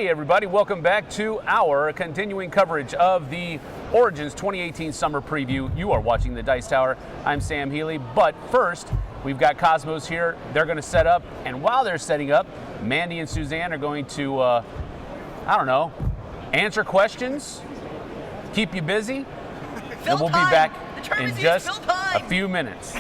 Hey everybody, welcome back to our continuing coverage of the Origins 2018 Summer Preview. You are watching the Dice Tower. I'm Sam Healy, but first, we've got Kosmos here. They're going to set up, and while they're setting up, Mandy and Suzanne are going to, answer questions, keep you busy, and we'll be back in just a few minutes.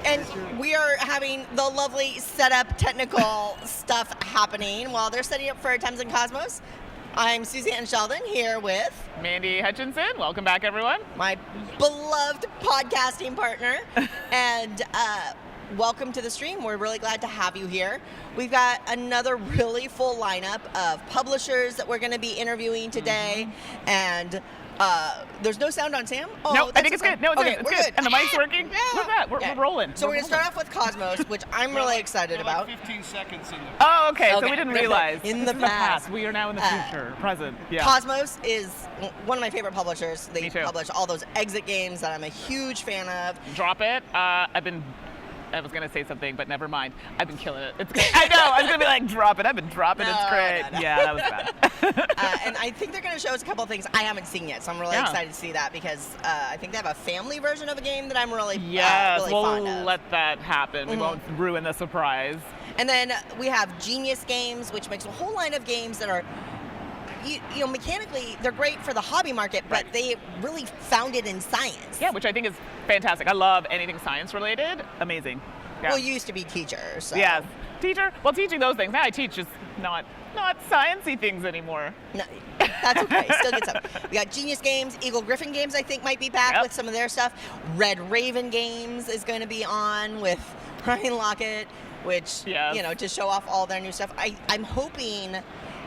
And we are having the lovely setup technical stuff happening while they're setting up for Thames Kosmos. I'm Suzanne Sheldon here with Mandy Hutchinson. Welcome back, everyone. My beloved podcasting partner. And welcome to the stream. We're really glad to have you here. We've got another really full lineup of publishers that we're going to be interviewing today. Mm-hmm. And there's no sound on Sam? Oh, no, I think it's good. No, it's good. And the mic's working. Yeah. Look at that. We're rolling. So we're going to start off with Cosmos, which I'm really excited about. 15 seconds in the Oh, okay. So we didn't realize. In the past. We are now in the future, present. Yeah. Cosmos is one of my favorite publishers. They Me too. publish all those exit games that I'm a huge fan of. Drop it. I was going to say something, but never mind. I've been killing it. It's great. I know. I was going to be like, drop it. I've been dropping it. It's great. No. Yeah, that was bad. And I think they're going to show us a couple of things I haven't seen yet, so I'm really excited to see that because I think they have a family version of a game that I'm really, really fond of. We'll let that happen. We won't ruin the surprise. And then we have Genius Games, which makes a whole line of games that are you know, mechanically, they're great for the hobby market, but they really founded in science. Yeah, which I think is fantastic. I love anything science related. Amazing. Yeah. Well, you used to be teacher, so. Yes, teacher. Well, teaching those things. Now I teach just not sciencey things anymore. No, that's okay. Still good stuff. We got Genius Games, Eagle Griffin Games. I think might be back with some of their stuff. Red Raven Games is going to be on with Ryan Lockett, which you know, to show off all their new stuff. I'm hoping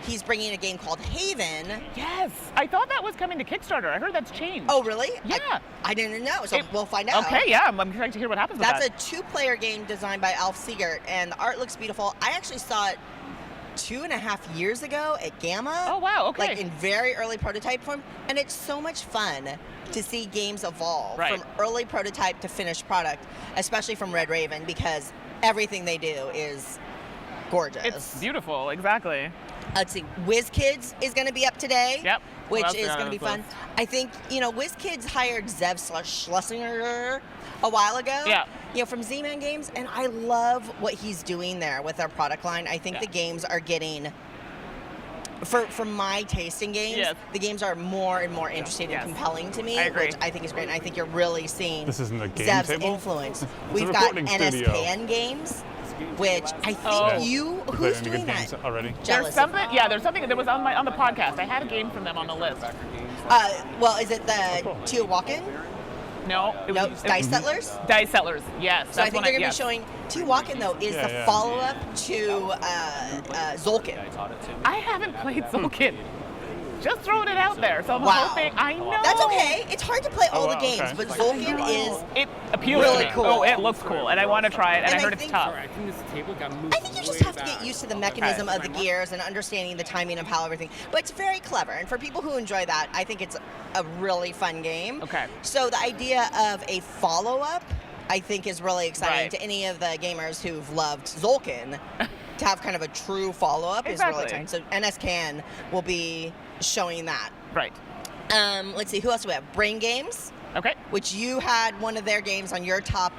he's bringing a game called Haven. Yes. I thought that was coming to Kickstarter. I heard that's changed. Oh, really? Yeah. I didn't know, so we'll find out. Okay, yeah. I'm excited to hear what happens with that. That's a two-player game designed by Alf Siegert, and the art looks beautiful. I actually saw it 2.5 years ago at Gamma. Oh, wow. Okay. Like in very early prototype form. And it's so much fun to see games evolve from early prototype to finished product, especially from Red Raven, because everything they do is gorgeous. It's beautiful, exactly. Let's see, WizKids is going to be up today. Yep. Which is going to be fun. I think, you know, WizKids hired Zev Schlesinger a while ago. Yeah. You know, from Z-Man Games, and I love what he's doing there with their product line. I think the games are getting, for my taste in games, the games are more and more interesting and compelling to me, which I think is great. And I think you're really seeing Zev's influence. We've got NSPN Games, which I think who's doing that already? There's something that was on the podcast. I had a game from them on the list. Well, is it the Teotihuacan? No. Dice Settlers? Dice Settlers, yes. So I think they're going to be showing Teotihuacan, though, is the follow-up to Zolkin. I haven't played Zolkin. Just throwing it out there. So I'm hoping. I know. That's okay. It's hard to play all the games, but Zolkin is it appeals really to me. cool. Oh, it looks cool, and I want to try it. And I heard it's tough. I think you just have to get used to the mechanism of the gears and understanding the timing of how everything. But it's very clever, and for people who enjoy that, I think it's a really fun game. Okay. So the idea of a follow-up, I think, is really exciting to any of the gamers who've loved Zolkin. To have kind of a true follow-up is really exciting. So NSCAN will be showing that. Right. Let's see, who else do we have? Brain Games. Okay. Which you had one of their games on your top,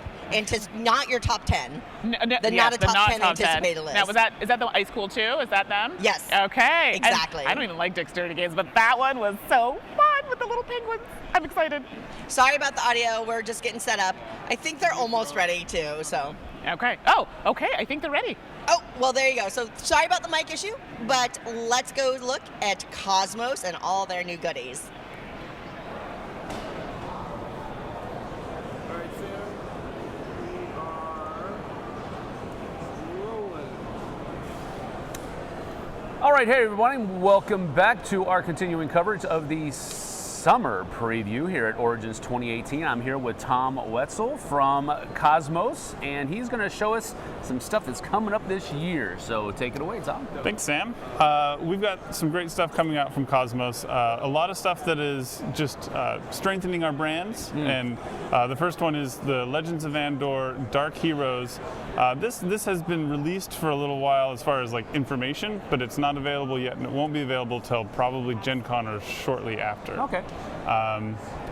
not your top 10. Not a top 10 anticipated list. Now, is that the Ice Cool 2? Is that them? Yes. Okay. Exactly. And I don't even like dexterity games, but that one was so fun with the little penguins. I'm excited. Sorry about the audio. We're just getting set up. I think they're almost ready, too, so. Okay. Oh, okay. I think they're ready. Oh, well, there you go. So sorry about the mic issue, but let's go look at Cosmos and all their new goodies. All right, Sam. We are rolling. All right, hey everybody, welcome back to our continuing coverage of the summer preview here at Origins 2018. I'm here with Tom Wetzel from Kosmos, and he's going to show us some stuff that's coming up this year. So take it away, Tom. Thanks, Sam. We've got some great stuff coming out from Kosmos. A lot of stuff that is just strengthening our brands. And the first one is the Legends of Andor Dark Heroes. This has been released for a little while as far as like information, but it's not available yet, and it won't be available till probably Gen Con or shortly after. Okay.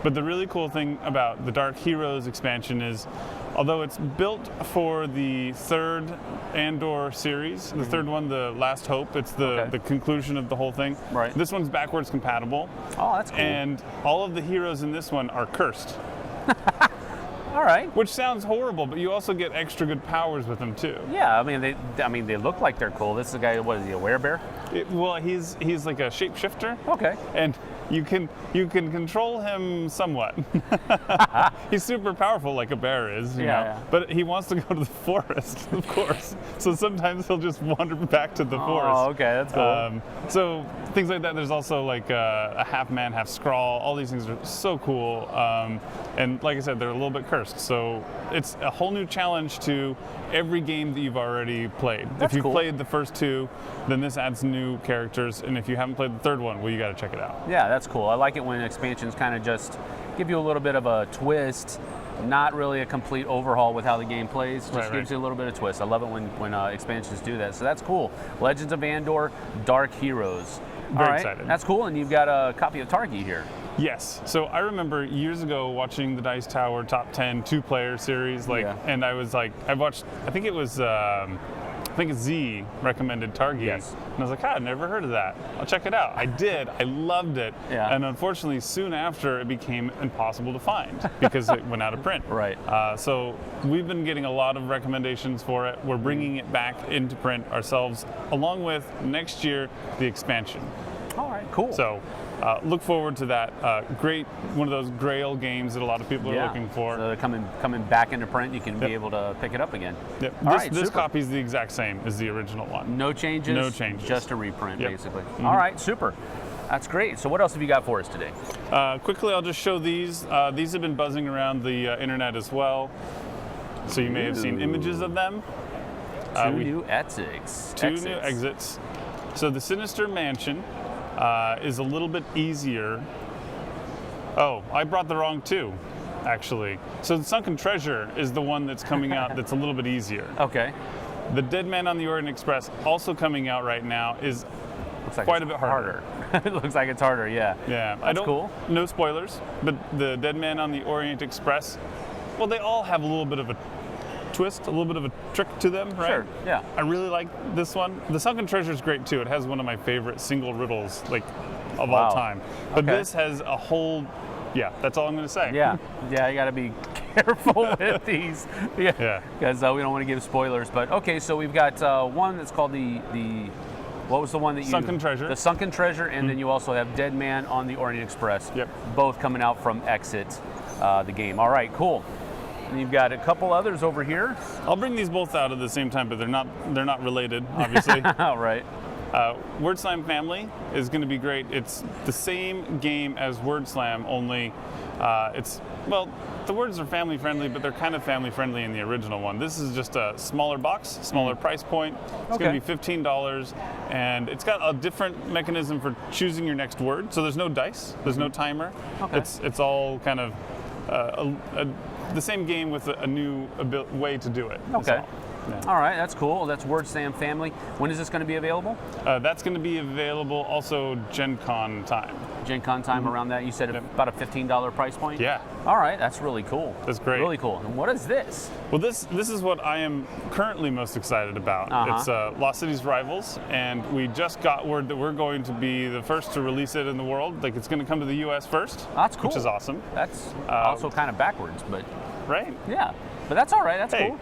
But the really cool thing about the Dark Heroes expansion is, although it's built for the third Andor series, the third one, the Last Hope, it's the conclusion of the whole thing. Right. This one's backwards compatible. Oh, that's cool. And all of the heroes in this one are cursed. All right. Which sounds horrible, but you also get extra good powers with them too. Yeah, I mean they look like they're cool. This is a guy. What is he? A werebear? Well, he's like a shapeshifter. Okay. And you can control him somewhat. He's super powerful, like a bear is, you know. Yeah. But he wants to go to the forest, of course. So sometimes he'll just wander back to the forest. Oh, okay, that's cool. So things like that. There's also like a half man, half Skrull. All these things are so cool. And like I said, they're a little bit cursed. So it's a whole new challenge to every game that you've already played. That's if you've cool. played the first two, then this adds new characters. And if you haven't played the third one, well, you got to check it out. Yeah, that's cool. I like it when expansions kind of just give you a little bit of a twist, not really a complete overhaul with how the game plays, just gives you a little bit of twist. I love it when expansions do that. So that's cool. Legends of Andor, Dark Heroes. Very excited. That's cool, and you've got a copy of Targi here. Yes. So I remember years ago watching the Dice Tower Top 10 two-player series, and I was like, I think it was, Z recommended Targi. Yes. And I was like, I've never heard of that. I'll check it out. I did. I loved it. Yeah. And unfortunately, soon after, it became impossible to find because it went out of print. Right. So we've been getting a lot of recommendations for it. We're bringing it back into print ourselves, along with next year, the expansion. All right, cool. So look forward to that. Great, one of those Grail games that a lot of people are looking for. So they're coming back into print. You can be able to pick it up again. Yep. All right, this super. copy is the exact same as the original one. No changes? No changes. Just a reprint, Yep. basically. All right, super. That's great. So what else have you got for us today? Quickly, I'll just show these. These have been buzzing around the internet as well. So you may have seen images of them. Two new exits. Two new exits. So the Sinister Mansion is a little bit easier. Oh, I brought the wrong two, actually. So the Sunken Treasure is the one that's coming out that's a little bit easier. Okay. The Dead Man on the Orient Express, also coming out right now, is Looks like quite it's a bit harder. It looks like it's harder, yeah. Yeah, That's cool. No spoilers, but the Dead Man on the Orient Express, well, they all have a little bit of a twist, a little bit of a trick to them, right? Sure, yeah. I really like this one. The Sunken Treasure is great too. It has one of my favorite single riddles, of all time. But this has a whole, that's all I'm going to say. Yeah, you got to be careful with these. Yeah. Because we don't want to give spoilers. But okay, so we've got one that's called the what was the one that you? Sunken Treasure. The Sunken Treasure, and then you also have Dead Man on the Orient Express. Yep. Both coming out from Exit, the game. All right, cool. And you've got a couple others over here. I'll bring these both out at the same time, but they're not related, obviously. All right. Word Slam Family is going to be great. It's the same game as Word Slam, only the words are family friendly, but they're kind of family friendly in the original one. This is just a smaller box, smaller price point. It's going to be $15, and it's got a different mechanism for choosing your next word. So there's no dice, there's no timer. Okay. It's all kind of the same game with a new way to do it. Okay. Yeah. All right, that's cool. That's Word Slam Family. When is this going to be available? That's going to be available also Gen Con time. Gen Con time around that. You said about a $15 price point? Yeah. All right, that's really cool. That's great. Really cool. And what is this? Well, this is what I am currently most excited about. It's Lost Cities Rivals, and we just got word that we're going to be the first to release it in the world. Like, it's going to come to the U.S. first. That's cool. Which is awesome. That's also kind of backwards, but right. Yeah, but that's all right. That's cool.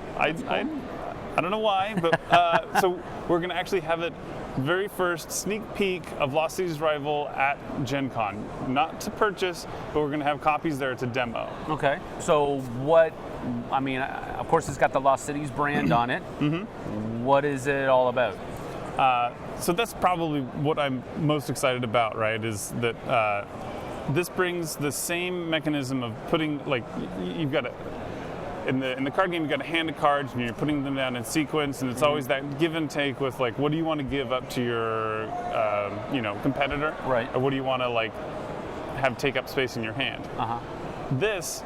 I don't know why, but so we're going to actually have it very first sneak peek of Lost Cities Rival at Gen Con. Not to purchase, but we're going to have copies there to demo. Okay. So what, I mean, of course it's got the Lost Cities brand on it. Mm-hmm. What is it all about? So that's probably what I'm most excited about, right, is that this brings the same mechanism of putting, like, you've got in the card game, you've got a hand of cards and you're putting them down in sequence, and it's always that give and take with, like, what do you want to give up to your competitor, right? Or what do you want to, like, have take up space in your hand. This,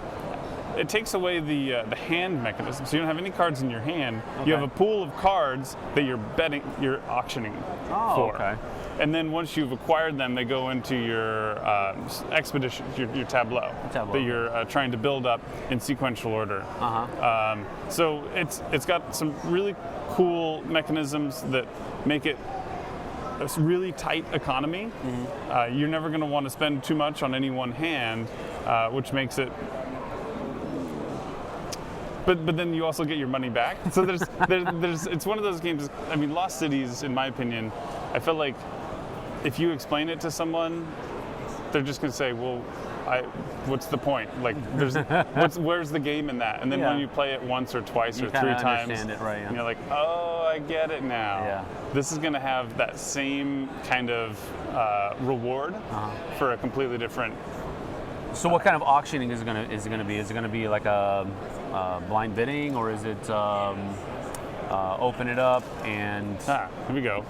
it takes away the hand mechanism, so you don't have any cards in your hand. You have a pool of cards that you're auctioning for. Okay. And then once you've acquired them, they go into your expeditions, your tableau, that you're trying to build up in sequential order. So it's got some really cool mechanisms that make it a really tight economy. You're never going to want to spend too much on any one hand, which makes it. But then you also get your money back. So there's it's one of those games. I mean, Lost Cities, in my opinion, I feel like if you explain it to someone, they're just going to say, well, what's the point? Like, where's the game in that? And then when you play it once or twice or 3 times, understand it, right, and you're like, oh, I get it now. Yeah. This is going to have that same kind of reward for a completely different. So what kind of auctioning is it going to be? Is it going to be like a blind bidding, or is it open it up and? Here we go.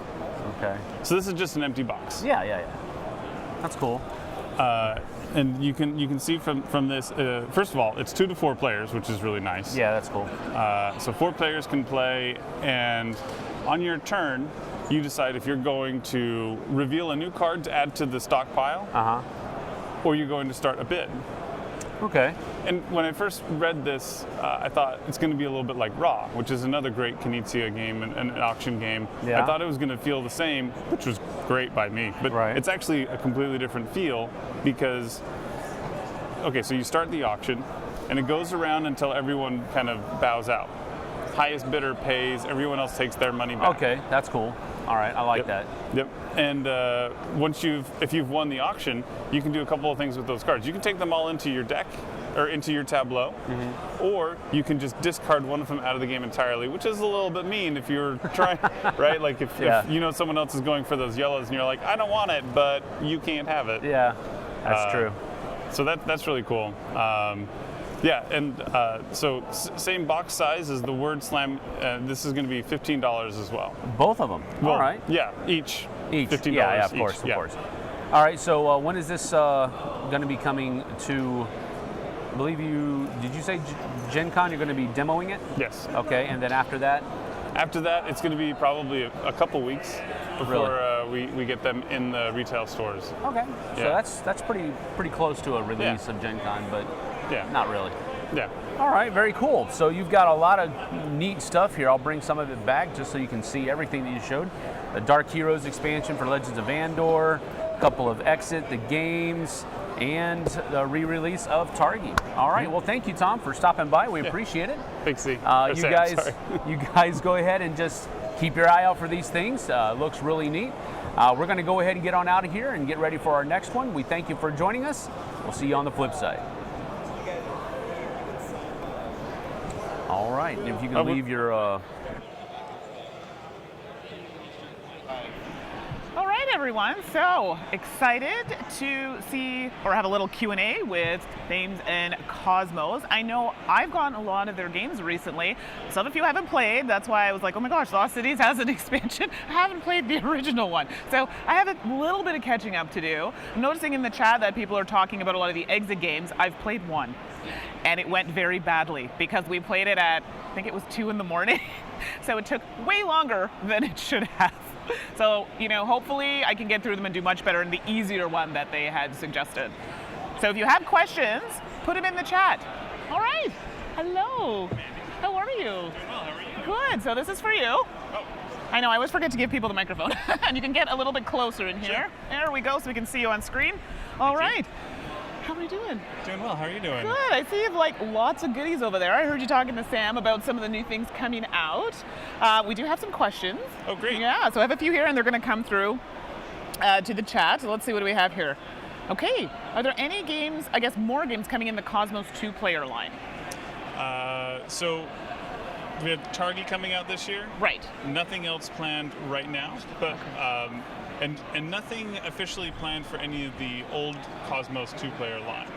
Okay. So this is just an empty box. Yeah. That's cool. And you can see from this. First of all, it's 2 to 4 players, which is really nice. Yeah, that's cool. So 4 players can play, and on your turn, you decide if you're going to reveal a new card to add to the stockpile, or you're going to start a bid. Okay. And when I first read this, I thought it's going to be a little bit like Raw, which is another great Knizia game and an auction game. Yeah. I thought it was going to feel the same, which was great by me. But it's actually a completely different feel because, okay, so you start the auction, and it goes around until everyone kind of bows out. Highest bidder pays, everyone else takes their money back. Okay, that's cool. All right, I like that. Yep. And if you've won the auction, you can do a couple of things with those cards. You can take them all into your deck or into your tableau, or you can just discard one of them out of the game entirely, which is a little bit mean if you're trying, right? Like if you know someone else is going for those yellows and you're like, I don't want it, but you can't have it. Yeah, that's true. So that's really cool. So same box size as the Word Slam. This is going to be $15 as well. Both of them. Well, all right. Yeah, each. $15. Yeah, of each. course, of course. All right. So when is this going to be coming to? I believe did you say Gen Con? You're going to be demoing it? Yes. Okay, and then after that? After that, it's going to be probably a couple weeks before we get them in the retail stores. Okay. Yeah. So that's pretty close to a release of Gen Con, but not really. Yeah. All right, very cool. So you've got a lot of neat stuff here. I'll bring some of it back just so you can see everything that you showed. The Dark Heroes expansion for Legends of Andor, a couple of Exit, the games, and the re-release of Targi. All right, well, thank you, Tom, for stopping by. We appreciate it. Thanks, Z. You guys go ahead and just keep your eye out for these things. Looks really neat. We're going to go ahead and get on out of here and get ready for our next one. We thank you for joining us. We'll see you on the flip side. All right, if you can leave your... All right, everyone. So excited to see or have a little Q&A with Thames and Kosmos. I know I've gotten a lot of their games recently. Some of you haven't played. That's why I was like, oh my gosh, Lost Cities has an expansion. I haven't played the original one. So I have a little bit of catching up to do. I'm noticing in the chat that people are talking about a lot of the Exit games. I've played one, and it went very badly because we played it at, I think it was 2 in the morning. So it took way longer than it should have. So, hopefully I can get through them and do much better in the easier one that they had suggested. So if you have questions, put them in the chat. All right. Hello. How are you? Doing well. How are you? Good. So this is for you. Oh. I know, I always forget to give people the microphone. And you can get a little bit closer in here. Sure. There we go, so we can see you on screen. All right. How are you doing? Doing well. How are you doing? Good. I see you have lots of goodies over there. I heard you talking to Sam about some of the new things coming out. We do have some questions. Oh, great. Yeah, so I have a few here, and they're going to come through to the chat. So let's see, what do we have here? Okay. Are there any games, more games coming in the Kosmos 2-player line? So we have Targi coming out this year. Right. Nothing else planned right now, but and nothing officially planned for any of the old Cosmos 2-player line.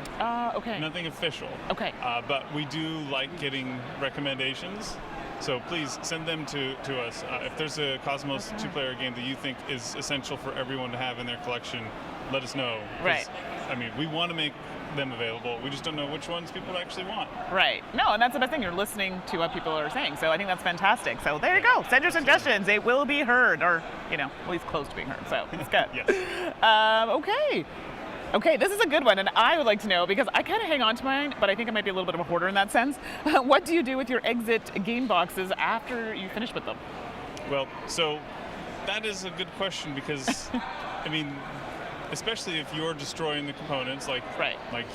Okay. Nothing official. Okay. But we do like getting recommendations. So please send them to us. If there's a Cosmos 2-player game that you think is essential for everyone to have in their collection, let us know. Right. I mean, we want to make them available. We just don't know which ones people actually want. Right. No, and that's the best thing. You're listening to what people are saying. So I think that's fantastic. So there you go. Send your suggestions. They will be heard, or, at least close to being heard. So it's good. Yes. Okay. Okay, this is a good one, and I would like to know, because I kind of hang on to mine, but I think I might be a little bit of a hoarder in that sense. What do you do with your exit game boxes after you finish with them? Well, so that is a good question because, I mean, especially if you're destroying the components like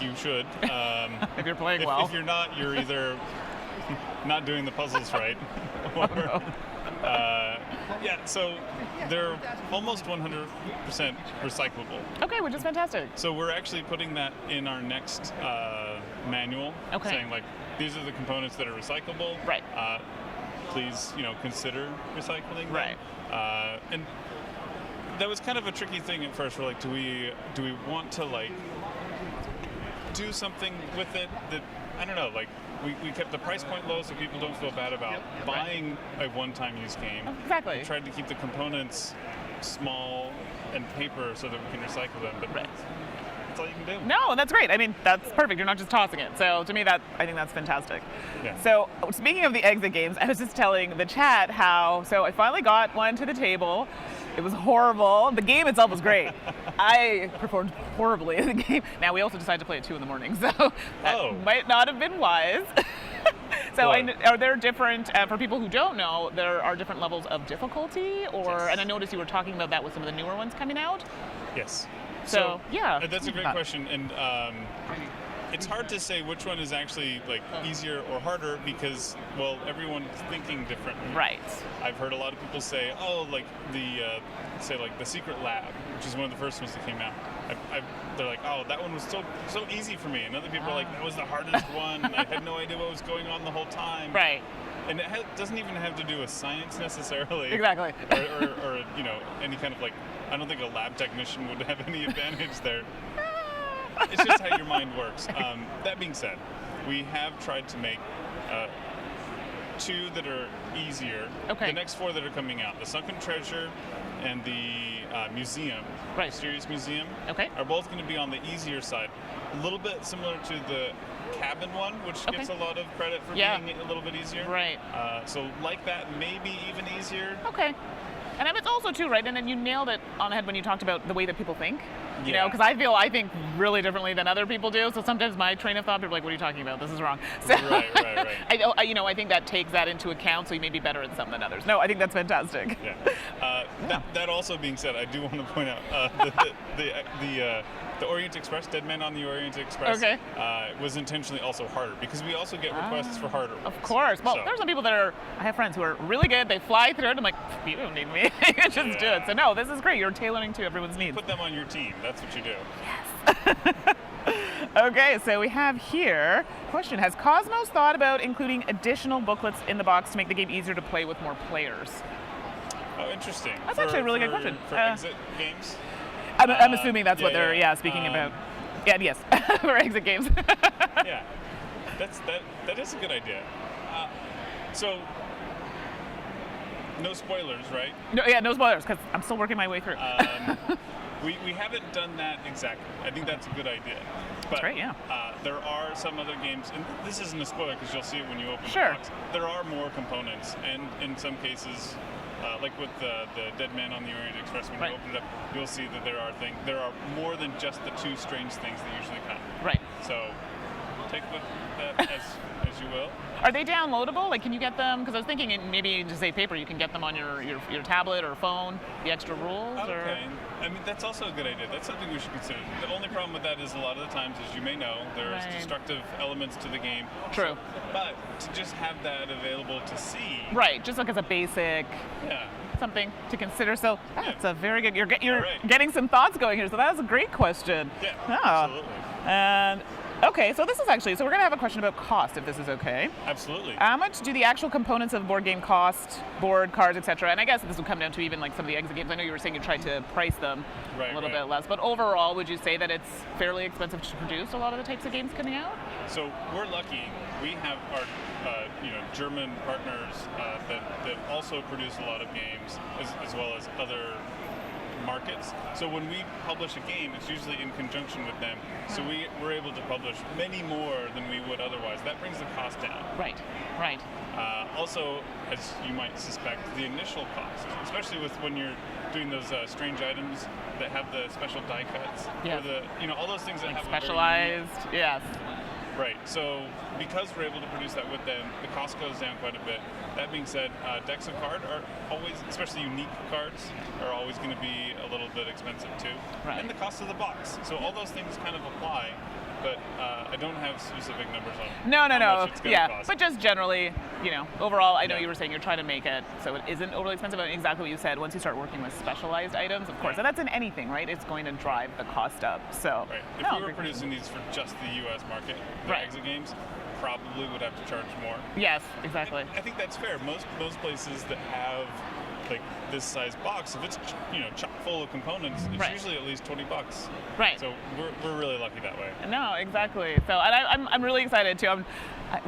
you should. If you're playing well. If you're not, you're either not doing the puzzles right, or so they're almost 100% recyclable. Okay, which is fantastic. So we're actually putting that in our next manual, saying like these are the components that are recyclable. Right. Please, consider recycling them. Right. And that was kind of a tricky thing at first. We're like, do we want to like do something with it that, I don't know, like we kept the price point low so people don't feel bad about buying a one-time use game. Exactly. We tried to keep the components small and paper so that we can recycle them, but that's all you can do. No, that's great. I mean, that's perfect. You're not just tossing it. So to me, I think that's fantastic. Yeah. So speaking of the exit games, I was just telling the chat so I finally got one to the table. It was horrible. The game itself was great. I performed horribly in the game. Now, we also decided to play at 2 in the morning, so that might not have been wise. So are there different, for people who don't know, there are different levels of difficulty? And I noticed you were talking about that with some of the newer ones coming out? Yes. So yeah. That's a great question. And it's hard to say which one is actually like easier or harder because, well, everyone's thinking differently. Right. I've heard a lot of people say, like the Secret Lab, which is one of the first ones that came out. They're like, that one was so easy for me. And other people are like, that was the hardest one. I had no idea what was going on the whole time. Right. And it doesn't even have to do with science necessarily. Exactly. or any kind of like, I don't think a lab technician would have any advantage there. It's just how your mind works. That being said, we have tried to make 2 that are easier. Okay. The next 4 that are coming out, the Sunken Treasure and the Museum, Mysterious Museum, are both going to be on the easier side. A little bit similar to the Cabin one, which gets a lot of credit for being a little bit easier. Right. So like that, maybe even easier. Okay. And it's also too, right, and then you nailed it on the head when you talked about the way that people think. You know, because I think really differently than other people do. So sometimes my train of thought, people are like, what are you talking about? This is wrong. So right. I think that takes that into account, so you may be better at some than others. No, I think that's fantastic. Yeah. That also being said, I do want to point out the Orient Express, Dead Man on the Orient Express, was intentionally also harder because we also get requests for harder ones. Of course. Well, there's some people I have friends who are really good. They fly through it. I'm like, you don't need me. Just do it. So no, this is great. You're tailoring to everyone's needs. Put them on your team. That's what you do. Yes. Okay, so we have here, question, has Cosmos thought about including additional booklets in the box to make the game easier to play with more players? Oh, interesting. That's actually a really good question. For exit games? I'm assuming that's what they're speaking about. Yeah, yes, for exit games. Yeah, that is a good idea. So, no spoilers, right? No spoilers, because I'm still working my way through. We haven't done that exactly. I think that's a good idea. But, that's great, yeah. There are some other games, and this isn't a spoiler because you'll see it when you open the box. There are more components, and in some cases, like with the Dead Man on the Orient Express, when you open it up, you'll see that there are more than just the 2 strange things that usually come. Right. So take with that as you will. Are they downloadable? Like, can you get them? Because I was thinking maybe to save paper, you can get them on your tablet or phone, the extra rules? Okay. Or? I mean, that's also a good idea. That's something we should consider. The only problem with that is a lot of the times, as you may know, there's destructive elements to the game. True. But to just have that available to see. Right, just like as a basic something to consider. So that's a very good, you're getting some thoughts going here. So that was a great question. Yeah, absolutely. And Okay, so this is actually, so we're going to have a question about cost, if this is okay. Absolutely. How much do the actual components of the board game cost, board, cards, etc.? And I guess this will come down to even like some of the exit games. I know you were saying you tried to price them a little bit less, but overall, would you say that it's fairly expensive to produce a lot of the types of games coming out? So we're lucky. We have our German partners that also produce a lot of games, as well as other markets. So when we publish a game, it's usually in conjunction with them. So we're able to publish many more than we would otherwise. That brings the cost down. Right. Also, as you might suspect, the initial cost, especially with when you're doing those strange items that have the special die cuts, or all those things that like have specialized. Yes. Right. So because we're able to produce that with them, the cost goes down quite a bit. That being said, decks of cards are always, especially unique cards, are always going to be a little bit expensive too. Right. And the cost of the box. So all those things kind of apply, but I don't have specific numbers on No. how much it's going to cost. But just generally, overall, I know you were saying you're trying to make it so it isn't overly expensive. And exactly what you said. Once you start working with specialized items, of course, and that's in anything, right? It's going to drive the cost up. So, right. If we were producing these for just the U.S. market, the exit games, probably would have to charge more. Yes, exactly. I think that's fair. Most places that have like this size box, if it's chock full of components, it's usually at least $20. Right. So we're really lucky that way. No, exactly. So, and I'm really excited too.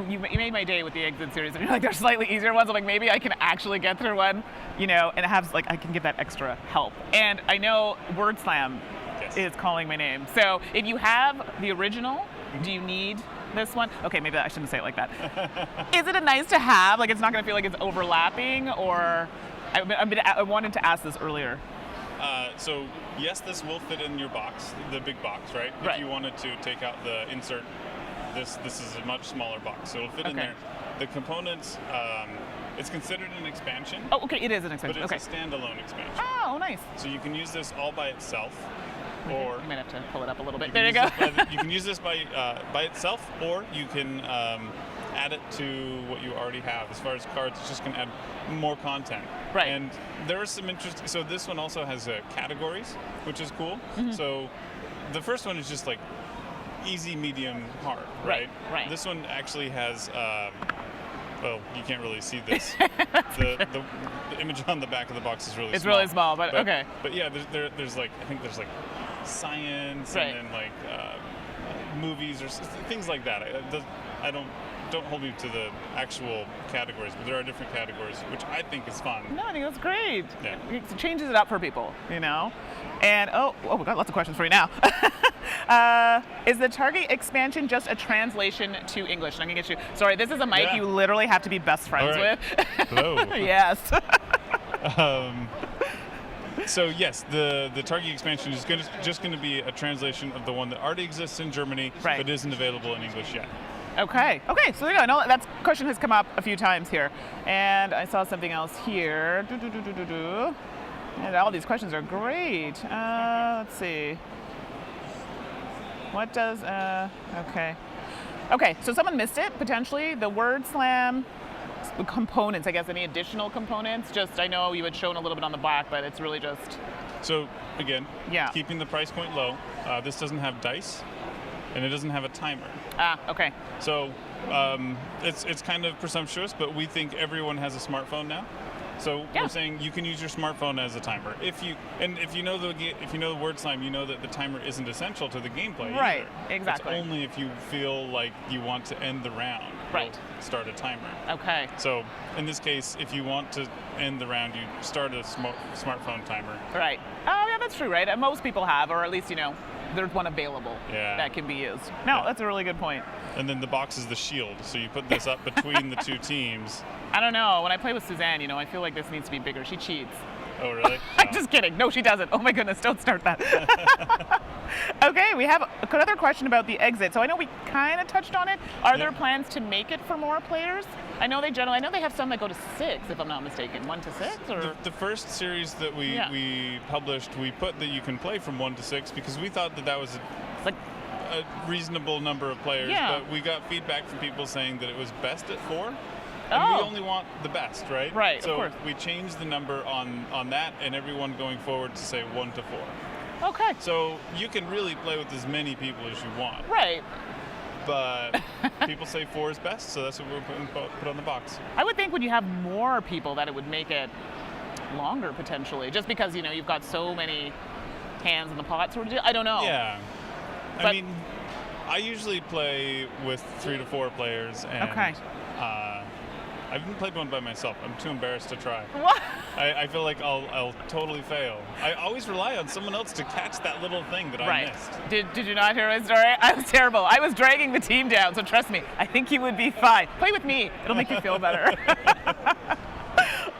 You made my day with the exit series, and you're like, there's slightly easier ones. I'm like, maybe I can actually get through one, and have like I can give that extra help. And I know Word Slam is calling my name. So if you have the original, do you need this one? Okay, maybe I shouldn't say it like that. Is it a nice to have? Like it's not going to feel like it's overlapping, or I wanted to ask this earlier. So yes, this will fit in your box, the big box, right? If you wanted to take out the insert, this is a much smaller box, so it'll fit in there. The components, it's considered an expansion. Oh, okay, it is an expansion. But it's a standalone expansion. Oh, nice. So you can use this all by itself, or you might have to pull it up a little bit. There you go. You can use this by itself, or you can add it to what you already have. As far as cards, it's just going to add more content. Right. And there is some interest. So this one also has categories, which is cool. Mm-hmm. So the first one is just like easy, medium, hard. Right. This one actually has. Well, you can't really see this. the image on the back of the box is really small. It's really small, but okay. But yeah, there's like, I think there's like science and then like movies or things like that. I don't hold me to the actual categories, but there are different categories, which I think is fun. No, I think that's great. Yeah. It changes it up for people, And we got lots of questions for you now. Is the Target expansion just a translation to English? And I'm gonna get you. Sorry, this is a mic you literally have to be best friends with. Hello. Yes. So yes, the Target expansion is just going to be a translation of the one that already exists in Germany, but isn't available in English yet. Okay, so there you go. No, that question has come up a few times here. And I saw something else here. And all these questions are great. Let's see. What does, Okay, so someone missed it, potentially. The Word Slam components, I guess, any additional components? Just, I know you had shown a little bit on the back, but it's really just... So, again, keeping the price point low, this doesn't have dice, and it doesn't have a timer. Okay. So, it's kind of presumptuous, but we think everyone has a smartphone now. So we're saying you can use your smartphone as a timer. If you know the Word Slam, you know that the timer isn't essential to the gameplay. Right, either. exactly. It's only if you feel like you want to end the round. Right. Start a timer. Okay. So in this case, if you want to end the round, you start a smartphone timer. Right. Oh yeah, that's true, right? Most people have, or at least there's one available that can be used. No, that's a really good point. And then the box is the shield, so you put this up between the two teams. I don't know. When I play with Suzanne, I feel like this needs to be bigger. She cheats. Oh, really? I'm just kidding. No, she doesn't. Oh my goodness, don't start that. Okay, we have another question about the exit. So I know we kind of touched on it. Are there plans to make it for more players? I know they have some that go to 6, if I'm not mistaken. 1 to 6, or the first series that we published, we put that you can play from 1 to 6 because we thought that was a reasonable number of players. Yeah. But we got feedback from people saying that it was best at 4. And we only want the best, right? Right, so of course. we changed the number on that and everyone going forward to say 1 to 4. Okay. So you can really play with as many people as you want. Right. but people say 4 is best, so that's what we're put on the box. I would think when you have more people that it would make it longer potentially, just because you've got so many hands in the pot. Sort of. I don't know. Yeah, But- I mean, I usually play with 3 to 4 players, and Okay. I haven't played one by myself. I'm too embarrassed to try. What? I feel like I'll totally fail. I always rely on someone else to catch that little thing that I missed. Did you not hear my story? I was terrible. I was dragging the team down, so trust me, I think you would be fine. Play with me. It'll make you feel better.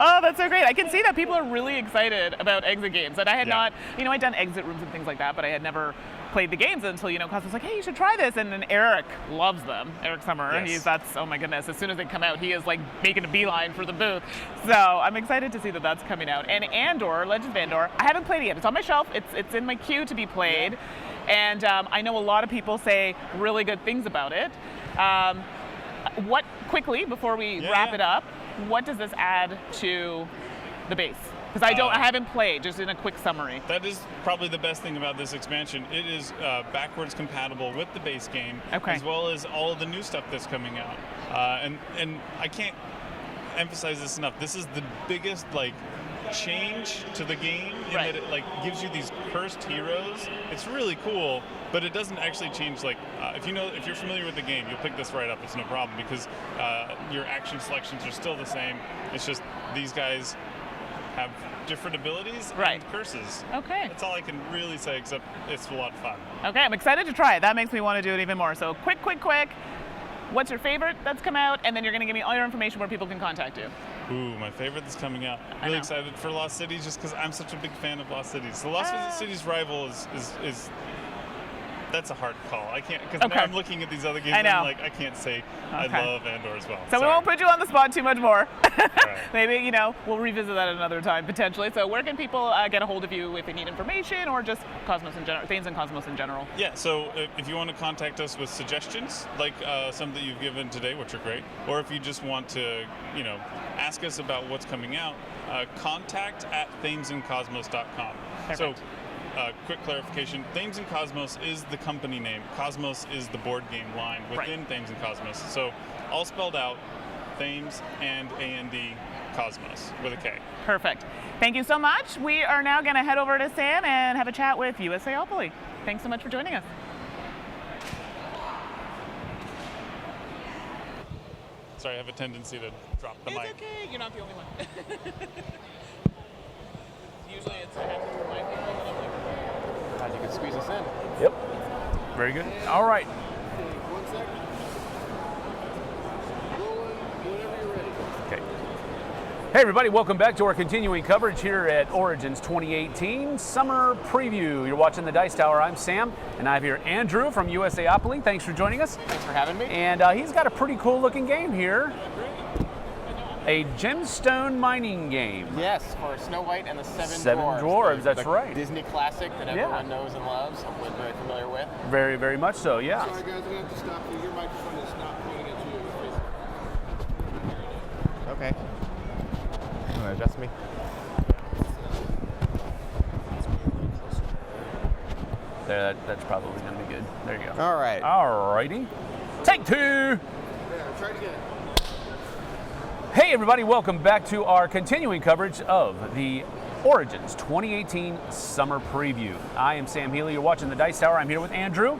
Oh, that's so great. I can see that people are really excited about exit games. And I had not, I'd done exit rooms and things like that, but I had never played the games until, Cosmos was like, hey, you should try this. And then Eric loves them. Eric Summer, Yes. oh my goodness, as soon as they come out, he is like making a beeline for the booth. So I'm excited to see that that's coming out. And Andor, Legends of Andor, I haven't played it yet. It's on my shelf. It's in my queue to be played. And I know a lot of people say really good things about it. Quickly, before we wrap it up, what does this add to the base? Because I haven't played, just in a quick summary. That is probably the best thing about this expansion. It is backwards compatible with the base game, as well as all of the new stuff that's coming out. And I can't emphasize this enough. This is the biggest change to the game in that it gives you these cursed heroes. It's really cool, but it doesn't actually change. If you're familiar with the game, you'll pick this right up. It's no problem because your action selections are still the same. It's just these guys have different abilities and curses. Okay. That's all I can really say, except it's a lot of fun. Okay, I'm excited to try it. That makes me want to do it even more. So quick. What's your favorite that's come out? And then you're going to give me all your information where people can contact you. Ooh, my favorite that's coming out. Really excited for Lost Cities just because I'm such a big fan of Lost Cities. The Lost Cities rival is that's a hard call. I can't, because now I'm looking at these other games and I'm like, I can't say I love Andor as well. So we won't put you on the spot too much more. Right. Maybe, we'll revisit that another time potentially. So where can people get a hold of you if they need information or just Cosmos in general, Thames and Cosmos in general? Yeah, so if you want to contact us with suggestions, like some that you've given today, which are great, or if you just want to, ask us about what's coming out, contact at thamesandcosmos.com. So, quick clarification, Thames and Kosmos is the company name. Kosmos is the board game line within Thames and Kosmos. So all spelled out, Thames and A-N-D Kosmos with a K. Perfect. Thank you so much. We are now going to head over to Sam and have a chat with USAopoly. Thanks so much for joining us. Sorry, I have a tendency to drop the mic. It's okay, you're not the only one. Usually it's a handful of my people, and I'm like, glad you could squeeze us in. Yep. Very good. All right. 1 second. Rolling whenever you're ready. Okay. Hey everybody, welcome back to our continuing coverage here at Origins 2018 Summer Preview. You're watching the Dice Tower. I'm Sam, and I have here Andrew from USAopoly. Thanks for joining us. Thanks for having me. And he's got a pretty cool looking game here. A gemstone mining game. Yes, for Snow White and the Seven Dwarves, that's the right. Disney classic that everyone knows and loves, hopefully very familiar with. Very, very much so, yeah. Sorry guys, I'm going to have to stop you. Your microphone is not pointing at you. Okay. You want to adjust me? There, that's probably going to be good. There you go. All right. All righty. Take 2. Yeah, try it again. Hey everybody, welcome back to our continuing coverage of the Origins 2018 Summer Preview. I am Sam Healy, you're watching the Dice Tower. I'm here with Andrew.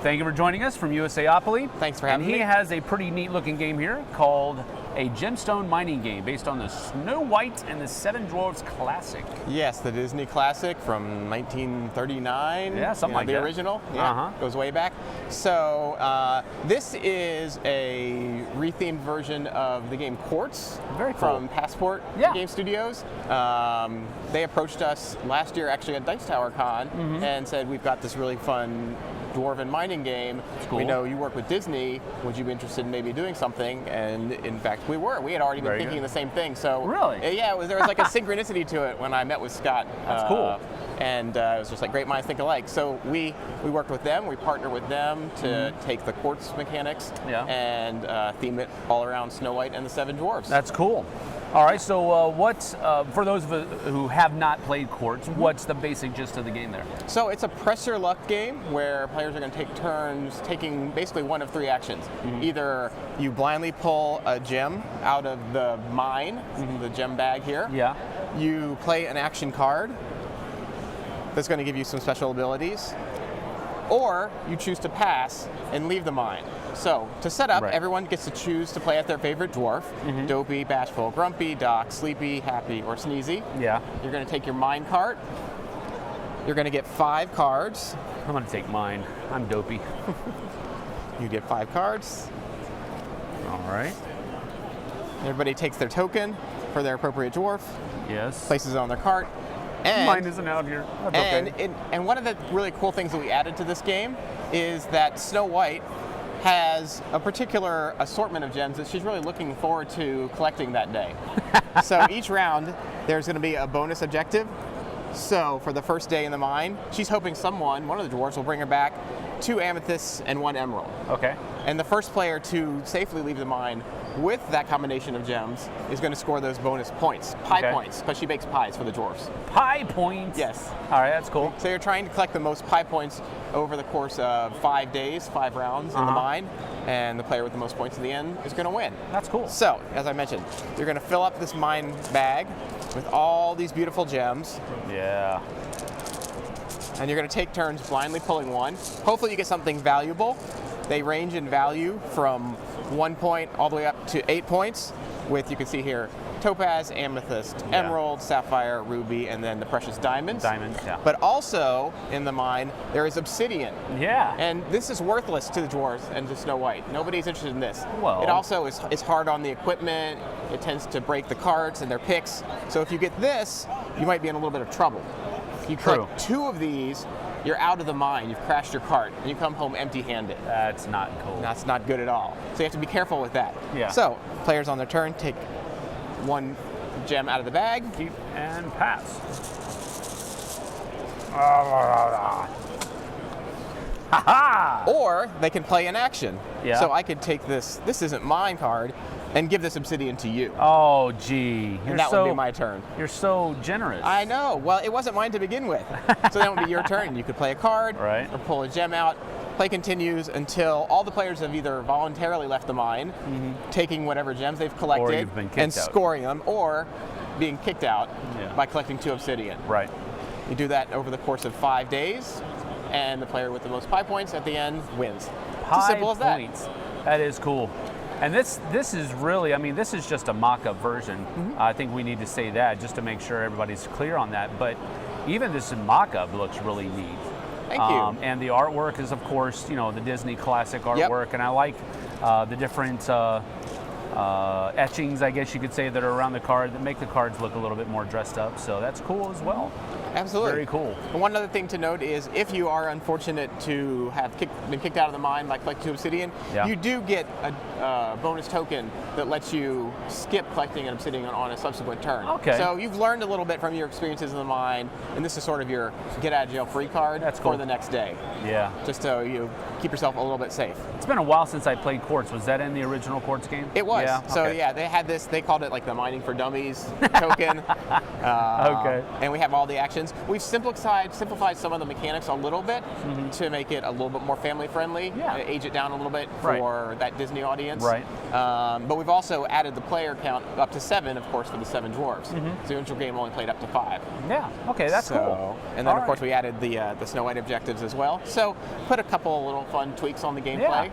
Thank you for joining us from USAopoly. Thanks for having me. And he has a pretty neat looking game here called a gemstone mining game based on the Snow White and the Seven Dwarfs classic. Yes, the Disney classic from 1939. Yeah, something like the that. original. Yeah, goes way back. So this is a rethemed version of the game Quartz. Very cool. From Passport Game Studios. They approached us last year actually at Dice Tower Con and said, we've got this really fun dwarven mining game. Cool. We know you work with Disney. Would you be interested in maybe doing something? And in fact, we were. We had already been thinking the same thing. So really, yeah, there was like a synchronicity to it when I met with Scott. That's cool. And it was just like great minds think alike. So we worked with them. We partnered with them to take the Quartz mechanics and theme it all around Snow White and the Seven Dwarfs. That's cool. All right, so for those of us who have not played Quartz, what's the basic gist of the game there? So it's a pressure luck game where players are going to take turns taking basically one of three actions. Either you blindly pull a gem out of the mine, the gem bag here. Yeah. You play an action card that's going to give you some special abilities. Or you choose to pass and leave the mine. So to set up, everyone gets to choose to play at their favorite dwarf. Dopey, bashful, grumpy, doc, sleepy, happy, or sneezy. Yeah. You're going to take your mine cart. You're going to get 5 cards. I'm going to take mine. I'm dopey. You get 5 cards. All right. Everybody takes their token for their appropriate dwarf, Yes. places it on their cart. And Mine isn't out here. That's okay. And one of the really cool things that we added to this game is that Snow White has a particular assortment of gems that she's really looking forward to collecting that day. So each round, there's going to be a bonus objective. So for the first day in the mine, she's hoping one of the dwarves, will bring her back 2 amethysts and 1 emerald. Okay. And the first player to safely leave the mine with that combination of gems is going to score those bonus points, pie points, because she bakes pies for the dwarves. Pie points? Yes. All right, that's cool. So you're trying to collect the most pie points over the course of 5 days, 5 rounds in the mine, and the player with the most points at the end is going to win. That's cool. So, as I mentioned, you're going to fill up this mine bag with all these beautiful gems, Yeah. and you're going to take turns blindly pulling one. Hopefully you get something valuable. They range in value from 1 point all the way up to 8 points with, you can see here, topaz, amethyst, emerald, sapphire, ruby, and then the precious diamonds. Diamonds, yeah. But also in the mine, there is obsidian. Yeah. And this is worthless to the dwarves and to Snow White. Nobody's interested in this. Well. It also is hard on the equipment. It tends to break the carts and their picks. So if you get this, you might be in a little bit of trouble. You collect 2 of these, you're out of the mine, you've crashed your cart, and you come home empty-handed. That's not cool. That's not good at all. So you have to be careful with that. Yeah. So players on their turn take 1 gem out of the bag. Keep and pass. Ha-ha! Or they can play an action. Yeah. So I could take this isn't mine card, and give this obsidian to you. Oh, gee. And that would be my turn. You're so generous. I know. Well, it wasn't mine to begin with. So that would be your turn. You could play a card or pull a gem out. Play continues until all the players have either voluntarily left the mine, taking whatever gems they've collected, or you've been kicked and out. Scoring them, or being kicked out by collecting 2 obsidian. Right. You do that over the course of 5 days, and the player with the most pie points at the end wins. It's as simple as that. Points. That is cool. And this is really, I mean, this is just a mock-up version. I think we need to say that just to make sure everybody's clear on that. But even this mock-up looks really neat. Thank you. And the artwork is, of course, the Disney classic artwork. And I like the different etchings, I guess you could say, that are around the card that make the cards look a little bit more dressed up. So that's cool as well. Absolutely. Very cool. And one other thing to note is if you are unfortunate to have been kicked out of the mine by collecting 2 obsidian, you do get a bonus token that lets you skip collecting an obsidian on a subsequent turn. Okay. So you've learned a little bit from your experiences in the mine, and this is sort of your get out of jail free card for the next day. Yeah. Just so you keep yourself a little bit safe. It's been a while since I played Quartz. Was that in the original Quartz game? It was. Yeah? So okay. yeah, they had this, they called it like the Mining for Dummies token. Okay. And we have all the actions. We've simplified some of the mechanics a little bit to make it a little bit more family friendly, age it down a little bit for that Disney audience. Right. But we've also added the player count up to 7, of course, for the 7 dwarves. So the original game only played up to 5. Yeah, okay, that's cool. And then, of course, we added the Snow White objectives as well. So put a couple little fun tweaks on the gameplay.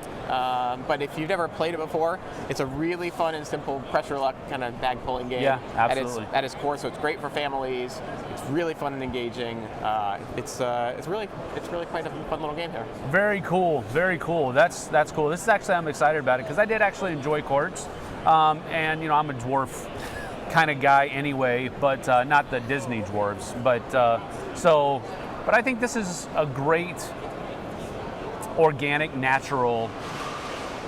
But if you've never played it before, it's a really fun and simple pressure luck kind of bag pulling game. Yeah, absolutely. At its core, so it's great for families. It's really fun and engaging. It's really quite a fun little game here. Very cool, very cool. That's cool. This is actually, I'm excited about it because I did actually enjoy Quartz, and I'm a dwarf kind of guy anyway, but not the Disney dwarves. But I think this is a great organic, natural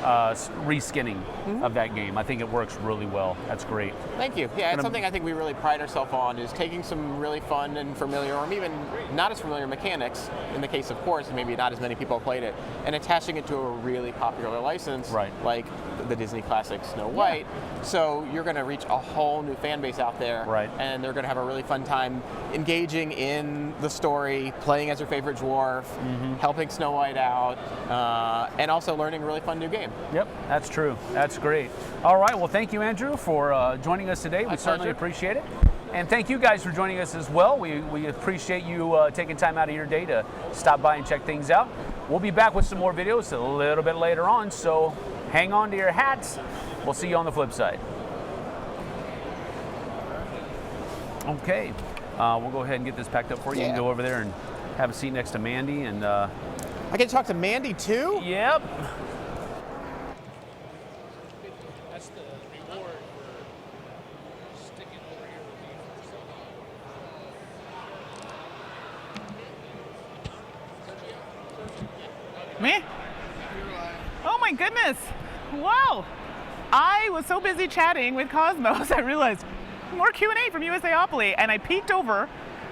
reskinning of that game. I think it works really well. That's great. Thank you. Yeah, it's something I think we really pride ourselves on, is taking some really fun and familiar, or even not as familiar mechanics, in the case of course, maybe not as many people have played it, and attaching it to a really popular license, like the Disney classic Snow White. So you're going to reach a whole new fan base out there, and they're going to have a really fun time engaging in the story, playing as your favorite dwarf, helping Snow White out, and also learning a really fun new game. Yep, that's true. That's great. All right, well, thank you, Andrew, for joining us today. We certainly appreciate it. And thank you guys for joining us as well. We appreciate you taking time out of your day to stop by and check things out. We'll be back with some more videos a little bit later on, so hang on to your hats. We'll see you on the flip side. Okay, we'll go ahead and get this packed up for you. You can go over there and have a seat next to Mandy. And I get to talk to Mandy too? Yep. That's the reward for sticking over here with me for so long. Me? Oh my goodness. Wow. I was so busy chatting with Kosmos, I realized more Q&A from USAopoly, and I peeked over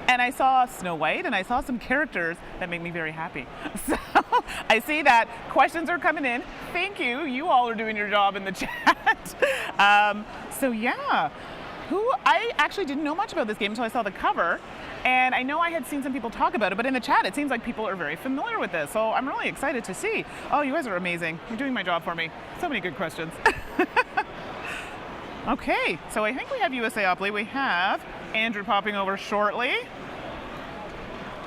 and I saw Snow White and I saw some characters that make me very happy. So I see that questions are coming in. Thank you. You all are doing your job in the chat. So yeah, I actually didn't know much about this game until I saw the cover. And I know I had seen some people talk about it, but in the chat, it seems like people are very familiar with this. So I'm really excited to see. Oh, you guys are amazing. You're doing my job for me. So many good questions. Okay, so I think we have USAopoly. We have Andrew popping over shortly.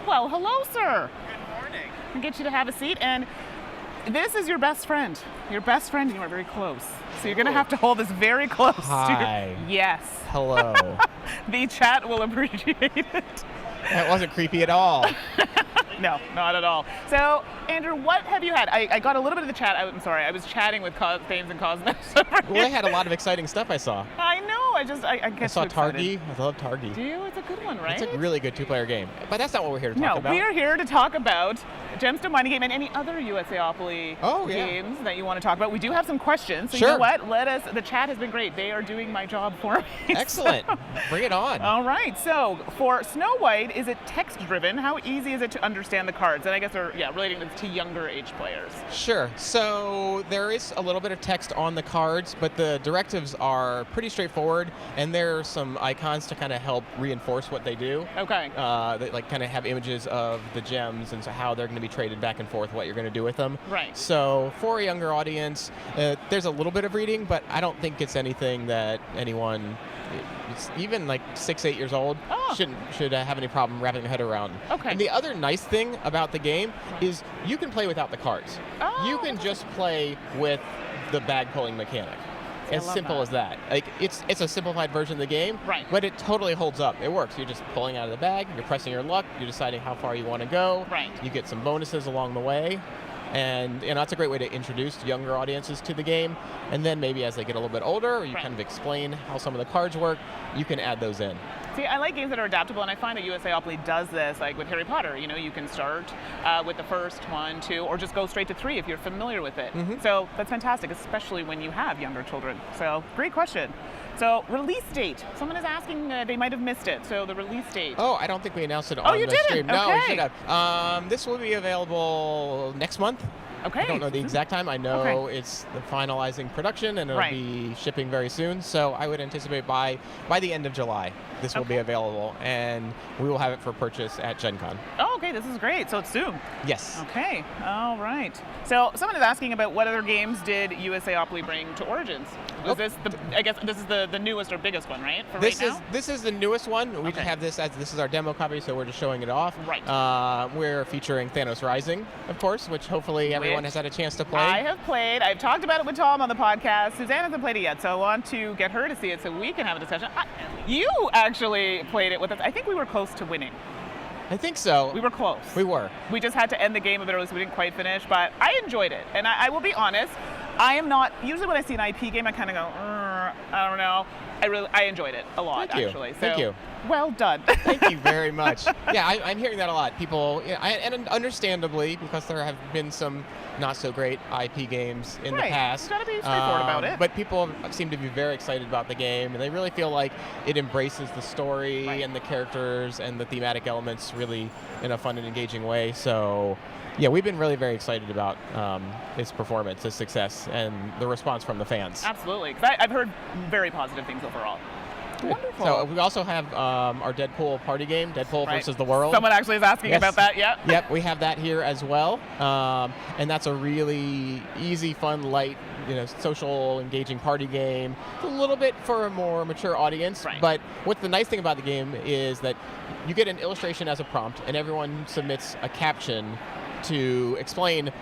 Well, hello, sir. Good morning. I'll get you to have a seat. And this is your best friend. Your best friend, and you are very close. So you're going to have to hold this very close. Hi. Yes. Hello. The chat will appreciate it. That wasn't creepy at all. No, not at all. So, Andrew, what have you had? I got a little bit of the chat. I'm sorry, I was chatting with Thames and Kosmos. Well, they had a lot of exciting stuff I saw. I know. I get I saw so excited. Targi. I love Targi. Do you? It's a good one, right? It's a really good two-player game. But that's not what we're here to talk about. No, we are here to talk about Gemstone Mining Game and any other USAopoly games that you want to talk about. We do have some questions. So you know what? The chat has been great. They are doing my job for me. Excellent. So. Bring it on. All right. So for Snow White, is it text-driven? How easy is it to understand the cards? And I guess they're relating this to younger age players. Sure. So there is a little bit of text on the cards, but the directives are pretty straightforward, and there are some icons to kind of help reinforce what they do. Okay. They like kind of have images of the gems and so how they're going to be traded back and forth, what you're going to do with them. Right. So for a younger audience, there's a little bit of reading, but I don't think it's anything that anyone, even like 6-8 years old, should have any problem wrapping their head around. Okay. And the other nice thing about the game is you can play without the cards. You can just play with the bag pulling mechanic. As simple as that. Like it's a simplified version of the game, but it totally holds up. It works. You're just pulling out of the bag, you're pressing your luck, you're deciding how far you want to go. You get some bonuses along the way. And that's a great way to introduce younger audiences to the game. And then maybe as they get a little bit older, or you kind of explain how some of the cards work, you can add those in. See, I like games that are adaptable, and I find that USAopoly does this, like with Harry Potter. You know, you can start with the first 1, 2, or just go straight to 3 if you're familiar with it. So that's fantastic, especially when you have younger children. So great question. So release date. Someone is asking, they might have missed it. So the release date. Oh, I don't think we announced it on the stream. No, we should have. This will be available next month. Okay. I don't know the exact time. I know it's the finalizing production, and it'll be shipping very soon. So I would anticipate by the end of July, this will be available, and we will have it for purchase at Gen Con. Oh, okay. This is great. So it's soon. Yes. Okay. All right. So someone is asking about what other games did USAopoly bring to Origins? Was this I guess this is the newest or biggest one, right? For this right now? This is the newest one. We just have this as this is our demo copy, so we're just showing it off. Right. We're featuring Thanos Rising, of course, which hopefully everyone has had a chance to play. I have played. I've talked about it with Tom on the podcast. Suzanne hasn't played it yet, so I want to get her to see it so we can have a discussion. You actually played it with us. I think we were close to winning. I think so. We were close. We were. We just had to end the game a bit early, so we didn't quite finish, but I enjoyed it. And I will be honest, I am not, usually when I see an IP game, I kind of go, I don't know. I enjoyed it a lot, actually. So, Thank you. Well done. Thank you very much. Yeah, I'm hearing that a lot. People, and understandably, because there have been some not so great IP games in the past. You gotta be straightforward about it. But people seem to be very excited about the game, and they really feel like it embraces the story and the characters and the thematic elements really in a fun and engaging way. So, yeah, we've been really very excited about its performance, its success, and the response from the fans. Absolutely. 'Cause I've heard very positive things overall. Wonderful. So we also have our Deadpool party game, Deadpool versus the World. Someone actually is asking about that, yeah. Yep, we have that here as well. And that's a really easy, fun, light, social, engaging party game. It's a little bit for a more mature audience, but what's the nice thing about the game is that you get an illustration as a prompt, and everyone submits a caption to explain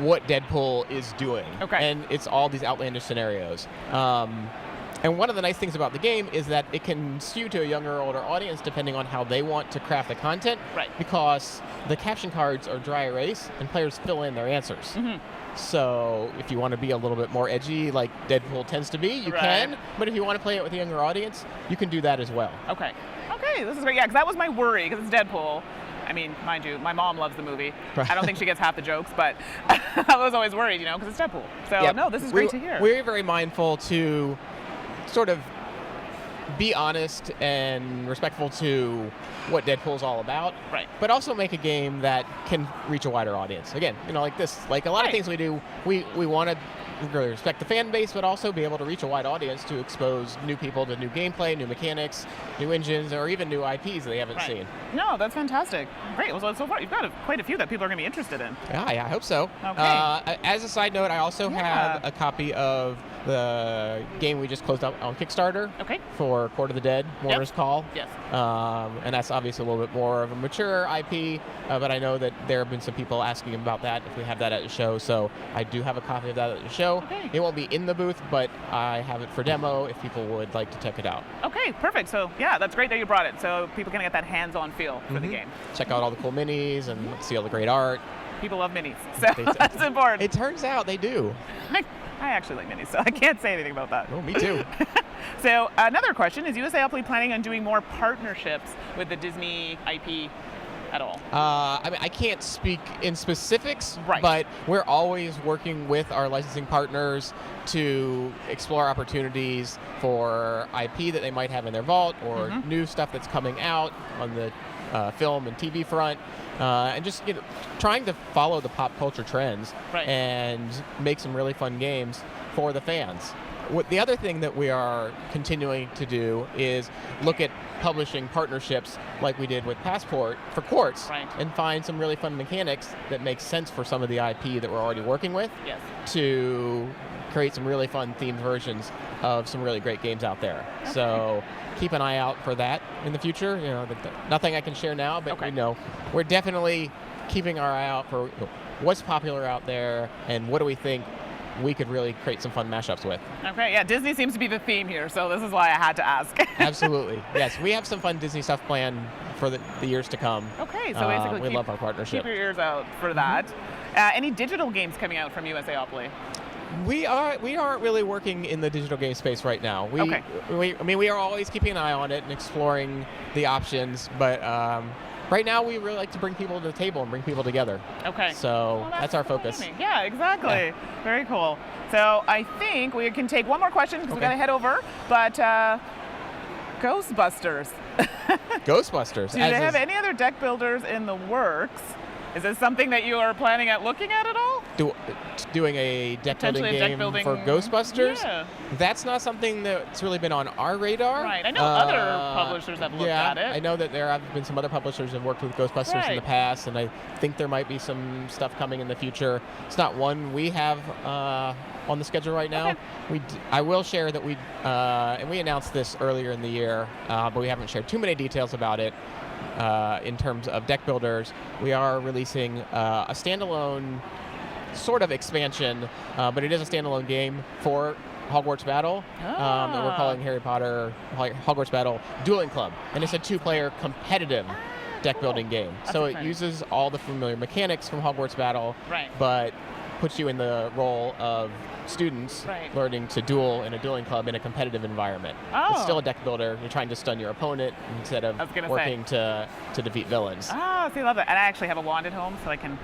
what Deadpool is doing. Okay. And it's all these outlandish scenarios. And one of the nice things about the game is that it can skew to a younger or older audience depending on how they want to craft the content. Right. Because the caption cards are dry erase and players fill in their answers. Mm-hmm. So if you want to be a little bit more edgy like Deadpool tends to be, you can. But if you want to play it with a younger audience, you can do that as well. Okay. Okay, this is great. Yeah, because that was my worry, because it's Deadpool. I mean, mind you, my mom loves the movie. Right. I don't think she gets half the jokes, but I was always worried, because it's Deadpool. So, no, this is great to hear. We're very mindful to sort of be honest and respectful to what Deadpool's all about, but also make a game that can reach a wider audience. Again, like this, like a lot of things we do, we want to respect the fan base, but also be able to reach a wide audience to expose new people to new gameplay, new mechanics, new engines, or even new IPs they haven't seen. No, that's fantastic. Great. Well, so far you've got quite a few that people are going to be interested in. Yeah, I hope so. Okay. As a side note, I also have a copy of the game we just closed out on Kickstarter for Court of the Dead, Mourner's Call. Yes. And that's obviously a little bit more of a mature IP, but I know that there have been some people asking about that if we have that at the show, so I do have a copy of that at the show. Okay. It won't be in the booth, but I have it for demo if people would like to check it out. Okay, perfect. So, yeah, that's great that you brought it, so people can get that hands-on feel for the game. Check out all the cool minis and see all the great art. People love minis, so that's important. It turns out they do. I actually like minis, so I can't say anything about that. Oh, me too. So another question, is USAopoly planning on doing more partnerships with the Disney IP at all? I mean, I can't speak in specifics, but we're always working with our licensing partners to explore opportunities for IP that they might have in their vault or new stuff that's coming out on the film and TV front. And just trying to follow the pop culture trends and make some really fun games for the fans. The other thing that we are continuing to do is look at publishing partnerships like we did with Passport for Quartz and find some really fun mechanics that make sense for some of the IP that we're already working with to create some really fun themed versions of some really great games out there. Okay. So keep an eye out for that in the future. Nothing I can share now, but we know we're definitely keeping our eye out for what's popular out there and what do we think we could really create some fun mashups with. Okay, yeah, Disney seems to be the theme here, so this is why I had to ask. Absolutely, yes. We have some fun Disney stuff planned for the years to come. Okay, so basically we love our partnership. Keep your ears out for that. Any digital games coming out from USAopoly? We aren't really working in the digital game space right now. We are always keeping an eye on it and exploring the options, but right now we really like to bring people to the table and bring people together. Okay. So that's our focus. Amazing. Yeah, exactly. Yeah. Very cool. So I think we can take one more question because we got to head over, but Ghostbusters. Ghostbusters. Do they have any other deck builders in the works? Is this something that you are planning at looking at all? Doing a deck building game for Ghostbusters? Yeah. That's not something that's really been on our radar. Right. I know other publishers have looked at it. I know that there have been some other publishers that have worked with Ghostbusters in the past, and I think there might be some stuff coming in the future. It's not one we have on the schedule right now. Okay. I will share that and we announced this earlier in the year, but we haven't shared too many details about it. In terms of deck builders, we are releasing a standalone sort of expansion, but it is a standalone game for Hogwarts Battle that we're calling Hogwarts Battle Dueling Club, and it's a 2-player competitive deck building game. So it uses all the familiar mechanics from Hogwarts Battle, but puts you in the role of students learning to duel in a dueling club in a competitive environment. It's still a deck builder. You're trying to stun your opponent instead of working to defeat villains. Oh, see, I love that. And I actually have a wand at home, so I can,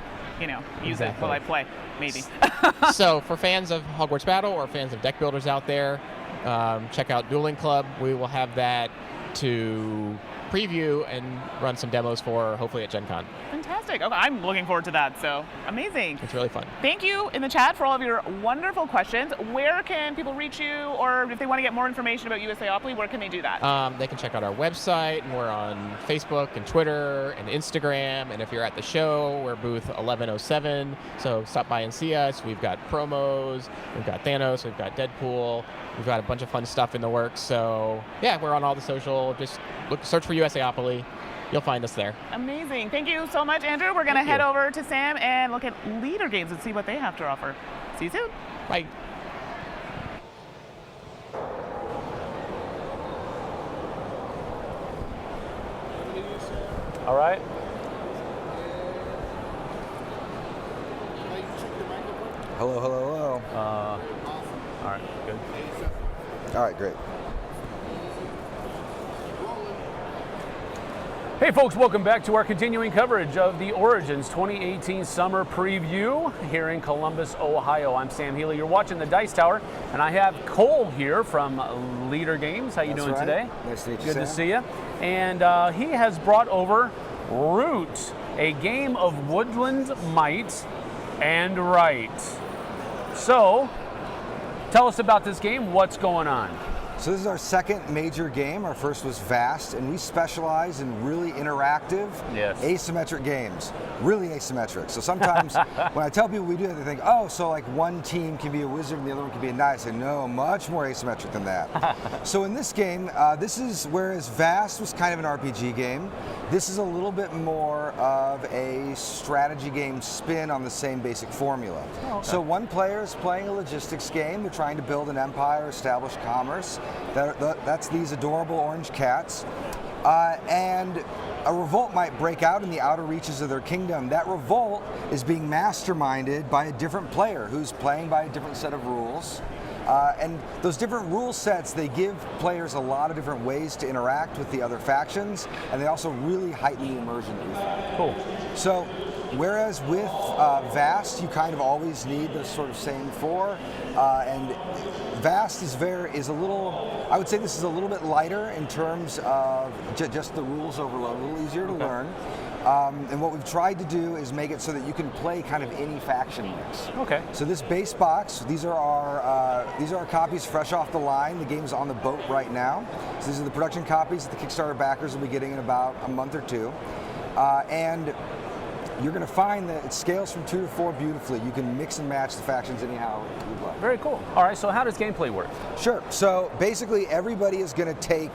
use it while I play, maybe. So for fans of Hogwarts Battle or fans of deck builders out there, check out Dueling Club. We will have that to preview and run some demos for, hopefully at Gen Con. Fantastic. Okay, I'm looking forward to that. So amazing. It's really fun. Thank you in the chat for all of your wonderful questions. Where can people reach you, or if they want to get more information about USAopoly, where can they do that? They can check out our website, and we're on Facebook and Twitter and Instagram. And if you're at the show, we're booth 1107. So stop by and see us. We've got promos. We've got Thanos. We've got Deadpool. We've got a bunch of fun stuff in the works. So yeah, we're on all the social. Just search for USAopoly. You'll find us there. Amazing. Thank you so much, Andrew. We're going to head over to Sam and look at Leader Games and see what they have to offer. See you soon. Bye. All right. Hello, hello, hello. All right, good. All right, great. Hey folks, welcome back to our continuing coverage of the Origins 2018 Summer Preview here in Columbus, Ohio. I'm Sam Healy. You're watching the Dice Tower, and I have Cole here from Leader Games. How you doing today? Nice to meet you, Good Sam. to see you. And he has brought over Root, a game of woodland might and right. So, tell us about this game. What's going on? So this is our second major game. Our first was Vast, and we specialize in really interactive, asymmetric games. Really asymmetric. So sometimes when I tell people we do it, they think, oh, so like one team can be a wizard and the other one can be a knight. I say, no, much more asymmetric than that. So in this game, this is, whereas Vast was kind of an RPG game, this is a little bit more of a strategy game spin on the same basic formula. Oh, okay. So one player is playing a logistics game. They're trying to build an empire, establish commerce. That's these adorable orange cats. And a revolt might break out in the outer reaches of their kingdom. That revolt is being masterminded by a different player who's playing by a different set of rules. And those different rule sets, they give players a lot of different ways to interact with the other factions, and they also really heighten the immersion that we find. Cool. So, whereas with Vast, you kind of always need the sort of same four, and Vast is a little, I would say this is a little bit lighter in terms of just the rules overload, a little easier to learn. And what we've tried to do is make it so that you can play kind of any faction mix. Okay. So this base box, these are our copies fresh off the line. The game's on the boat right now. So these are the production copies that the Kickstarter backers will be getting in about a month or two. And you're going to find that it scales from 2 to 4 beautifully. You can mix and match the factions anyhow you'd like. Very cool. All right, so how does gameplay work? Sure. So basically everybody is going to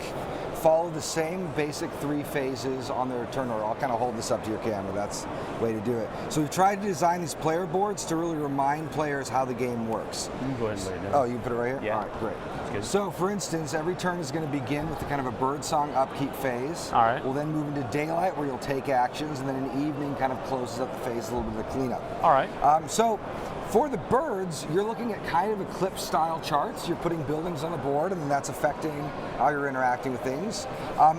follow the same basic 3 phases on their turn order. I'll kind of hold this up to your camera. That's the way to do it. So we've tried to design these player boards to really remind players how the game works. You can go ahead and lay it down. Oh, you can put it right here? Yeah. All right, great. Good. So, for instance, every turn is going to begin with a kind of a birdsong upkeep phase. All right. We'll then move into daylight where you'll take actions, and then an evening kind of closes up the phase, a little bit of a cleanup. All right. So, for the birds, you're looking at kind of eclipse style charts. You're putting buildings on the board, and then that's affecting how you're interacting with things.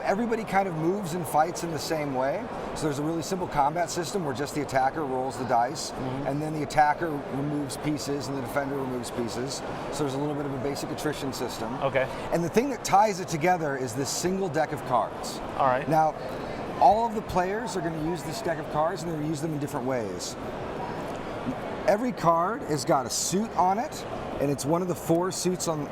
Everybody kind of moves and fights in the same way. So there's a really simple combat system where just the attacker rolls the dice, and then the attacker removes pieces and the defender removes pieces. So there's a little bit of a basic attrition system. Okay. And the thing that ties it together is this single deck of cards. All right. Now, all of the players are going to use this deck of cards, and they're going to use them in different ways. Every card has got a suit on it, and it's one of the 4 suits on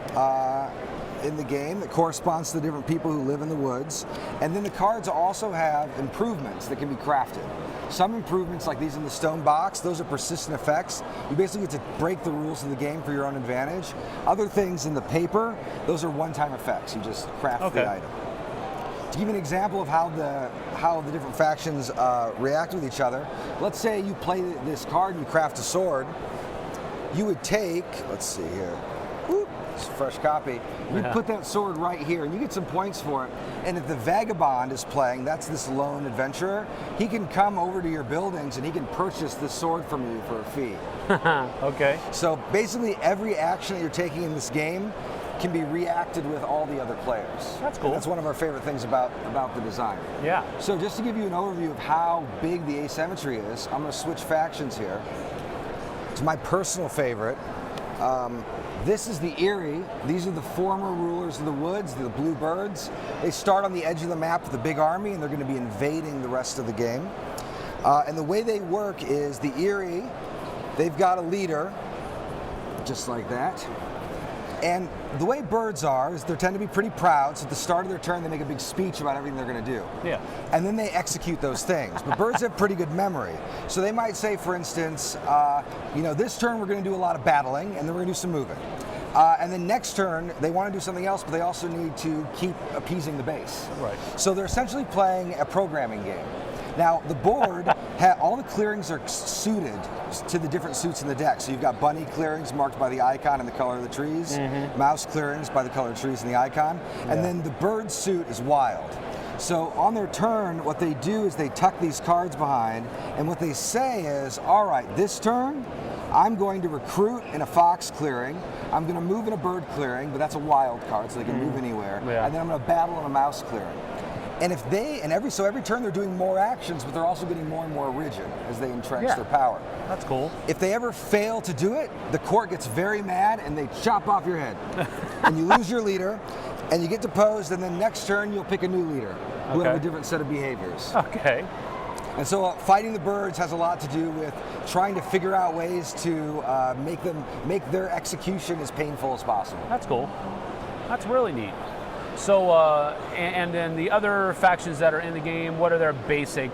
in the game that corresponds to the different people who live in the woods. And then the cards also have improvements that can be crafted. Some improvements, like these in the stone box, those are persistent effects. You basically get to break the rules of the game for your own advantage. Other things in the paper, those are one-time effects. You just craft the item. To give you an example of how the different factions react with each other, let's say you play this card and you craft a sword. You would take, let's see here, It's a fresh copy. You put that sword right here, and you get some points for it. And if the Vagabond is playing, that's this lone adventurer, he can come over to your buildings and he can purchase this sword from you for a fee. Okay. So basically every action that you're taking in this game can be reacted with all the other players. That's cool. And that's one of our favorite things about the design. Yeah. So just to give you an overview of how big the asymmetry is, I'm going to switch factions here. It's my personal favorite. This is the Erie. These are the former rulers of the woods, the blue birds. They start on the edge of the map with a big army, and they're going to be invading the rest of the game. And the way they work is the Erie, they've got a leader, just like that. And the way birds are is they tend to be pretty proud, so at the start of their turn they make a big speech about everything they're going to do. Yeah. And then they execute those things. But birds have pretty good memory. So they might say, for instance, this turn we're going to do a lot of battling, and then we're going to do some moving. And then next turn, they want to do something else, but they also need to keep appeasing the base. Right. So they're essentially playing a programming game. Now, the board, all the clearings are suited to the different suits in the deck. So you've got bunny clearings marked by the icon and the color of the trees, mouse clearings by the color of the trees and the icon, and then the bird suit is wild. So on their turn, what they do is they tuck these cards behind, and what they say is, all right, this turn, I'm going to recruit in a fox clearing, I'm going to move in a bird clearing, but that's a wild card, so they can move anywhere, and then I'm going to battle in a mouse clearing. And every turn they're doing more actions, but they're also getting more and more rigid as they entrench their power. That's cool. If they ever fail to do it, the court gets very mad and they chop off your head. And you lose your leader, and you get deposed, and then next turn you'll pick a new leader who have a different set of behaviors. Okay. And so fighting the birds has a lot to do with trying to figure out ways to make their execution as painful as possible. That's cool. That's really neat. So, and then the other factions that are in the game, what are their basic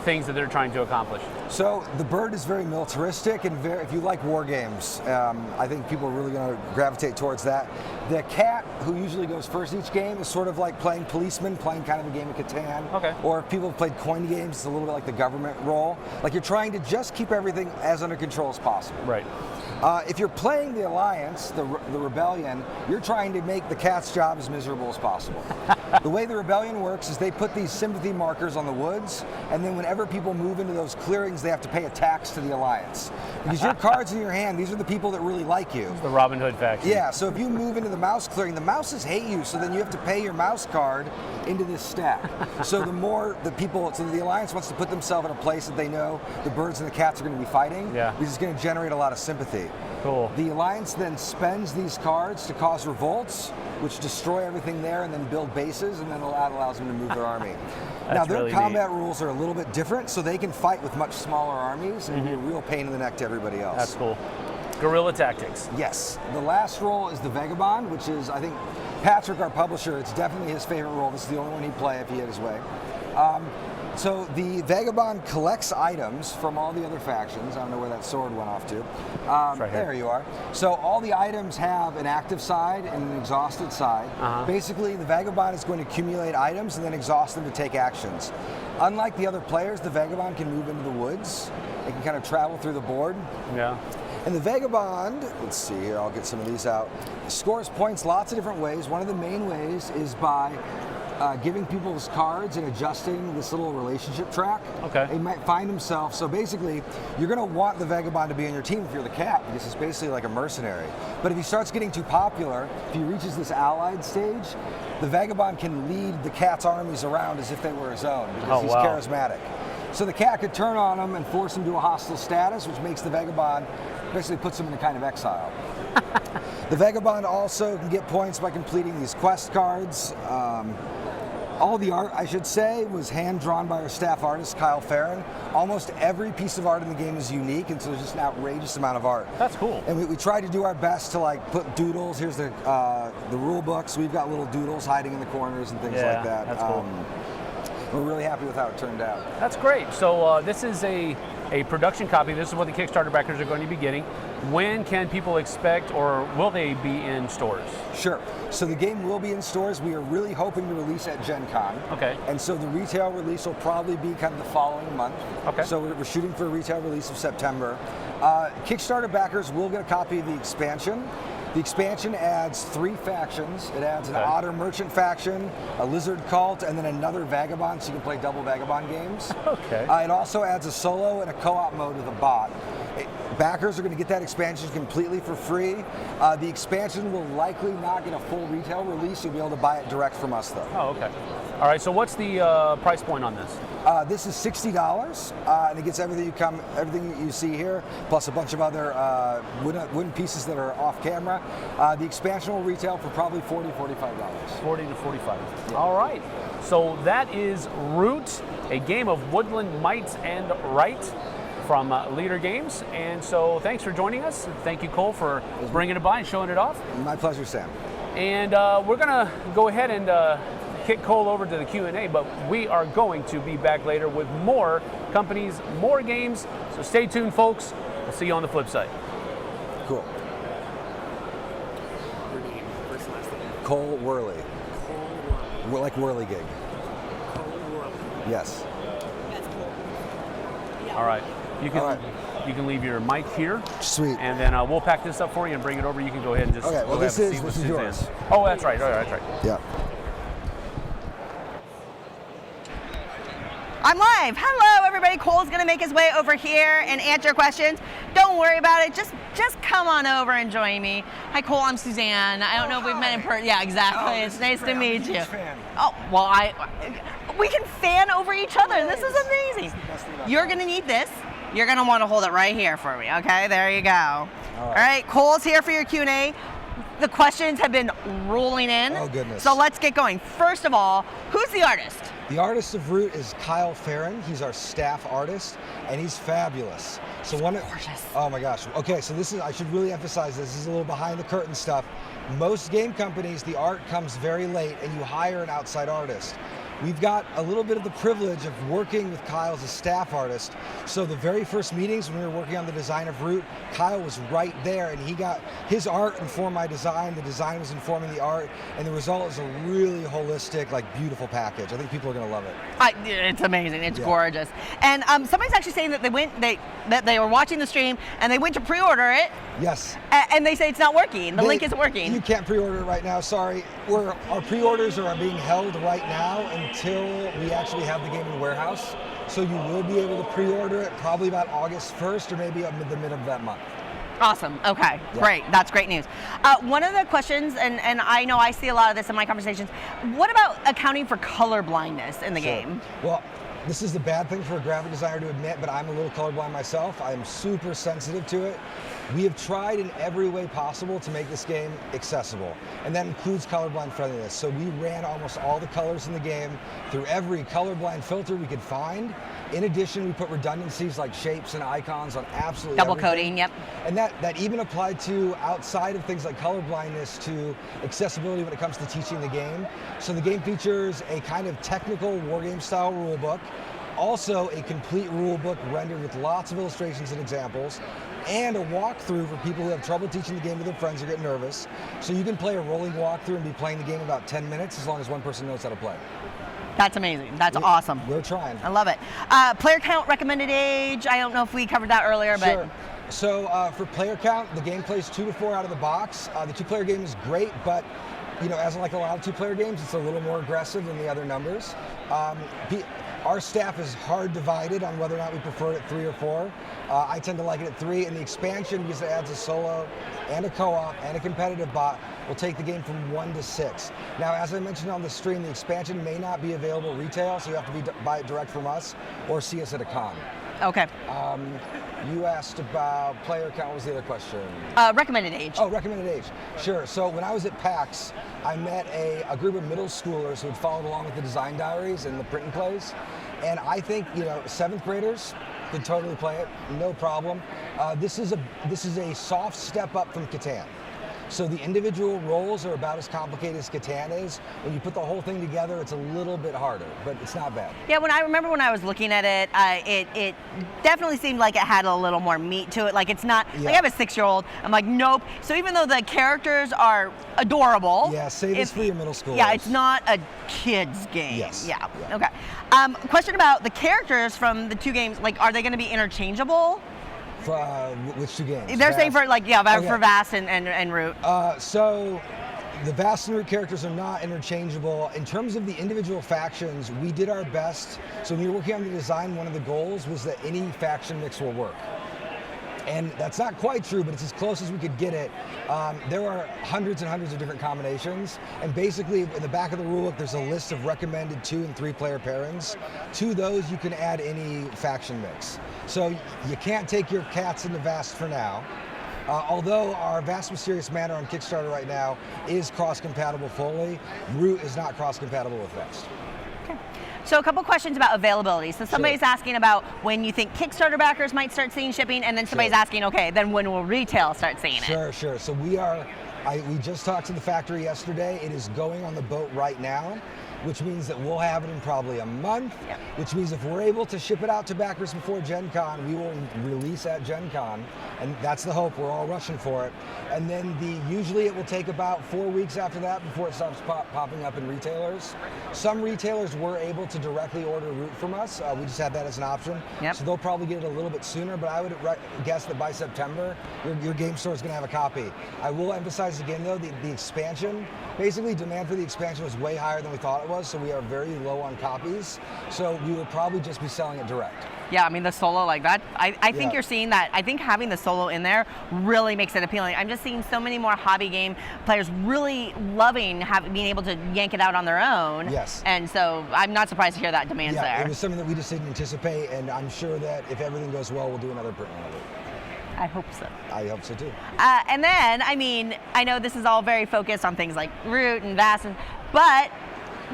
things that they're trying to accomplish? So the bird is very militaristic, and if you like war games, I think people are really going to gravitate towards that. The cat, who usually goes first each game, is sort of like playing policeman, playing kind of a game of Catan. Okay. Or if people have played coin games, it's a little bit like the government role. Like you're trying to just keep everything as under control as possible. Right. If you're playing the Alliance, the Rebellion, you're trying to make the cat's job as miserable as possible. The way the Rebellion works is they put these sympathy markers on the woods, and then whenever people move into those clearings, they have to pay a tax to the Alliance. Because your cards in your hand, these are the people that really like you. The Robin Hood faction. Yeah, so if you move into the mouse clearing, the mouses hate you, so then you have to pay your mouse card into this stack. So the more the people, so the Alliance wants to put themselves in a place that they know the birds and the cats are going to be fighting, because it's going to generate a lot of sympathy. Cool. The Alliance then spends these cards to cause revolts, which destroy everything there and then build bases, and then that allows them to move their army. Now, their really combat rules are a little bit different, so they can fight with much smaller armies and be a real pain in the neck to everybody else. That's cool. Guerrilla tactics. Yes. The last role is the Vagabond, which is, I think, Patrick, our publisher, it's definitely his favorite role. This is the only one he'd play if he had his way. So the Vagabond collects items from all the other factions. I don't know where that sword went off to. Right there you are. So all the items have an active side and an exhausted side. Basically, the Vagabond is going to accumulate items and then exhaust them to take actions. Unlike the other players, the Vagabond can move into the woods. It can kind of travel through the board. Yeah. And the Vagabond, let's see here, I'll get some of these out, scores points lots of different ways. One of the main ways is by giving people his cards and adjusting this little relationship track. Okay. He might find himself, so basically, you're going to want the Vagabond to be on your team if you're the cat, because it's basically like a mercenary. But if he starts getting too popular, if he reaches this allied stage, the Vagabond can lead the cat's armies around as if they were his own, because he's charismatic. So the cat could turn on him and force him to a hostile status, which makes the Vagabond, basically puts him in a kind of exile. The Vagabond also can get points by completing these quest cards. All the art, I should say, was hand-drawn by our staff artist, Kyle Farron. Almost every piece of art in the game is unique, and so there's just an outrageous amount of art. That's cool. And we try to do our best to put doodles. Here's the rule books. We've got little doodles hiding in the corners and things like that. That's cool. We're really happy with how it turned out. That's great. So this is a production copy. This is what the Kickstarter backers are going to be getting. When can people expect, or will they be in stores? Sure. So the game will be in stores. We are really hoping to release at Gen Con. Okay. And so the retail release will probably be kind of the following month. Okay. So we're shooting for a retail release of September. Kickstarter backers will get a copy of the expansion. The expansion adds 3 factions. It adds an otter merchant faction, a lizard cult, and then another vagabond, so you can play double vagabond games. Okay. It also adds a solo and a co-op mode with a bot. Backers are going to get that expansion completely for free. The expansion will likely not get a full retail release. You'll be able to buy it direct from us, though. Oh, okay. All right. So what's the price point on this? This is $60, and it gets everything you see here, plus a bunch of other wooden pieces that are off camera. The expansion will retail for probably $40, $45. 40 to 45. Yeah. All right. So that is Root, a game of woodland might and right from Leader Games. And so thanks for joining us. Thank you, Cole, for bringing it by and showing it off. My pleasure, Sam. And we're going to go ahead and kick Cole over to the Q&A, but we are going to be back later with more companies, more games. So stay tuned, folks. We'll see you on the flip side. Cool. Your name, first and last name. Cole Worley. Cole Worley. We're like Whirligig. Cole Worley. Yes. That's cool. Yeah. All right. You can leave your mic here. Sweet. And then we'll pack this up for you and bring it over. You can go ahead and just okay. Well, go this have a seat with is Suzanne. yours. Oh, that's right. All right, that's right. Yeah. I'm live. Hello, everybody. Cole's gonna make his way over here and answer questions. Don't worry about it. Just come on over and join me. Hi, Cole. I'm Suzanne. I don't know if we've met in person. Yeah, exactly. It's nice to meet you. Oh, well, we can fan over each other. This is amazing. You're gonna need this. You're gonna want to hold it right here for me. Okay, there you go. All right, Cole's here for your Q&A. The questions have been rolling in. Oh, goodness. So let's get going. First of all, who's the artist? The artist of Root is Kyle Farron. He's our staff artist, and he's fabulous. So gorgeous. Oh my gosh. Okay, so I should really emphasize this. This is a little behind the curtain stuff. Most game companies, the art comes very late, and you hire an outside artist. We've got a little bit of the privilege of working with Kyle as a staff artist. So the very first meetings when we were working on the design of Root, Kyle was right there, and he got his art informed my design. The design was informing the art, and the result is a really holistic, like beautiful package. I think people are going to love it. It's amazing. It's gorgeous. And somebody's actually saying that they were watching the stream and they went to pre-order it. Yes. And they say it's not working. The link isn't working. You can't pre-order it right now. Sorry. Our pre-orders are being held right now until we actually have the game in the warehouse. So you will be able to pre-order it probably about August 1st or maybe the mid of that month. Awesome. Okay. Yeah. Great. That's great news. One of the questions, and I know I see a lot of this in my conversations, what about accounting for color blindness in the game? Well, this is the bad thing for a graphic designer to admit, but I'm a little colorblind myself. I'm super sensitive to it. We have tried in every way possible to make this game accessible, and that includes colorblind friendliness. So we ran almost all the colors in the game through every colorblind filter we could find. In addition, we put redundancies like shapes and icons on absolutely double everything. Coding, yep. And that even applied to outside of things like colorblindness to accessibility when it comes to teaching the game. So the game features a kind of technical wargame style rulebook, also a complete rulebook rendered with lots of illustrations and examples, and a walkthrough for people who have trouble teaching the game to their friends or get nervous. So you can play a rolling walkthrough and be playing the game in about 10 minutes as long as one person knows how to play. That's amazing. That's awesome. We're trying. I love it. Player count, recommended age. I don't know if we covered that earlier, but. Sure. So for player count, the game plays 2 to 4 out of the box. The 2-player game is great, but as like a lot of 2-player games, it's a little more aggressive than the other numbers. Our staff is hard divided on whether or not we prefer it at 3 or 4. I tend to like it at 3, and the expansion, because it adds a solo and a co-op and a competitive bot, will take the game from 1 to 6. Now, as I mentioned on the stream, the expansion may not be available retail, so you have to buy it direct from us or see us at a con. Okay. You asked about player count. What was the other question? Recommended age. Oh, recommended age. Sure. So when I was at PAX, I met a group of middle schoolers who had followed along with the design diaries and the print and plays. And I think 7th graders could totally play it, no problem. This is a soft step up from Catan. So the individual roles are about as complicated as Catan is. When you put the whole thing together, it's a little bit harder, but it's not bad. Yeah, when I was looking at it, it definitely seemed like it had a little more meat to it. Like it's not, like I have a 6-year-old, I'm like, nope. So even though the characters are adorable. Yeah, save this for your middle school. Yeah, it's not a kid's game. Yes. Yeah, okay. Question about the characters from the 2 games, like are they gonna be interchangeable? Which two games? They're saying for Okay. for Vast and Root. So the Vast and Root characters are not interchangeable. In terms of the individual factions, we did our best. So when we were working on the design, one of the goals was that any faction mix will work. And that's not quite true, but it's as close as we could get it. There are hundreds and hundreds of different combinations. And basically, in the back of the rulebook, there's a list of recommended 2- and 3-player pairings. To those, you can add any faction mix. So you can't take your cats into Vast for now. Although our Vast Mysterious Manor on Kickstarter right now is cross-compatible fully, Root is not cross-compatible with Vast. So a couple questions about availability. So somebody's asking about when you think Kickstarter backers might start seeing shipping, and then somebody's asking, okay, then when will retail start seeing it? Sure. So we just talked to the factory yesterday. It is going on the boat right now, which means that we'll have it in probably a month, which means if we're able to ship it out to backers before Gen Con, we will release at Gen Con, and that's the hope. We're all rushing for it. And then usually it will take about 4 weeks after that before it starts popping up in retailers. Some retailers were able to directly order Root from us. We just had that as an option. So they'll probably get it a little bit sooner, but I would guess that by September, your game store is going to have a copy. I will emphasize again, though, the expansion, basically demand for the expansion was way higher than we thought it was, so we are very low on copies. So we will probably just be selling it direct. Yeah, I mean, the solo like that, I think you're seeing that. I think having the solo in there really makes it appealing. I'm just seeing so many more hobby game players really loving being able to yank it out on their own. Yes. And so I'm not surprised to hear that demand's there. It was something that we just didn't anticipate, and I'm sure that if everything goes well, we'll do another print of it. I hope so. I hope so too. And then, I mean, I know this is all very focused on things like Root and Vast, but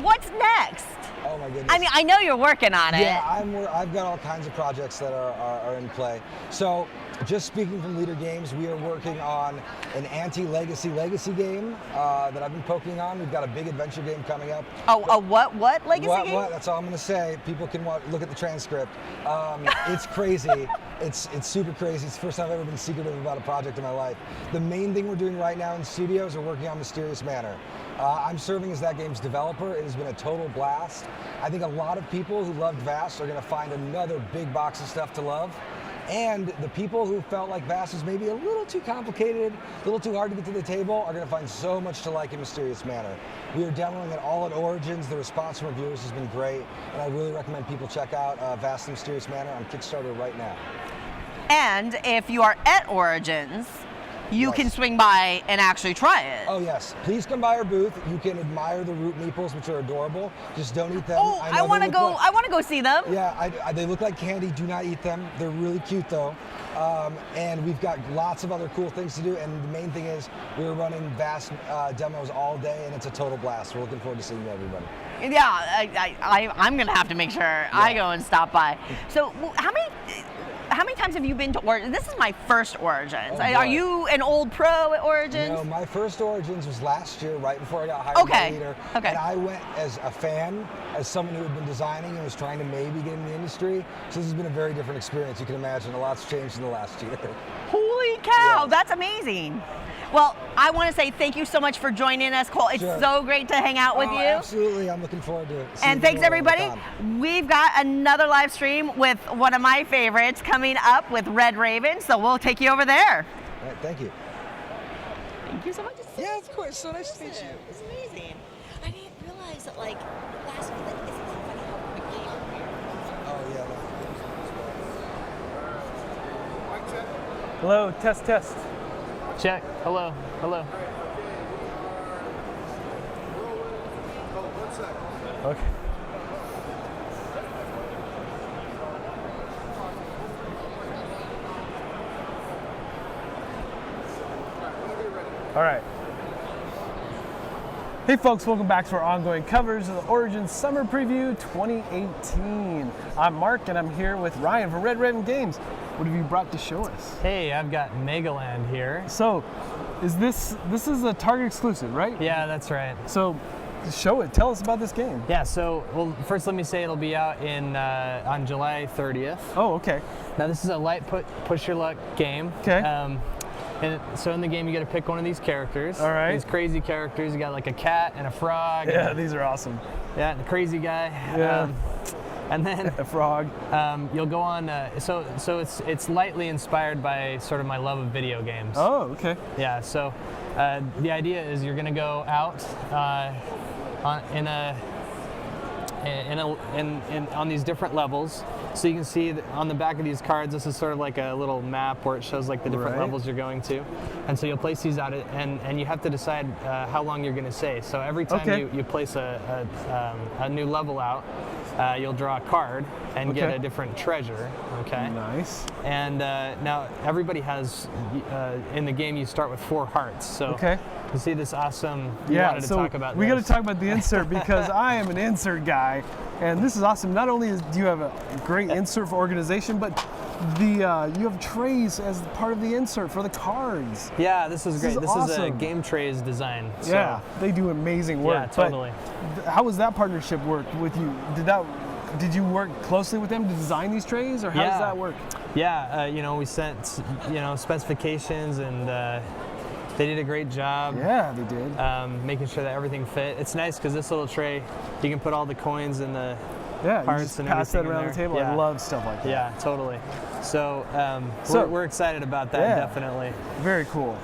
what's next? Oh my goodness. I mean, I know you're working on it. Yeah, I've got all kinds of projects that are in play. So, just speaking from Leader Games, we are working on an anti-legacy game that I've been poking on. We've got a big adventure game coming up. Oh, what legacy game? What? That's all I'm going to say. People can look at the transcript. It's crazy. It's super crazy. It's the first time I've ever been secretive about a project in my life. The main thing we're doing right now in studios, we're working on Mysterious Manor. I'm serving as that game's developer. It has been a total blast. I think a lot of people who loved Vast are going to find another big box of stuff to love. And the people who felt like Vast was maybe a little too complicated, a little too hard to get to the table, are going to find so much to like in Mysterious Manor. We are demoing it all at Origins. The response from reviewers has been great, and I really recommend people check out Vast and Mysterious Manor on Kickstarter right now. And if you are at Origins, you can swing by and actually try it. Oh yes, please come by our booth. You can admire the Root meeples, which are adorable. Just don't eat them. Oh, I want to go. I want to go see them. Yeah, they look like candy. Do not eat them. They're really cute though. And we've got lots of other cool things to do. And the main thing is we're running Vast demos all day, and it's a total blast. We're looking forward to seeing everybody. Yeah, I'm gonna have to make sure I go and stop by. So how many times have you been to Origins? This is my first Origins. Are you an old pro at Origins? No, my first Origins was last year, right before I got hired by Leader. And I went as a fan, as someone who had been designing and was trying to maybe get in the industry. So this has been a very different experience. You can imagine a lot's changed in the last year. Holy cow, that's amazing. Well, I want to say thank you so much for joining us, Cole. It's so great to hang out with you. Absolutely. I'm looking forward to it. And thanks, everybody. We've got another live stream with one of my favorites coming up with Red Raven, so we'll take you over there. All right, thank you. Thank you so much. Yeah, of course. So nice to meet you. It's amazing. I didn't realize that, like, last week, isn't that funny how quickly Oh, yeah. Hello, test. Check. Hello. Okay. All right. Hey folks, welcome back to our ongoing covers of the Origins Summer Preview 2018. I'm Mark and I'm here with Ryan from Red Raven Games. What have you brought to show us? Hey, I've got Megaland here. So, this is a Target exclusive, right? Yeah, that's right. So, show it. Tell us about this game. Yeah, so, well, first let me say it'll be out on July 30th. Oh, okay. Now, this is a light push your luck game. Okay. And so in the game, you got to pick one of these characters. All right. These crazy characters. You got like a cat and a frog. Yeah, these are awesome. Yeah, the crazy guy. Yeah. And then a frog. You'll go on. So it's lightly inspired by sort of my love of video games. Oh, okay. Yeah. So the idea is you're going to go out on these different levels. So you can see that on the back of these cards, this is sort of like a little map where it shows like the different levels you're going to. And so you'll place these out, and you have to decide how long you're going to stay. So every time you place a new level out, you'll draw a card and get a different treasure. Okay. Nice. And now everybody has in the game. You start with 4 hearts. So you see this awesome. You wanted to talk about. We got to talk about the insert because I am an insert guy, and this is awesome. Not only do you have a great insert for organization, but you have trays as part of the insert for the cards. Yeah, this is great. This is awesome. a game trays design. So. Yeah, they do amazing work. Yeah, totally. But how was that partnership work with you? Did you work closely with them to design these trays, or how does that work? Yeah, we sent specifications, and they did a great job. Yeah, they did. Making sure that everything fit. It's nice because this little tray, you can put all the coins and the hearts and pass that everything around in the there. table. Yeah. I love stuff like that. Yeah, totally. So, we're excited about that, definitely. Very cool.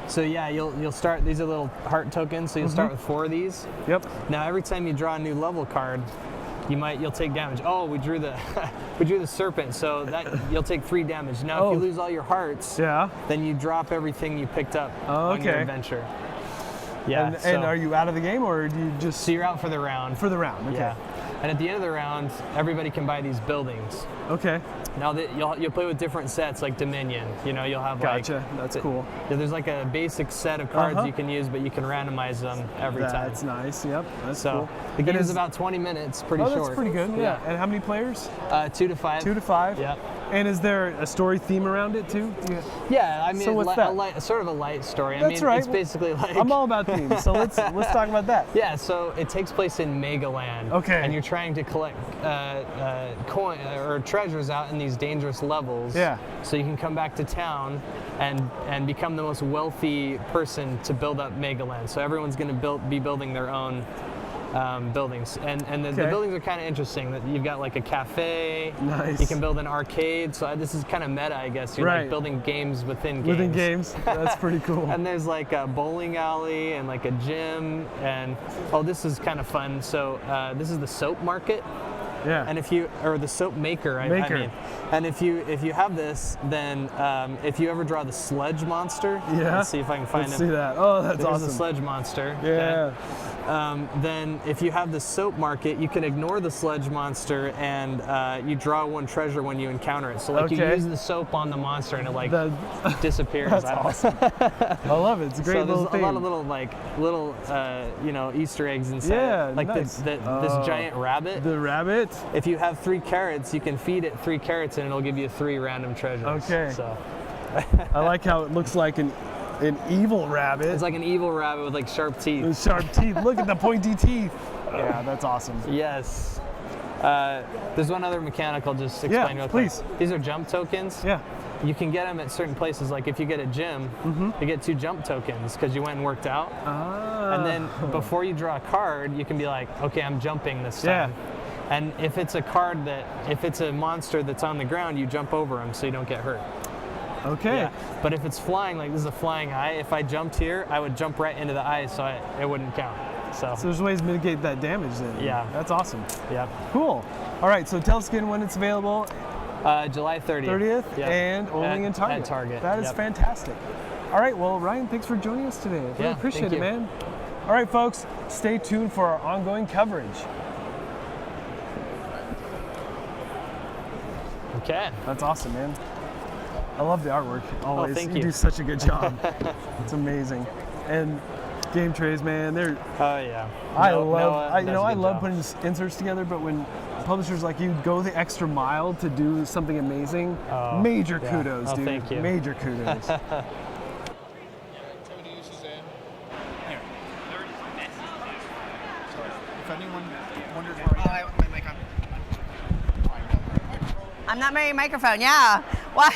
So yeah, you'll start. These are little heart tokens. So you'll start with 4 of these. Yep. Now every time you draw a new level card, you'll take damage. Oh, we drew the serpent, so that you'll take 3 damage. Now if you lose all your hearts, then you drop everything you picked up on your adventure. Yeah. And are you out of the game, or do you just? So you're out for the round. For the round. Okay. Yeah. And at the end of the round, everybody can buy these buildings. Okay. Now you'll play with different sets like Dominion. You'll have That's cool. Yeah, there's like a basic set of cards you can use, but you can randomize them every time. That's nice. Yep. That's cool. The game is about 20 minutes. Pretty short. That's pretty good. Yeah. And how many players? 2 to 5. 2 to 5. Yep. And is there a story theme around it too? Yeah, I mean, so what's that? Sort of a light story. That's right. It's basically like. I'm all about themes, so let's talk about that. Yeah, so it takes place in Megaland. Okay. And you're trying to collect coin or treasures out in these dangerous levels. Yeah. So you can come back to town and become the most wealthy person to build up Megaland. So everyone's going to be building their own buildings, and the buildings are kind of interesting. That you've got like a cafe. Nice. You can build an arcade. So this is kind of meta, I guess. You're like building games within games. Within games. That's pretty cool. And there's like a bowling alley and like a gym, and this is kind of fun. So this is the soap market. Yeah. And or the soap maker, I mean. And if you have this, then if you ever draw the sludge monster, let's see if I can find Let's him. see that. Oh, that's There's awesome. the sludge monster. Yeah. Okay. Then if you have the soap market, you can ignore the sludge monster and you draw 1 treasure when you encounter it. So like you use the soap on the monster and it disappears. That's awesome. I love it. It's a great little thing. There's a lot of little Easter eggs inside. Yeah, like nice. This giant rabbit. The rabbit. If you have 3 carrots, you can feed it 3 carrots and it'll give you 3 random treasures. Okay. So I like how it looks like an evil rabbit. It's like an evil rabbit with like sharp teeth. With sharp teeth. Look at the pointy teeth. Yeah, that's awesome. Yes. There's one other mechanic I'll just explain real quick. Please. These are jump tokens. Yeah. You can get them at certain places. Like if you get a gym, you get 2 jump tokens because you went and worked out. And then before you draw a card, you can be like, okay, I'm jumping this time. And if it's a monster that's on the ground, you jump over him so you don't get hurt. Okay. Yeah. But if it's flying, like this is a flying eye, if I jumped here, I would jump right into the eye so it wouldn't count. So there's ways to mitigate that damage then. Yeah. That's awesome. Yeah. Cool. All right, so tell us again when it's available. July 30th. 30th and only in Target. At Target. That is fantastic. All right, well, Ryan, thanks for joining us today. I really appreciate it, man. All right, folks, stay tuned for our ongoing coverage. Okay. That's awesome, man. I love the artwork, always. Oh, thank you you. do such a good job. It's amazing. And game trays, man, they're... Oh, yeah. I love putting inserts together, but when publishers like you go the extra mile to do something amazing, major kudos, dude. Thank you. Major kudos. If anyone wonders where I have my mic on. I'm not wearing a microphone, yeah. Why?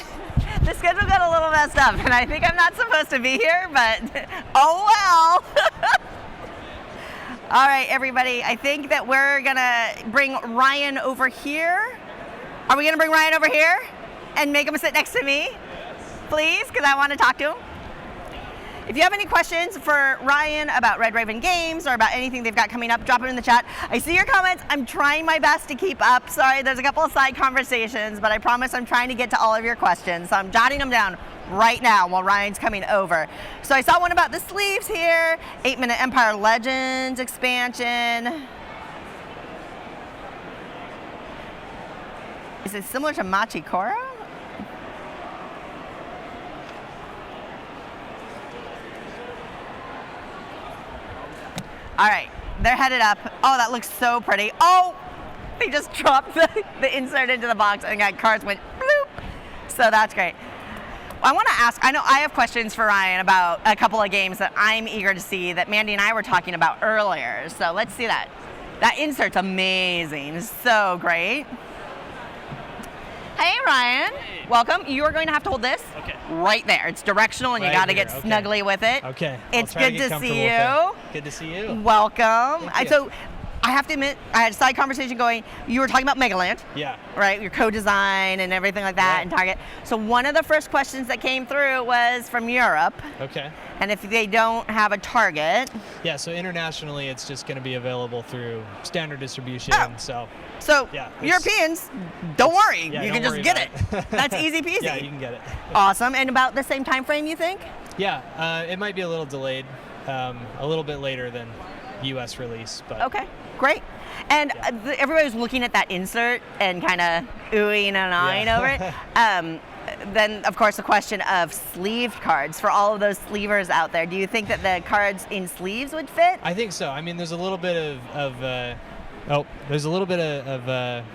The schedule got a little messed up, and I think I'm not supposed to be here, but oh well. All right, everybody. I think that we're gonna bring Ryan over here. Are we gonna bring Ryan over here and make him sit next to me, please? Because I want to talk to him. If you have any questions for Ryan about Red Raven Games or about anything they've got coming up, drop them in the chat. I see your comments. I'm trying my best to keep up. Sorry, there's a couple of side conversations, but I promise I'm trying to get to all of your questions. So I'm jotting them down right now while Ryan's coming over. So I saw one about the sleeves here, 8-Minute Empire Legends expansion. Is it similar to Machikoro? All right, they're headed up. Oh, that looks so pretty. Oh, they just dropped the insert into the box and that cards went bloop. So that's great. I want to ask, I know I have questions for Ryan about a couple of games that I'm eager to see that Mandy and I were talking about earlier. So let's see that. That insert's amazing. It's so great. Hey, Ryan. Hey. Welcome. You are going to have to hold this right there. It's directional, and you got to get snuggly with it. Okay. It's good to see you. Good to see you. Welcome. So I have to admit, I had a side conversation going. You were talking about Megaland. Yeah. Right? Your co-design and everything like that, and Target. So one of the first questions that came through was from Europe. Okay. And if they don't have a Target. Yeah, so internationally, it's just going to be available through standard distribution. So yeah, Europeans, don't worry. You can just get it. That's easy peasy. Yeah, you can get it. Awesome. And about the same time frame, you think? Yeah, it might be a little delayed, a little bit later than U.S. release. But okay, great. And everybody's looking at that insert and kind of oohing and ahhing over it. Then, of course, the question of sleeve cards for all of those sleevers out there. Do you think that the cards in sleeves would fit? I think so. I mean, there's a little bit there's a little bit of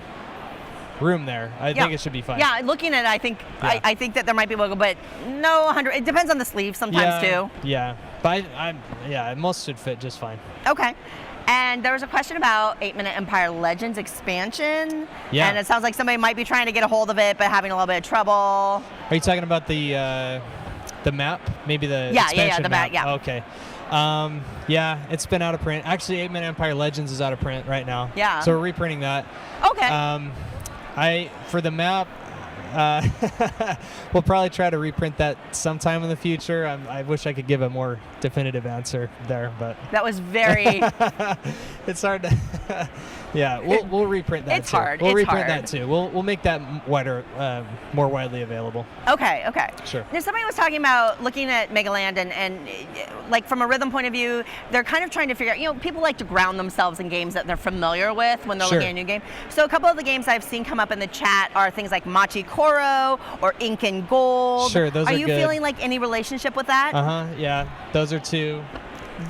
room there. I think it should be fine. Yeah, looking at it, I think I think that there might be wiggle, but no 100. It depends on the sleeve sometimes too. Yeah, but most should fit just fine. Okay. And there was a question about 8-Minute Empire Legends expansion. Yeah. And it sounds like somebody might be trying to get a hold of it, but having a little bit of trouble. Are you talking about the map? Maybe the expansion the map. Yeah. Okay. Yeah, it's been out of print. Actually, 8-Minute Empire Legends is out of print right now. Yeah. So we're reprinting that. Okay. For the map, we'll probably try to reprint that sometime in the future. I wish I could give a more definitive answer there, but that was very. It's hard to. Yeah, we'll reprint that. It's hard. We'll reprint that too. We'll make that wider, more widely available. Okay. Sure. Now, somebody was talking about looking at Megaland and like from a rhythm point of view, they're kind of trying to figure out. People like to ground themselves in games that they're familiar with when they're looking at a new game. So a couple of the games I've seen come up in the chat are things like Machikoro or Ink and Gold. Sure, those are you good. Feeling like any relationship with that? Yeah, those are two.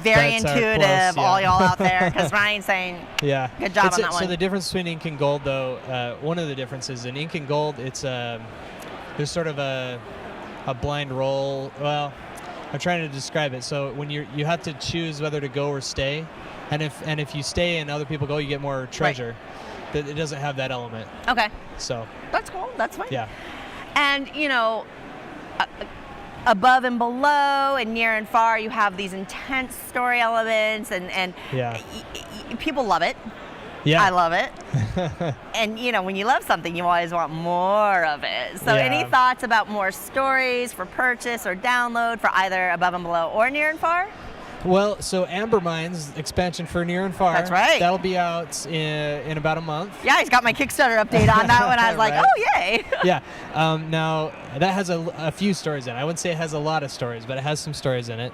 Very intuitive, all y'all out there, because Ryan's saying, good job on that one. So the difference between Ink and Gold, though, one of the differences in Ink and Gold, it's there's sort of a blind roll. Well, I'm trying to describe it. So when you have to choose whether to go or stay, and if you stay and other people go, you get more treasure. Right. It doesn't have that element. Okay. So that's cool. That's fine. Yeah. And above and below and near and far, you have these intense story elements, and people love it. Yeah. I love it. And when you love something, you always want more of it. So any thoughts about more stories for purchase or download for either above and below or near and far? Well, so Amber Mines expansion for Near and Far. That's right. That'll be out in about a month. Yeah, he's got my Kickstarter update on that one. I was like, oh, yay. Yeah. Now, that has a few stories in it. I wouldn't say it has a lot of stories, but it has some stories in it.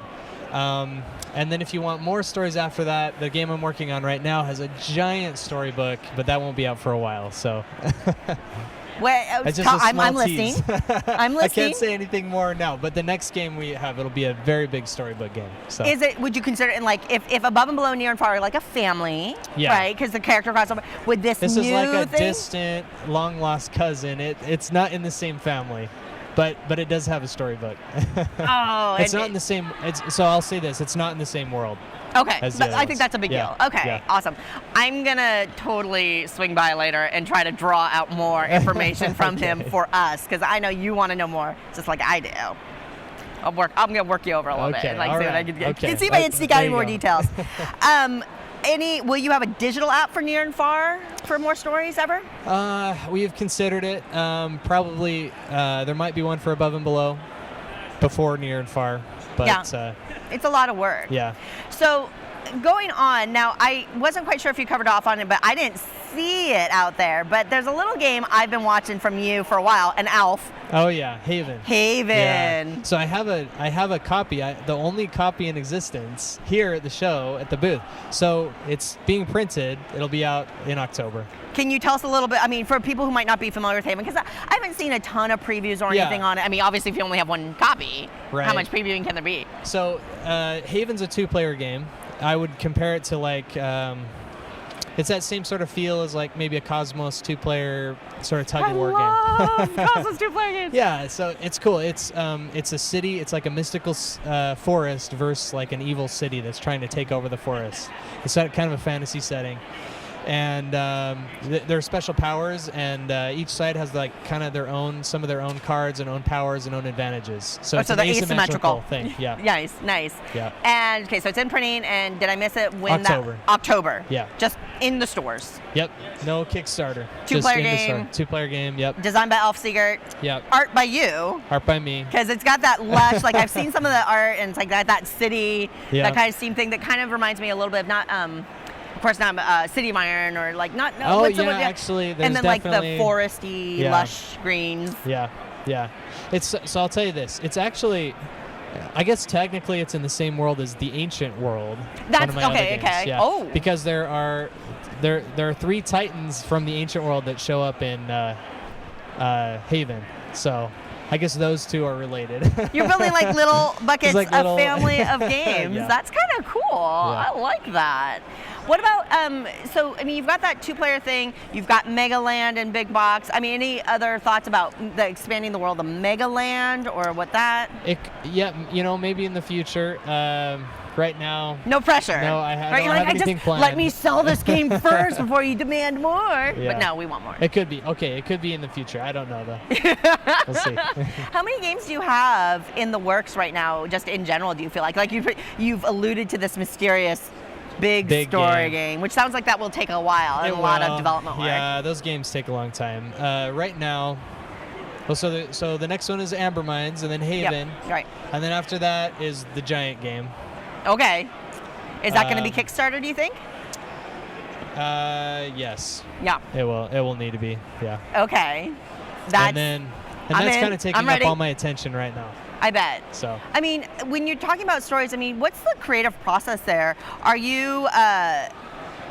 And then if you want more stories after that, the game I'm working on right now has a giant storybook, but that won't be out for a while. So. I'm listening. I'm listening. I can't say anything more now, but the next game we have, it'll be a very big storybook game. So. Would you consider it like if Above and Below, Near and Far are like a family, right? Because the character crossover. Would this is new like a thing? distant, long lost cousin. It's not in the same family, but it does have a storybook. Oh, it's not in the same. So I'll say this: it's not in the same world. Okay, I think that's a big deal. Okay, awesome. I'm gonna totally swing by later and try to draw out more information from him for us, because I know you want to know more, just like I do. I'm gonna work you over a little bit and see what I can get. See if I can sneak out any more details. Will you have a digital app for Near and Far for more stories ever? We have considered it. Probably there might be one for Above and Below before Near and Far. But, yeah, it's a lot of work. Yeah. So going on, now I wasn't quite sure if you covered off on it, but I didn't see it out there. But there's a little game I've been watching from you for a while, an Alf. Oh yeah, Haven. Yeah. So I have a copy, the only copy in existence here at the show at the booth. So it's being printed. It'll be out in October. Can you tell us a little bit, I mean, for people who might not be familiar with Haven, because I haven't seen a ton of previews or anything on it. I mean, obviously if you only have one copy, how much previewing can there be? So Haven's a 2-player game. I would compare it to like, it's that same sort of feel as like maybe a Kosmos 2-player sort of tug-of-war game. I love Kosmos 2-player games. Yeah, so it's cool. It's a city. It's like a mystical forest versus like an evil city that's trying to take over the forest. It's kind of a fantasy setting. And there are special powers, and each side has like kind of some of their own cards and own powers and own advantages. So it's an asymmetrical thing. Yeah. Nice. Yeah. And okay, so it's in printing, and did I miss it? When October. October. Yeah. Just in the stores. Yep. No Kickstarter. 2-player game. 2-player game. Yep. Designed by Alf Siegert. Yep. Art by you. Art by me. Because it's got that lush, like I've seen some of the art, and it's like that city, that kind of steam thing that kind of reminds me a little bit of not. Of course, not City of Iron or like not. No, actually, there's and then like the foresty, lush greens. Yeah. So I'll tell you this. It's actually, I guess technically, it's in the same world as the Ancient World. That's one of my okay. other games. Okay. Yeah. Oh. Because there are 3 Titans from the Ancient World that show up in Haven. So I guess those 2 are related. You're building like little buckets like little family of games. Yeah. That's kind of cool. Yeah. I like that. What about, so, I mean, you've got that 2-player thing. You've got Megaland and Big Box. I mean, any other thoughts about expanding the world of Megaland or what that? Maybe in the future. Right now. No pressure. No, I don't have anything planned. Let me sell this game first before you demand more. Yeah. But no, we want more. It could be. Okay, it could be in the future. I don't know, though. We'll see. How many games do you have in the works right now, just in general, do you feel like? Like you've alluded to this mysterious big story game, which sounds like that will take a while and a lot of development work. Yeah, those games take a long time. Right now, so the next one is Amber Mines, and then Haven. Yep, right. And then after that is the giant game. Okay. Is that going to be Kickstarter, do you think? Yes. Yeah. It will need to be. Yeah. Okay. That's kind of taking up all my attention right now. I bet. So. I mean, when you're talking about stories, I mean, what's the creative process there? Are you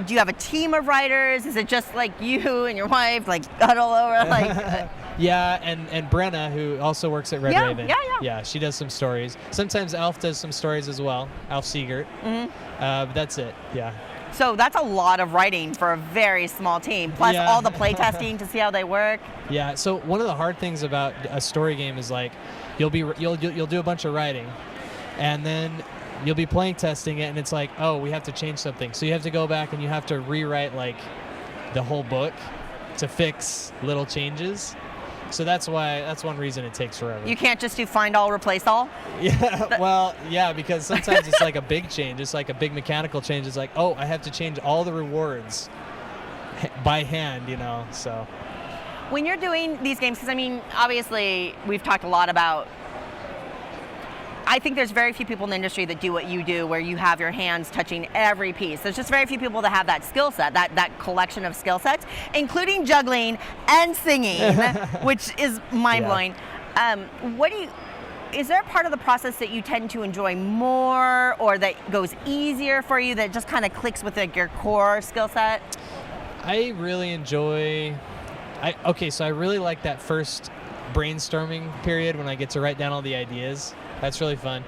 do you have a team of writers? Is it just like you and your wife like huddle over like Yeah, and Brenna, who also works at Red Raven. Yeah, she does some stories. Sometimes Alf does some stories as well, Alf Siegert. Mm-hmm. But that's it, yeah. So that's a lot of writing for a very small team, plus all the play testing to see how they work. Yeah, so one of the hard things about a story game is like, you'll do a bunch of writing, and then you'll be playing testing it, and it's like, oh, we have to change something. So you have to go back and you have to rewrite like the whole book to fix little changes. So that's one reason it takes forever. You can't just do find all, replace all? Yeah, well, yeah, because sometimes it's like a big change. It's like a big mechanical change. It's like, oh, I have to change all the rewards by hand, so. When you're doing these games, because I mean, obviously, we've talked a lot about, I think there's very few people in the industry that do what you do, where you have your hands touching every piece. There's just very few people that have that skill set, that collection of skill sets, including juggling and singing, which is mind-blowing. Yeah. Is there a part of the process that you tend to enjoy more, or that goes easier for you, that just kind of clicks with like your core skill set? I really enjoy, so I really like that first brainstorming period when I get to write down all the ideas. That's really fun.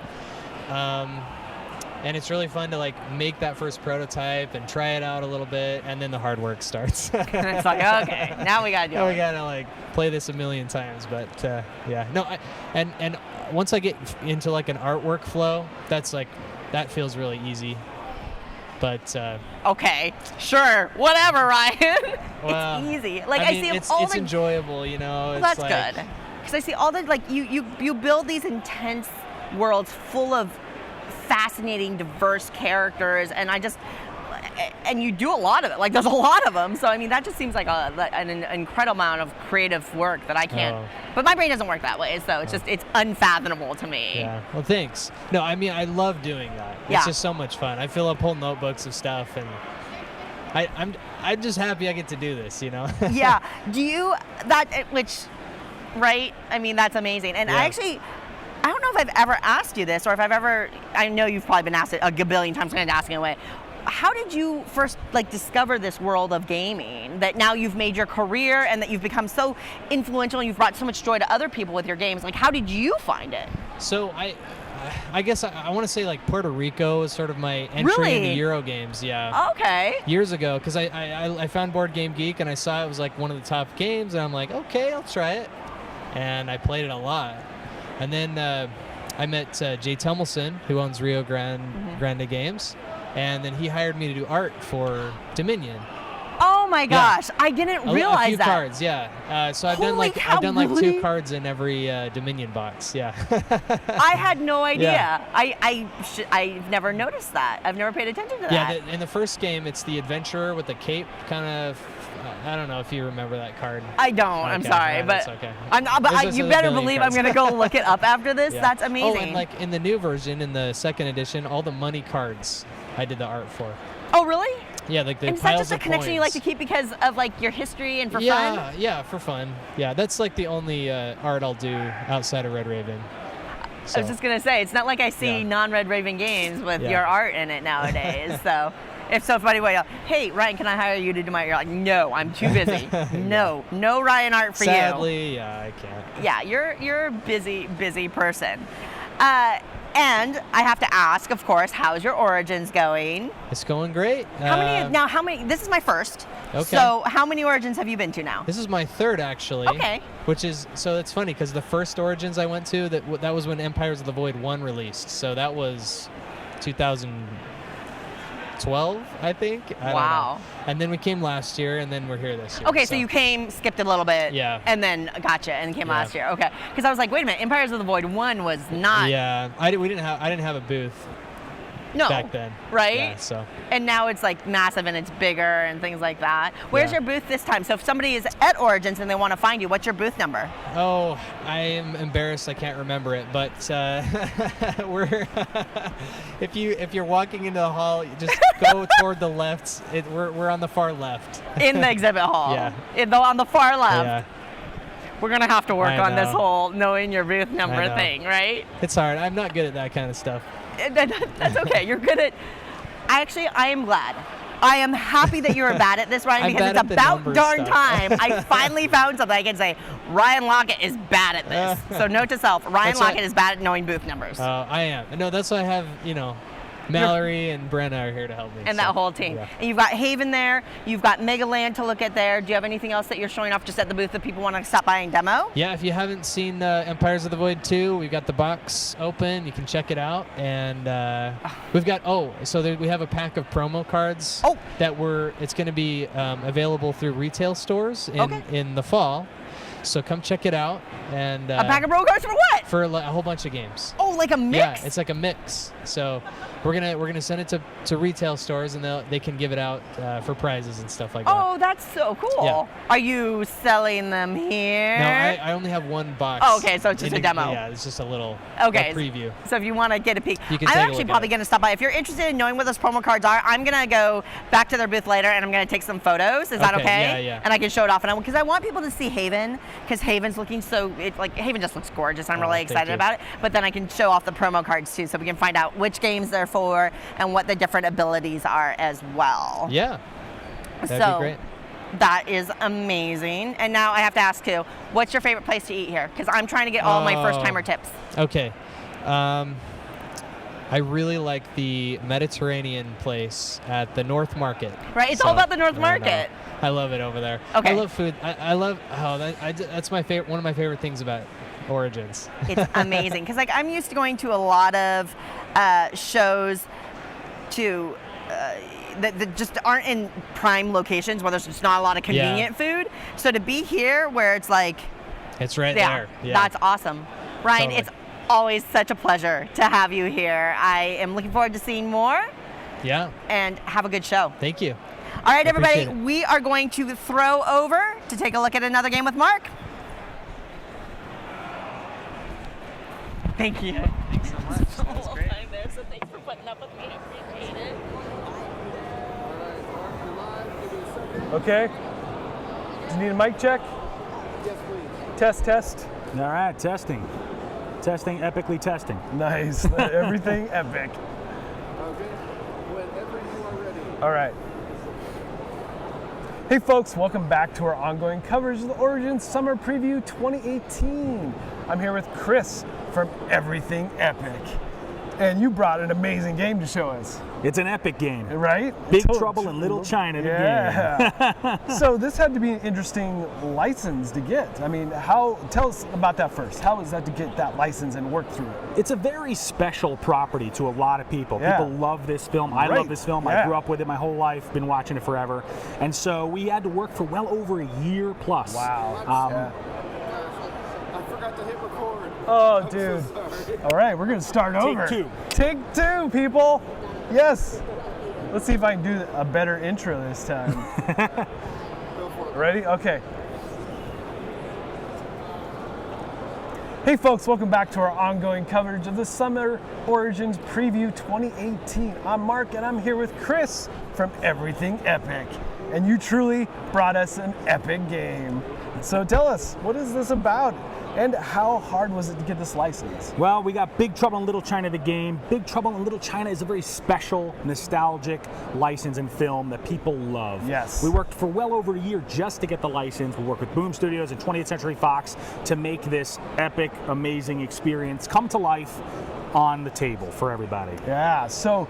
And it's really fun to like make that first prototype and try it out a little bit, and then the hard work starts. It's like, okay, now we gotta do it. We gotta like play this a million times, but yeah. No, and once I get into like an artwork flow, that feels really easy. But okay, sure, whatever, Ryan. Well, it's easy. Like I mean, it's enjoyable, Well, it's that's good. Because I see all the you build these intense worlds full of fascinating, diverse characters, and and you do a lot of it. Like there's a lot of them. So I mean, that just seems like an incredible amount of creative work that I can't. Oh. But my brain doesn't work that way, so it's unfathomable to me. Yeah. Well, thanks. No, I mean I love doing that. It's just so much fun. I fill up whole notebooks of stuff, and I'm just happy I get to do this. You know. Yeah. Do you right? I mean, that's amazing. And I don't know if I've ever asked you this, or if I know you've probably been asked it a gabillion times, I'm going to ask it away. How did you first discover this world of gaming that now you've made your career and that you've become so influential and you've brought so much joy to other people with your games? Like, how did you find it? So I guess I want to say Puerto Rico was sort of my entry into Euro games. Yeah. Okay. Years ago, because I found Board Game Geek and I saw it was one of the top games, and I'm like, okay, I'll try it, and I played it a lot. And then I met Jay Temelson, who owns Rio Grande Games, and then he hired me to do art for Dominion. Oh my gosh, I didn't realize a few that. cards, yeah. So I've done 2 cards in every Dominion box, yeah. I had no idea. Yeah. I've never noticed that. I've never paid attention to that. Yeah, in the first game, it's the adventurer with the cape, kind of. I don't know if you remember that card. I don't. Okay, I'm sorry, yeah, but okay. You better believe I'm going to go look it up after this. Yeah. That's amazing. Oh, and in the new version, in the second edition, all the money cards I did the art for. Oh, really? Yeah, the and is that just a connection you like to keep because of your history and for fun? Yeah, for fun. Yeah, that's the only art I'll do outside of Red Raven. So. I was just gonna say, it's not like I see non-Red Raven games with your art in it nowadays. So it's so funny. Hey, Ryan, can I hire you to do my? You're like, no, I'm too busy. No Ryan art for Sadly, yeah, I can't. Yeah, you're a busy person. And I have to ask, of course, how's your Origins going? It's going great. How many? This is my first. Okay. So how many Origins have you been to now? This is my third, actually. Okay. Which is, so it's funny because the first Origins I went to, that was when Empires of the Void 1 released. So that was 2012, I think. I don't know. And then we came last year, and then we're here this year. Okay, so you skipped a little bit. Yeah. And then gotcha, and came last year. Okay. Because I was like, wait a minute, Empires of the Void 1 was not. Yeah, I didn't have a booth. No. Back then. Right? Yeah, so. And now it's massive and it's bigger and things like that. Where's your booth this time? So if somebody is at Origins and they want to find you, what's your booth number? Oh, I am embarrassed. I can't remember it, but we're if you're walking into the hall, just go toward the left. We're on the far left. In the exhibit hall. Yeah. On the far left. Yeah. We're gonna have to work on this whole knowing your booth number thing, right? It's hard. I'm not good at that kind of stuff. That's okay. You're good at. I am glad. I am happy that you were bad at this, Ryan, because it's about darn time I finally found something I can say. Ryan Lockett is bad at this. So note to self: Ryan Lockett is bad at knowing booth numbers. I am. No, that's why I have Mallory and Brenna are here to help me. And that whole team. Yeah. And you've got Haven there. You've got Megaland to look at there. Do you have anything else that you're showing off just at the booth that people want to stop by and demo? Yeah, if you haven't seen Empires of the Void 2, we've got the box open. You can check it out. And we've got, we have a pack of promo cards it's going to be available through retail stores in the fall. So come check it out. And a pack of promo cards for what? For a whole bunch of games. Oh, like a mix? Yeah, it's like a mix. So we're gonna send it to retail stores, and they can give it out for prizes and stuff like that. Oh, that's so cool. Yeah. Are you selling them here? No, I only have one box. Oh, okay, so it's just a demo. Yeah, it's just a little preview. So if you want to get a peek, you can I'm take actually probably going to stop by. If you're interested in knowing what those promo cards are, I'm going to go back to their booth later and I'm going to take some photos. Is that okay? Yeah. And I can show it off, because I want people to see Haven, because Haven's looking Haven just looks gorgeous. I'm really excited about it. But then I can show off the promo cards too, so we can find out which games they're for and what the different abilities are as well. Yeah, that'd be great. That is amazing. And now I have to ask too, what's your favorite place to eat here? Because I'm trying to get all my first-timer tips. Okay. I really like the Mediterranean place at the North Market. Right, it's all about the North Market. I love it over there. Okay. I love food. I love that's my favorite. One of my favorite things about Origins. It's amazing because I'm used to going to a lot of shows to. That just aren't in prime locations where there's just not a lot of convenient food. So to be here where it's it's right there. Yeah. That's awesome. Ryan, it's always such a pleasure to have you here. I am looking forward to seeing more. Yeah. And have a good show. Thank you. All right, everybody, Appreciate it. we are going to throw over to take a look at another game with Mark. Thank you. Thanks so much. That's great. So thanks for putting up with me. I appreciate it. Okay. Do you need a mic check? Yes, please. Test. All right, testing. Testing, epically testing. Nice. Everything epic. Okay. Whenever you are ready. All right. Hey folks, welcome back to our ongoing coverage of the Origins Summer Preview 2018. I'm here with Chris from Everything Epic. And you brought an amazing game to show us. It's an epic game. Right? Big Trouble in Little China, the game. So this had to be an interesting license to get. I mean, tell us about that first. How was that to get that license and work through it? It's a very special property to a lot of people. Yeah. People love this film. I love this film. Yeah. I grew up with it my whole life, been watching it forever. And so we had to work for well over a year plus. Wow. I forgot to hit record. Oh, dude. All right, we're going to start over. Take two, people. Yes. Let's see if I can do a better intro this time. Ready? Okay. Hey folks, welcome back to our ongoing coverage of the Summer Origins Preview 2018. I'm Mark and I'm here with Chris from Everything Epic. And you truly brought us an epic game. So tell us, what is this about? And how hard was it to get this license? Well, we got Big Trouble in Little China, the game. Big Trouble in Little China is a very special, nostalgic license and film that people love. Yes. We worked for well over a year just to get the license. We worked with Boom Studios and 20th Century Fox to make this epic, amazing experience come to life on the table for everybody. Yeah, so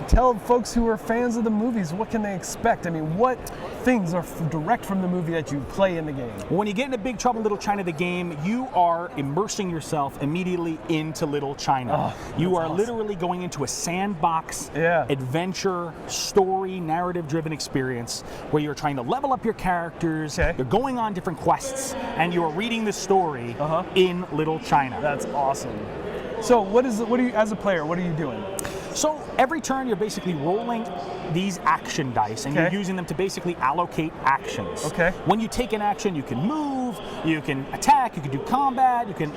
tell folks who are fans of the movies, what can they expect? I mean, what things are direct from the movie that you play in the game? When you get into Big Trouble in Little China, the game, you are immersing yourself immediately into Little China. You are literally going into a sandbox, adventure, story, narrative-driven experience where you're trying to level up your characters, you're going on different quests, and you're reading the story in Little China. That's awesome. So what do you, as a player, what are you doing? So every turn you're basically rolling these action dice and you're using them to basically allocate actions. Okay. When you take an action, you can move, you can attack, you can do combat, you can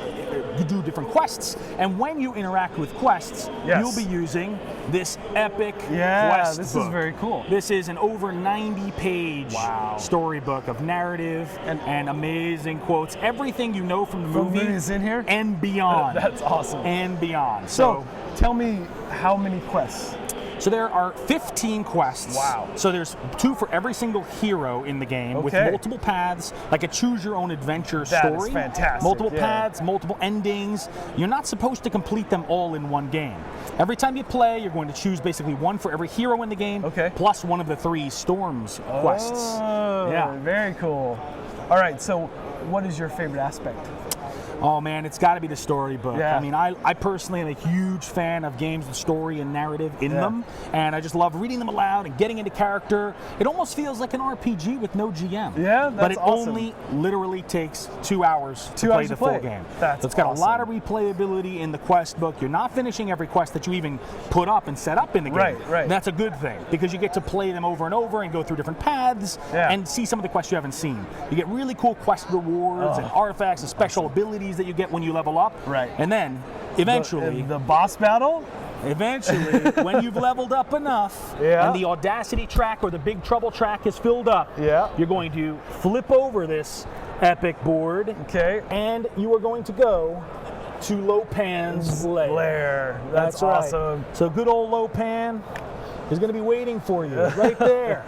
do different quests. And when you interact with quests, you'll be using this epic quest this book. is very cool. This is an over 90-page storybook of narrative and amazing quotes. Everything you know from the movie is in here and beyond. That's awesome. And beyond. So tell me how many quests? So there are 15 quests. Wow. So there's 2 for every single hero in the game with multiple paths, like a choose-your-own-adventure story. That is fantastic. Multiple paths, multiple endings. You're not supposed to complete them all in one game. Every time you play, you're going to choose basically one for every hero in the game, plus one of the 3 Storms quests. Oh, very cool. All right, so what is your favorite aspect? Oh man, it's got to be the storybook. Yeah. I mean, I personally am a huge fan of games with story and narrative in them, and I just love reading them aloud and getting into character. It almost feels like an RPG with no GM. Yeah, that's but it awesome. only literally takes 2 hours to play the full game. So it's got a lot of replayability in the quest book. You're not finishing every quest that you even put up and set up in the game. Right. That's a good thing because you get to play them over and over and go through different paths and see some of the quests you haven't seen. You get really cool quest rewards and artifacts and special abilities that you get when you level up. Right. And then, eventually... The boss battle? Eventually, when you've leveled up enough and the Audacity track or the Big Trouble track is filled up, you're going to flip over this epic board. And you are going to go to Lopan's lair. That's awesome. Right. So good old Lopan is going to be waiting for you right there.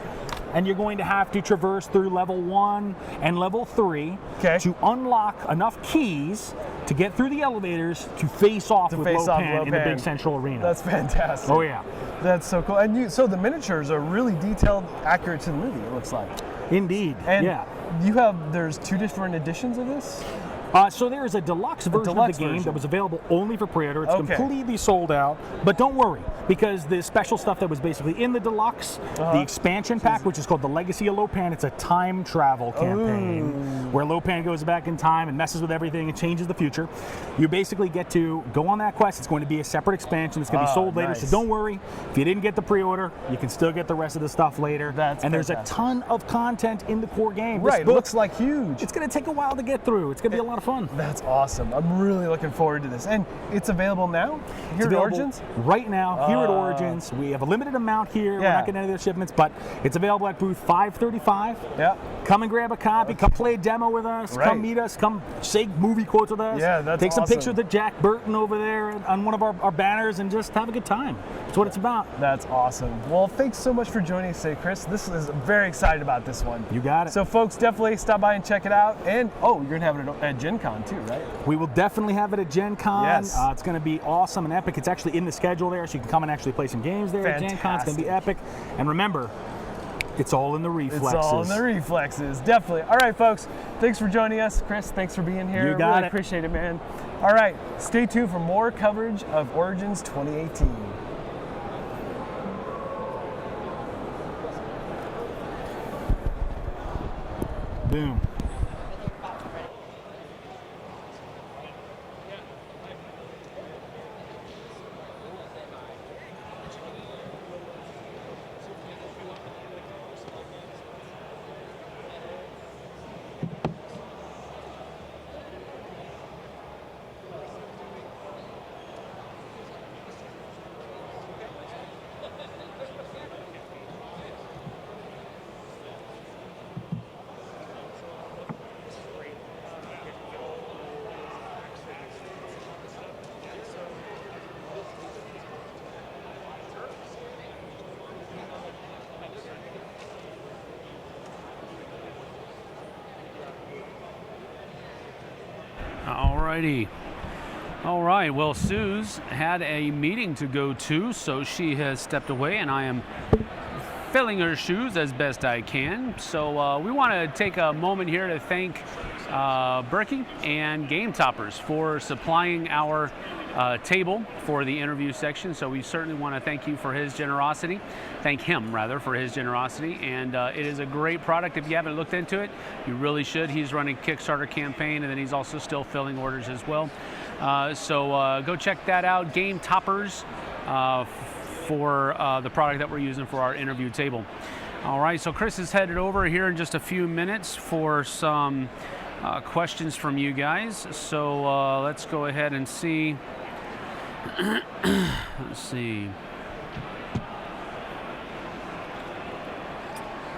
And you're going to have to traverse through level 1 and level 3 to unlock enough keys to get through the elevators to face off with Lopan in the big central arena. That's fantastic. Oh yeah. That's so cool. And so the miniatures are really detailed, accurate to the movie, it looks like. Indeed. And there's 2 different editions of this? So there is a deluxe version of the game that was available only for pre-order. It's Okay. completely sold out, but don't worry, because the special stuff that was basically in the deluxe, the expansion pack, which is called the Legacy of Lopan, it's a time travel campaign where Lopan goes back in time and messes with everything and changes the future. You basically get to go on that quest. It's going to be a separate expansion. It's going to be sold later, so don't worry. If you didn't get the pre-order, you can still get the rest of the stuff later. And there's a ton of content in the core game. Right, it looks like huge. It's going to take a while to get through. It's going to be a lot of fun. That's awesome. I'm really looking forward to this. And it's available now here at Origins? Right now, here at Origins. We have a limited amount here. We're not getting any of the shipments, but it's available at booth 535. Yeah. Come and grab a copy. Come play a demo with us. Right. Come meet us. Come say movie quotes with us. Yeah, that's Take some awesome. pictures of Jack Burton over there on one of our banners and just have a good time. That's what it's about. That's awesome. Well, thanks so much for joining us today, Chris. I'm very excited about this one. You got it. So, folks, definitely stop by and check it out. And, you're going to have it at Gen Con too, right? We will definitely have it at Gen Con. Yes. It's going to be awesome and epic. It's actually in the schedule there, so you can come and actually play some games there at Gen Con. It's going to be epic. And remember, it's all in the reflexes. It's all in the reflexes, definitely. All right, folks, thanks for joining us. Chris, thanks for being here. You got really it. appreciate it, man. All right, stay tuned for more coverage of Origins 2018. Boom. Alrighty. All right, well, Sue's had a meeting to go to, so she has stepped away, and I am filling her shoes as best I can. So we want to take a moment here to thank Berkey and Game Toppers for supplying our table for the interview section. So we certainly want to thank you for his generosity. Thank him, rather, for his generosity. And it is a great product. If you haven't looked into it, you really should. He's running a Kickstarter campaign, and then he's also still filling orders as well. So go check that out. Game Toppers for the product that we're using for our interview table. All right, so Chris is headed over here in just a few minutes for some questions from you guys. So let's go ahead and see. Let's see.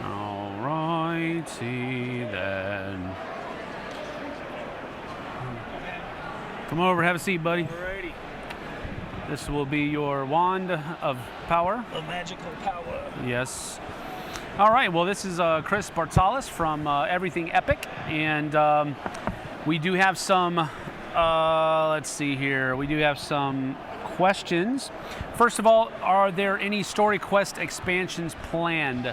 All righty then. Come over, have a seat, buddy. Alrighty. This will be your wand of power. The magical power. Yes. All right, well, this is Chris Bartalis from Everything Epic, and we do have some, let's see here, we do have some questions. First of all, are there any Story Quest expansions planned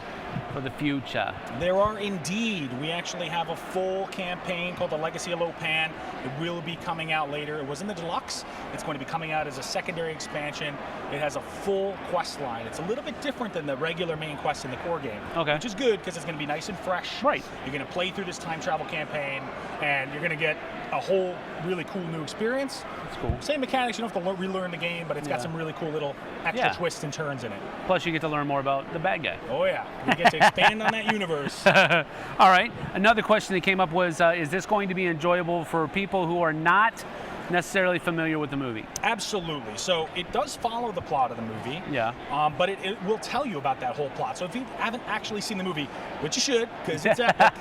for the future? There are indeed. We actually have a full campaign called the Legacy of Lopan. It will be coming out later. It was in the deluxe. It's going to be coming out as a secondary expansion. It has a full quest line. It's a little bit different than the regular main quest in the core game, which is good because it's going to be nice and fresh. Right. You're going to play through this time travel campaign, and you're going to get a whole really cool new experience. That's cool. Same mechanics. You don't have to relearn the game, but it's got some really cool little extra twists and turns in it. Plus, you get to learn more about the bad guy. Oh yeah, you get to expand on that universe. All right. Another question that came up was, is this going to be enjoyable for people who are not necessarily familiar with the movie? Absolutely. So it does follow the plot of the movie. Yeah. But it will tell you about that whole plot. So if you haven't actually seen the movie, which you should, because it's epic,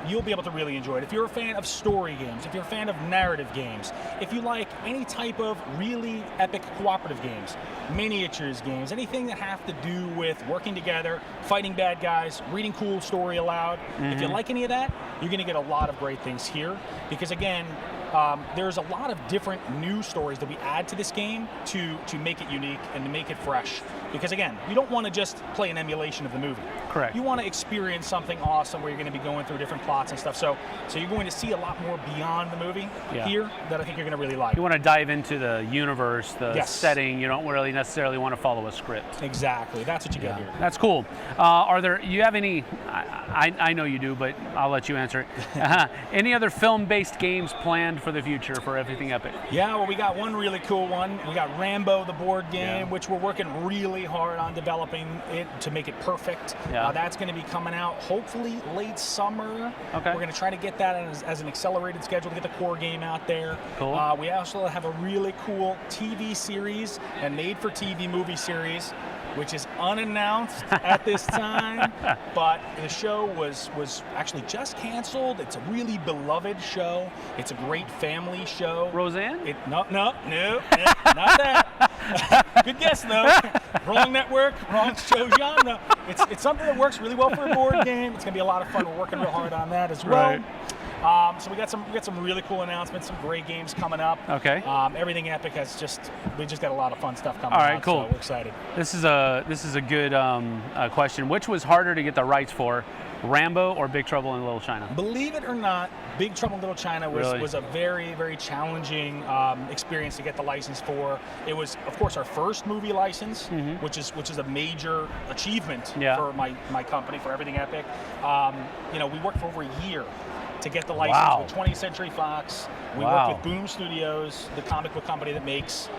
you'll be able to really enjoy it. If you're a fan of story games, if you're a fan of narrative games, if you like any type of really epic cooperative games, miniatures games, anything that have to do with working together, fighting bad guys, reading cool story aloud, if you like any of that, you're going to get a lot of great things here. Because again, there's a lot of different new stories that we add to this game to make it unique and to make it fresh. Because again, you don't want to just play an emulation of the movie. Correct. You want to experience something awesome where you're going to be going through different plots and stuff. So you're going to see a lot more beyond the movie here that I think you're going to really like. You want to dive into the universe, the setting. You don't really necessarily want to follow a script. Exactly. That's what you get here. That's cool. You have any, I know you do, but I'll let you answer it. Any other film-based games planned for the future for Everything Epic? Yeah, well, we got one really cool one. We got Rambo, the board game, which we're working really hard on developing it to make it perfect. That's going to be coming out hopefully late summer. Okay. We're going to try to get that as an accelerated schedule to get the core game out there. Cool. We also have a really cool TV series and made-for-TV movie series, which is unannounced at this time, but the show was actually just canceled. It's a really beloved show. It's a great family show. Roseanne? No, not that. Good guess, though. Wrong network, wrong show genre. It's something that works really well for a board game. It's gonna be a lot of fun. We're working real hard on that as well. Right. So we got some really cool announcements, some great games coming up. Okay. Everything Epic we just got a lot of fun stuff coming All right, out, cool. so we're excited. This is a good question. Which was harder to get the rights for, Rambo or Big Trouble in Little China? Believe it or not, Big Trouble in Little China Really? was a very, very challenging experience to get the license for. It was, of course, our first movie license, which is a major achievement for my company, for Everything Epic. We worked for over a year to get the license with 20th Century Fox. We worked with Boom Studios, the comic book company that makes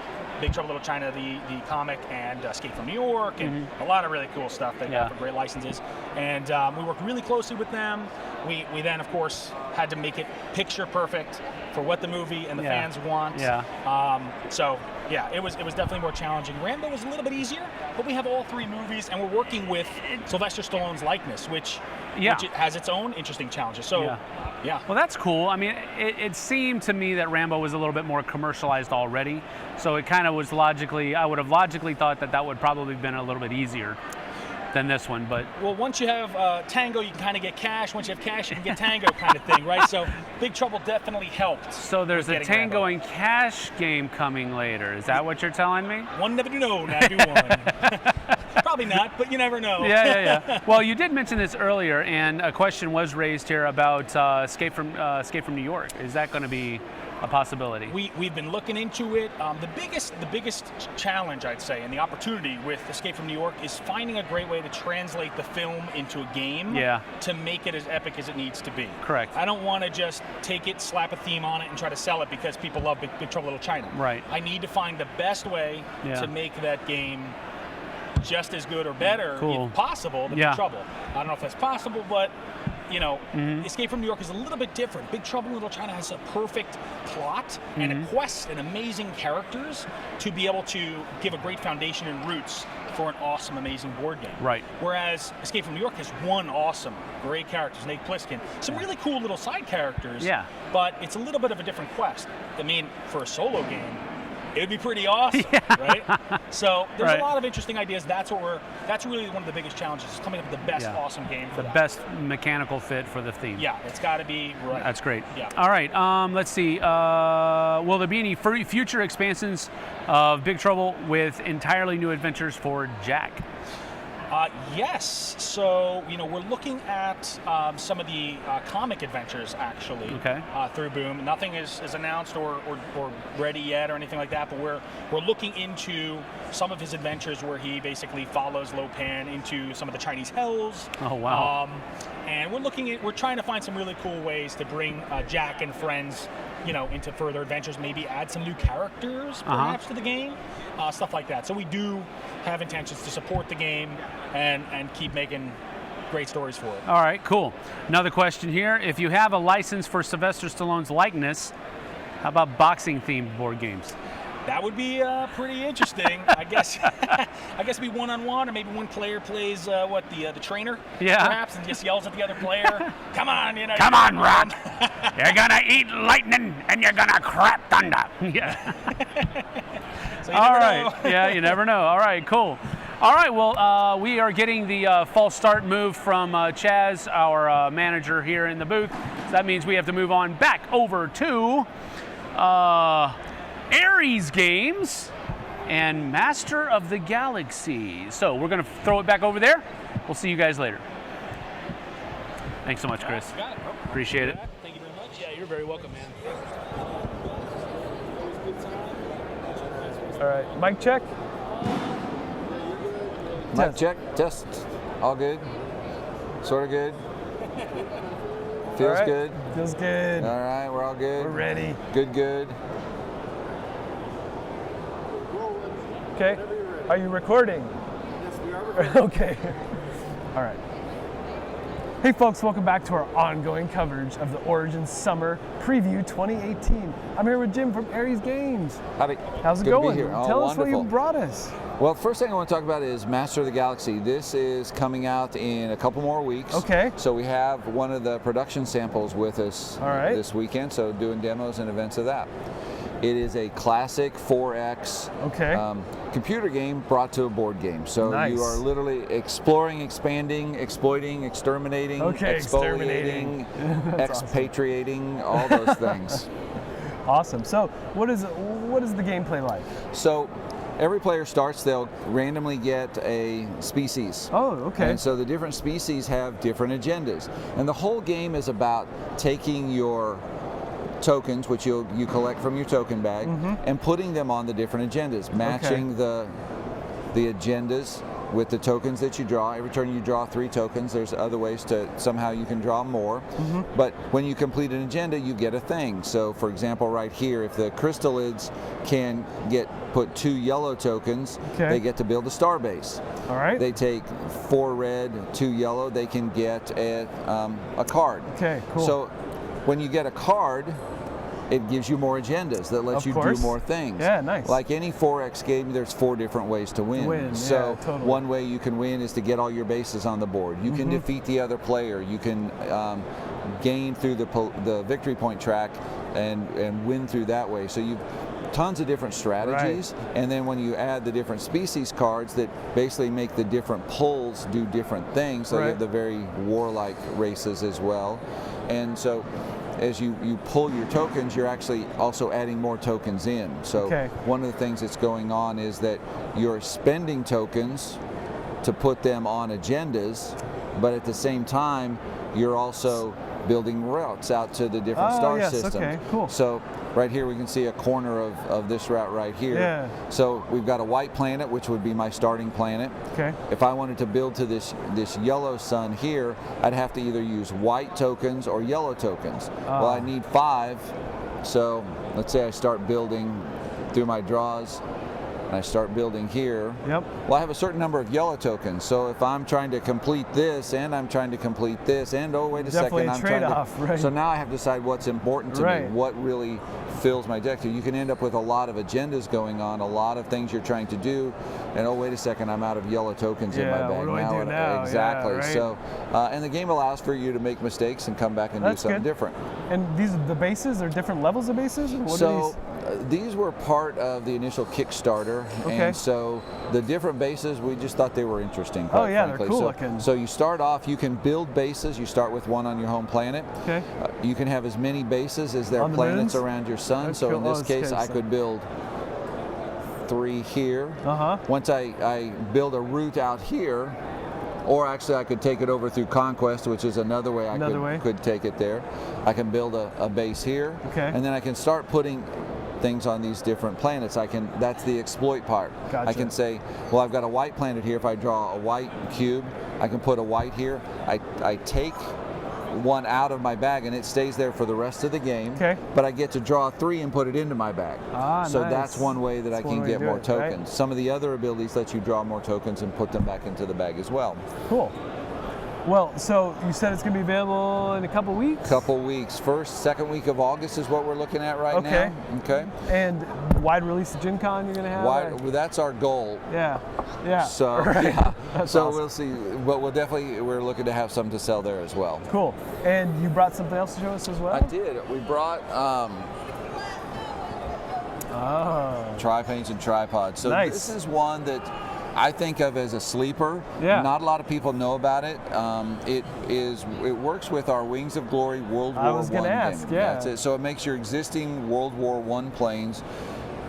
Big Trouble in Little China, the comic, and Escape from New York, and a lot of really cool stuff they got for great licenses. And we worked really closely with them. We then, of course, had to make it picture perfect for what the movie and the fans want. It was definitely more challenging. Rambo was a little bit easier, but we have all three movies, and we're working with Sylvester Stallone's likeness, which it has its own interesting challenges. So, Well, that's cool. I mean, it seemed to me that Rambo was a little bit more commercialized already, so it kind of was I would have logically thought that would probably have been a little bit easier than this one, but... Well, once you have Tango, you can kind of get cash. Once you have cash, you can get Tango kind of thing, right? So Big Trouble definitely helped. So there's a Tango and Cash game coming later. Is that what you're telling me? One never do know, now do one. Probably not, but you never know. Yeah. Well, you did mention this earlier, and a question was raised here about Escape from New York. Is that going to be a possibility? We've been looking into it. The biggest challenge, I'd say, and the opportunity with Escape from New York is finding a great way to translate the film into a game to make it as epic as it needs to be. Correct. I don't want to just take it, slap a theme on it, and try to sell it because people love Big Trouble in Little China. Right. I need to find the best way to make that game just as good or better, if possible, than Big Trouble. I don't know if that's possible, but Escape from New York is a little bit different. Big Trouble in Little China has a perfect plot and a quest and amazing characters to be able to give a great foundation and roots for an awesome, amazing board game. Right. Whereas Escape from New York has one awesome, great character, Snake Plissken, some really cool little side characters. Yeah. But it's a little bit of a different quest. I mean, for a solo game, it would be pretty awesome, right? So there's a lot of interesting ideas. That's really one of the biggest challenges, is coming up with the best awesome game for the best mechanical fit for the theme. Yeah, it's got to be right. That's great. Yeah. All right, let's see. Will there be any future expansions of Big Trouble with entirely new adventures for Jack? Yes. So, we're looking at some of the comic adventures, actually, through Boom. Nothing is announced or ready yet or anything like that, but we're looking into some of his adventures where he basically follows Lo Pan into some of the Chinese hells. Oh, wow. And we're trying to find some really cool ways to bring Jack and friends into further adventures, maybe add some new characters perhaps to the game, stuff like that. So we do have intentions to support the game and keep making great stories for it. All right, cool. Another question here. If you have a license for Sylvester Stallone's likeness, how about boxing themed board games? That would be pretty interesting. I guess it'd be one-on-one, or maybe one player plays the trainer, perhaps, and just yells at the other player. Come on, Come on, Rat! You're gonna eat lightning and you're gonna crap thunder. Yeah. So you never know. Yeah, you never know. All right, cool. All right, well, we are getting the false start move from Chaz, our manager here in the booth. So that means we have to move on back over to Ares Games, and Master of the Galaxy. So we're going to throw it back over there. We'll see you guys later. Thanks so much, Chris. Got it. Appreciate it. Thank you very much. Yeah, you're very welcome, man. All right, mic check. Mic check, test. All good. Sort of good. Feels good. Feels good. All right, we're all good. We're ready. Good, good. Okay. Are you recording? Yes, we are recording. Okay. All right. Hey folks, welcome back to our ongoing coverage of the Origins Summer Preview 2018. I'm here with Jim from Ares Games. Howdy. How's it Good to be going? here. Oh, Tell us what you wonderful. brought us. Well, first thing I want to talk about is Master of the Galaxy. This is coming out in a couple more weeks. Okay. So we have one of the production samples with us this weekend, so doing demos and events of that. It is a classic 4X computer game brought to a board game. So you are literally exploring, expanding, exploiting, exterminating, exfoliating, expatriating, all those things. Awesome. So what is the gameplay like? So every player starts, they'll randomly get a species. Oh, okay. And so the different species have different agendas. And the whole game is about taking your tokens, which you collect from your token bag, and putting them on the different agendas, matching the agendas with the tokens that you draw. Every turn you draw 3 tokens. There's other ways to somehow you can draw more. But when you complete an agenda, you get a thing. So for example, right here, if the crystallids can put 2 yellow tokens, they get to build a star base. All right. They take 4 red, 2 yellow, they can get a card. Okay, cool. So when you get a card, it gives you more agendas that lets you do more things. Yeah, nice. Like any 4X game, there's 4 different ways to win. So one way you can win is to get all your bases on the board. You can defeat the other player. You can gain through the victory point track and win through that way. So you've tons of different strategies, and then when you add the different species cards that basically make the different pulls do different things, so you have the very warlike races as well. And so as you pull your tokens, you're actually also adding more tokens in. So one of the things that's going on is that you're spending tokens to put them on agendas, but at the same time, you're also building routes out to the different star systems. Okay, cool. So right here we can see a corner of this route right here. Yeah. So we've got a white planet, which would be my starting planet. Okay. If I wanted to build to this yellow sun here, I'd have to either use white tokens or yellow tokens. Well, I need 5, so let's say I start building through my draws, and I start building here. Yep. Well, I have a certain number of yellow tokens, so if I'm trying to complete this, and I'm trying to complete this, and oh, wait a second, I'm trying to... So now I have to decide what's important to me, what really fills my deck. So you can end up with a lot of agendas going on, a lot of things you're trying to do, and oh, wait a second, I'm out of yellow tokens in my bag. What do I do now? Exactly. Yeah, right. So, and the game allows for you to make mistakes and come back and do something different. And the bases are different levels of bases? What so these were part of the initial Kickstarter, and so the different bases, we just thought they were interesting. Quite frankly. They're cool looking. So you start off, you can build bases. You start with 1 on your home planet. Okay. You can have as many bases as there are planets around your sun. That's so cool. in this case, I could build 3 here. Once I build a route out here, or actually I could take it over through Conquest, which is another way I could take it there. I can build a base here, and then I can start putting things on these different planets. That's the exploit part. Gotcha. I can say, well, I've got a white planet here. If I draw a white cube, I can put a white here. I take 1 out of my bag and it stays there for the rest of the game. But I get to draw 3 and put it into my bag. So that's one way that I can get more tokens. Some of the other abilities let you draw more tokens and put them back into the bag as well. Cool. Well, so you said it's going to be available in a couple weeks? Couple weeks. First, second week of August is what we're looking at right now. Okay. And wide release of Gen Con you're going to have? Well, that's our goal. Yeah. So, That's so awesome. we'll see. But we're looking to have some to sell there as well. Cool. And you brought something else to show us as well? I did. We brought tripanes and tripods. So this is one that I think of as a sleeper. Yeah. Not a lot of people know about it. It works with our Wings of Glory World War I was gonna ask, game. yeah. That's it. So it makes your existing World War I planes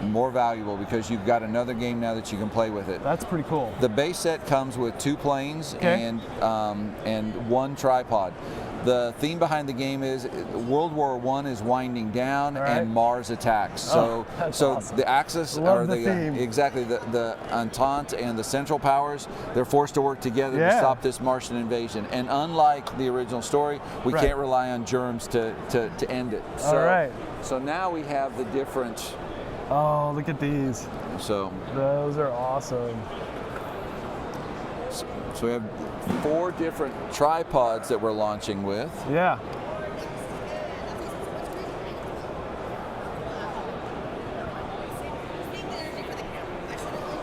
more valuable because you've got another game now that you can play with it. That's pretty cool. The base set comes with 2 planes and 1 tripod. The theme behind the game is World War I is winding down and Mars attacks. So, awesome. the Axis Love the theme. exactly the Entente and the Central Powers, they're forced to work together to stop this Martian invasion. And unlike the original story, we can't rely on germs to end it. So, so now we have the different. Oh, look at these. So those are awesome. So we have 4 different tripods that we're launching with. Yeah.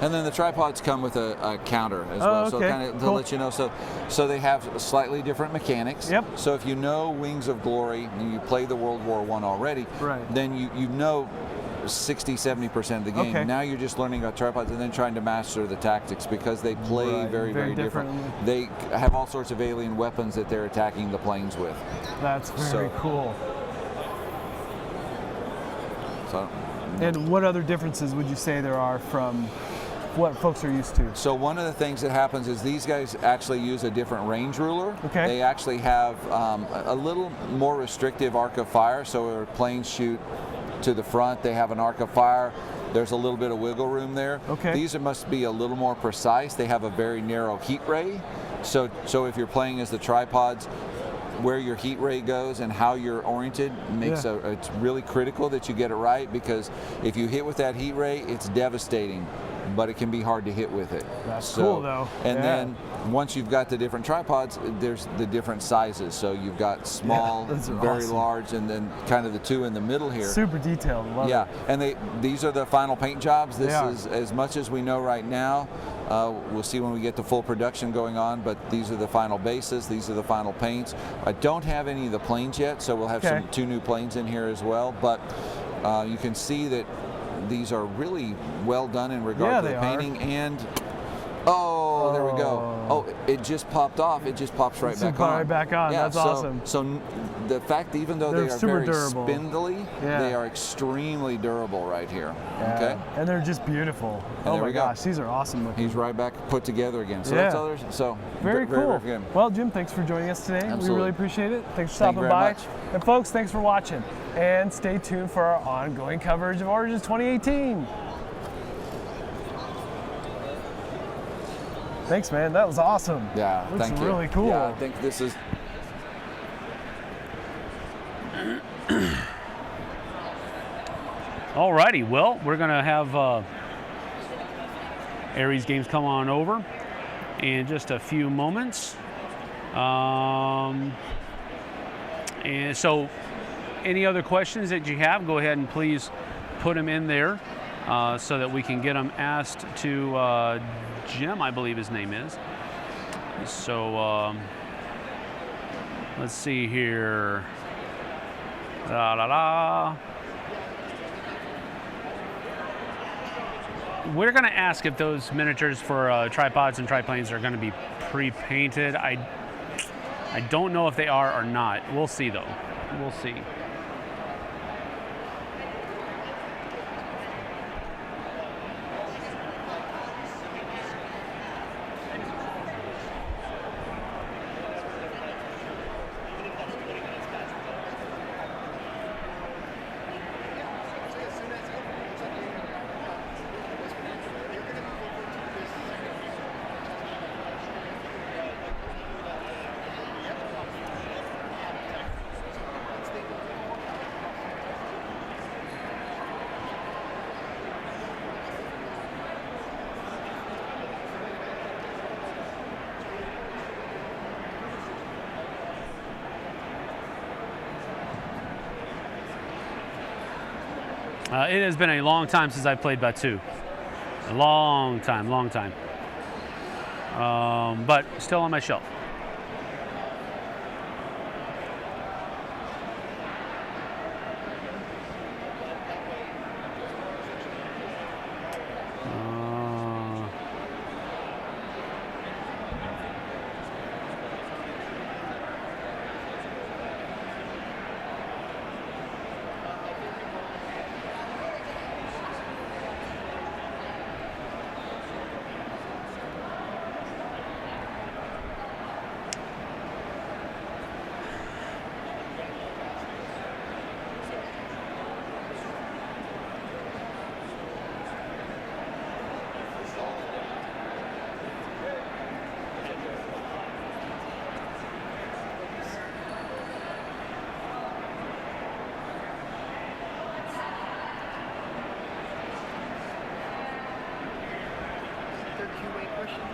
And then the tripods come with a counter as well, so kind of to let you know. So they have slightly different mechanics. Yep. So if you know Wings of Glory and you play the World War I already, then you know 60-70% of the game. Now you're just learning about tripods and then trying to master the tactics because they play very different. They have all sorts of alien weapons that they're attacking the planes with. That's very cool. So, and what other differences would you say there are from what folks are used to? So one of the things that happens is these guys actually use a different range ruler. Okay. They actually have a little more restrictive arc of fire, so where planes shoot to the front, they have an arc of fire. There's a little bit of wiggle room there. Okay. These must be a little more precise. They have a very narrow heat ray. So if you're playing as the tripods, where your heat ray goes and how you're oriented makes it's really critical that you get it right, because if you hit with that heat ray, it's devastating, but it can be hard to hit with it. That's cool though. And then once you've got the different tripods, there's the different sizes. So you've got small, very large, and then kind of the 2 in the middle here. Super detailed. Love it. And these are the final paint jobs. This is as much as we know right now. We'll see when we get to full production going on, but these are the final bases. These are the final paints. I don't have any of the planes yet, so we'll have 2 new planes in here as well. But you can see that these are really well done in regard to the painting. And there we go. Oh, it just popped off. It just pops right back on. Right back on. Yeah, that's awesome. So the fact, even though they are very spindly, they are extremely durable right here. Yeah. Okay. And they're just beautiful. And oh my gosh, these are awesome looking. He's right back put together again. So that's others. So very cool. Very well, Jim, thanks for joining us today. Absolutely. We really appreciate it. Thanks for stopping by. Much. And folks, thanks for watching. And stay tuned for our ongoing coverage of Origins 2018. Thanks, man. That was awesome. Yeah, looks thank you. Really cool. Yeah, I think this is. Alrighty, well, we're gonna have Aries Games come on over in just a few moments. And so, any other questions that you have, go ahead and please put them in there so that we can get them asked to Jim, I believe his name is. So let's see here. We're going to ask if those miniatures for tripods and triplanes are going to be pre-painted. I don't know if they are or not. We'll see though. We'll see. It has been a long time since I've played Batu. A long time. But still on my shelf.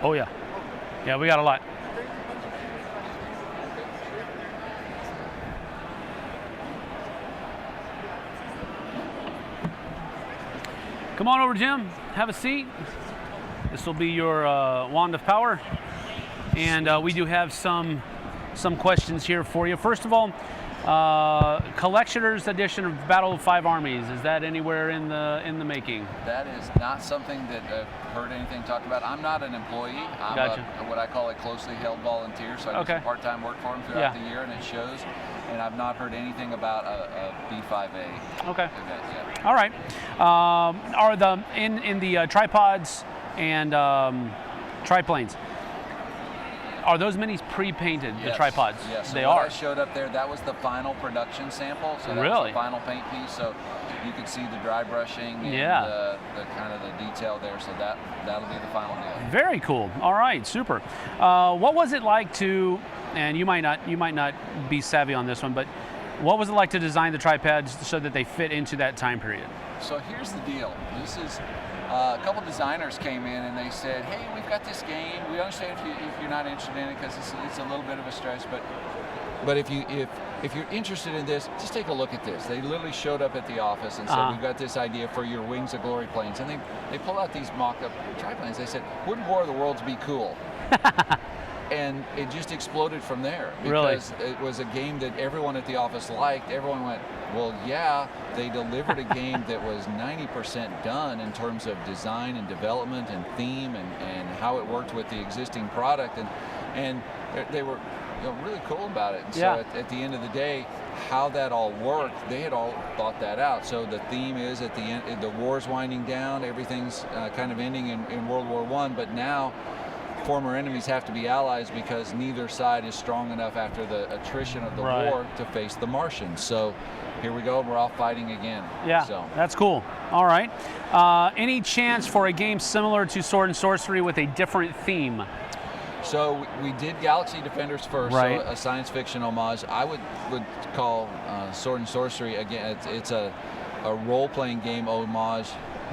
Oh yeah. Yeah, we got a lot. Come on over, Jim. Have a seat. This will be your wand of power. And we do have some questions here for you. First of all, collector's edition of Battle of Five Armies. Is that anywhere in the making? That is not something that I've heard anything talked about. I'm not an employee. I'm Gotcha. what I call a closely held volunteer. So I do some part-time work for them throughout the year, and it shows. And I've not heard anything about a B5A Okay. event yet. All right. Are the in the tripods and triplanes? Are those minis pre-painted? Yes. The tripods. Yes. So They what are. I showed up there. That was the final production sample. So that was Really? the final paint piece. So you could see the dry brushing and the kind of the detail there. So that'll be the final deal. Very cool. All right, super. What was it like to? And you might not be savvy on this one, but what was it like to design the tripods so that they fit into that time period? So here's the deal. This is a couple designers came in and they said, "Hey, we've got this game. We understand if you're not interested in it because it's a little bit of a stretch, but if you're interested in this, just take a look at this." They literally showed up at the office and said, "We've got this idea for your Wings of Glory planes," and they pull out these mock-up triplanes. They said, "Wouldn't War of the Worlds be cool?" And it just exploded from there because it was a game that everyone at the office liked. Everyone went, well, yeah, they delivered a game that was 90% done in terms of design and development and theme and how it worked with the existing product. And they were really cool about it. And so at the end of the day, how that all worked, they had all thought that out. So the theme is at the end, the war's winding down, everything's kind of ending in World War I, but now former enemies have to be allies because neither side is strong enough after the attrition of the war to face the Martians. So here we go, we're all fighting again. Yeah, so that's cool. All right. Any chance for a game similar to Sword and Sorcery with a different theme? So we did Galaxy Defenders first, so a science fiction homage. I would call Sword and Sorcery, again, it's a role-playing game homage.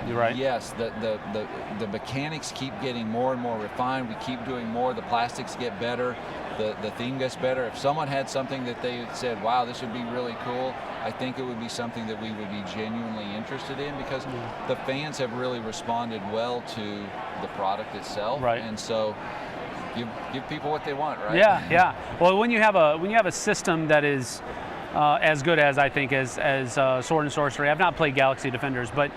You're right. Yes, the mechanics keep getting more and more refined. We keep doing more. The plastics get better. The theme gets better. If someone had something that they said, wow, this would be really cool, I think it would be something that we would be genuinely interested in because the fans have really responded well to the product itself. Right. And so give people what they want, right? Yeah. Well, when you have a system that is as good as I think as Sword and Sorcery, I've not played Galaxy Defenders, but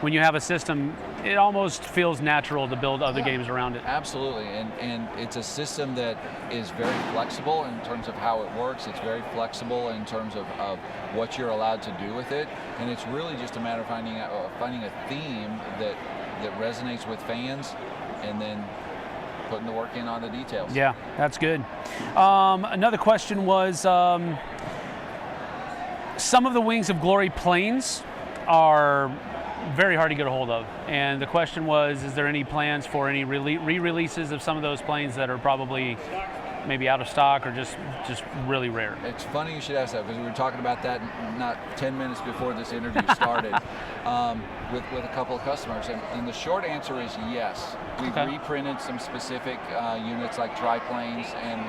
when you have a system, it almost feels natural to build other games around it. Absolutely, and it's a system that is very flexible in terms of how it works. It's very flexible in terms of what you're allowed to do with it, and it's really just a matter of finding a theme that resonates with fans, and then putting the work in on the details. Yeah, that's good. Another question was, some of the Wings of Glory planes are very hard to get a hold of, and the question was, is there any plans for any re-releases of some of those planes that are probably maybe out of stock or just really rare? It's funny you should ask that because we were talking about that not 10 minutes before this interview started with a couple of customers, and the short answer is yes. We've reprinted some specific units like triplanes, and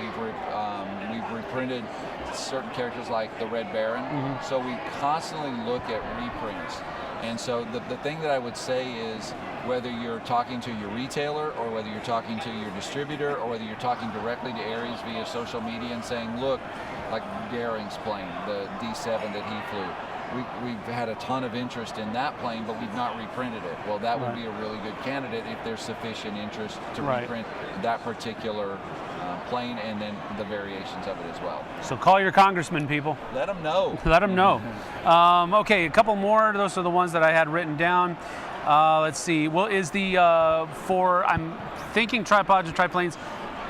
we've reprinted certain characters like the Red Baron. So we constantly look at reprints. And so the thing that I would say is whether you're talking to your retailer or whether you're talking to your distributor or whether you're talking directly to Ares via social media and saying, look, like Garing's plane, the D7 that he flew, we've had a ton of interest in that plane, but we've not reprinted it. Well, that would be a really good candidate if there's sufficient interest to reprint that particular plane and then the variations of it as well. So call your congressman, people. Let them know. Let them know. Okay, a couple more. Those are the ones that I had written down. Let's see. Well, is the I'm thinking tripods or triplanes,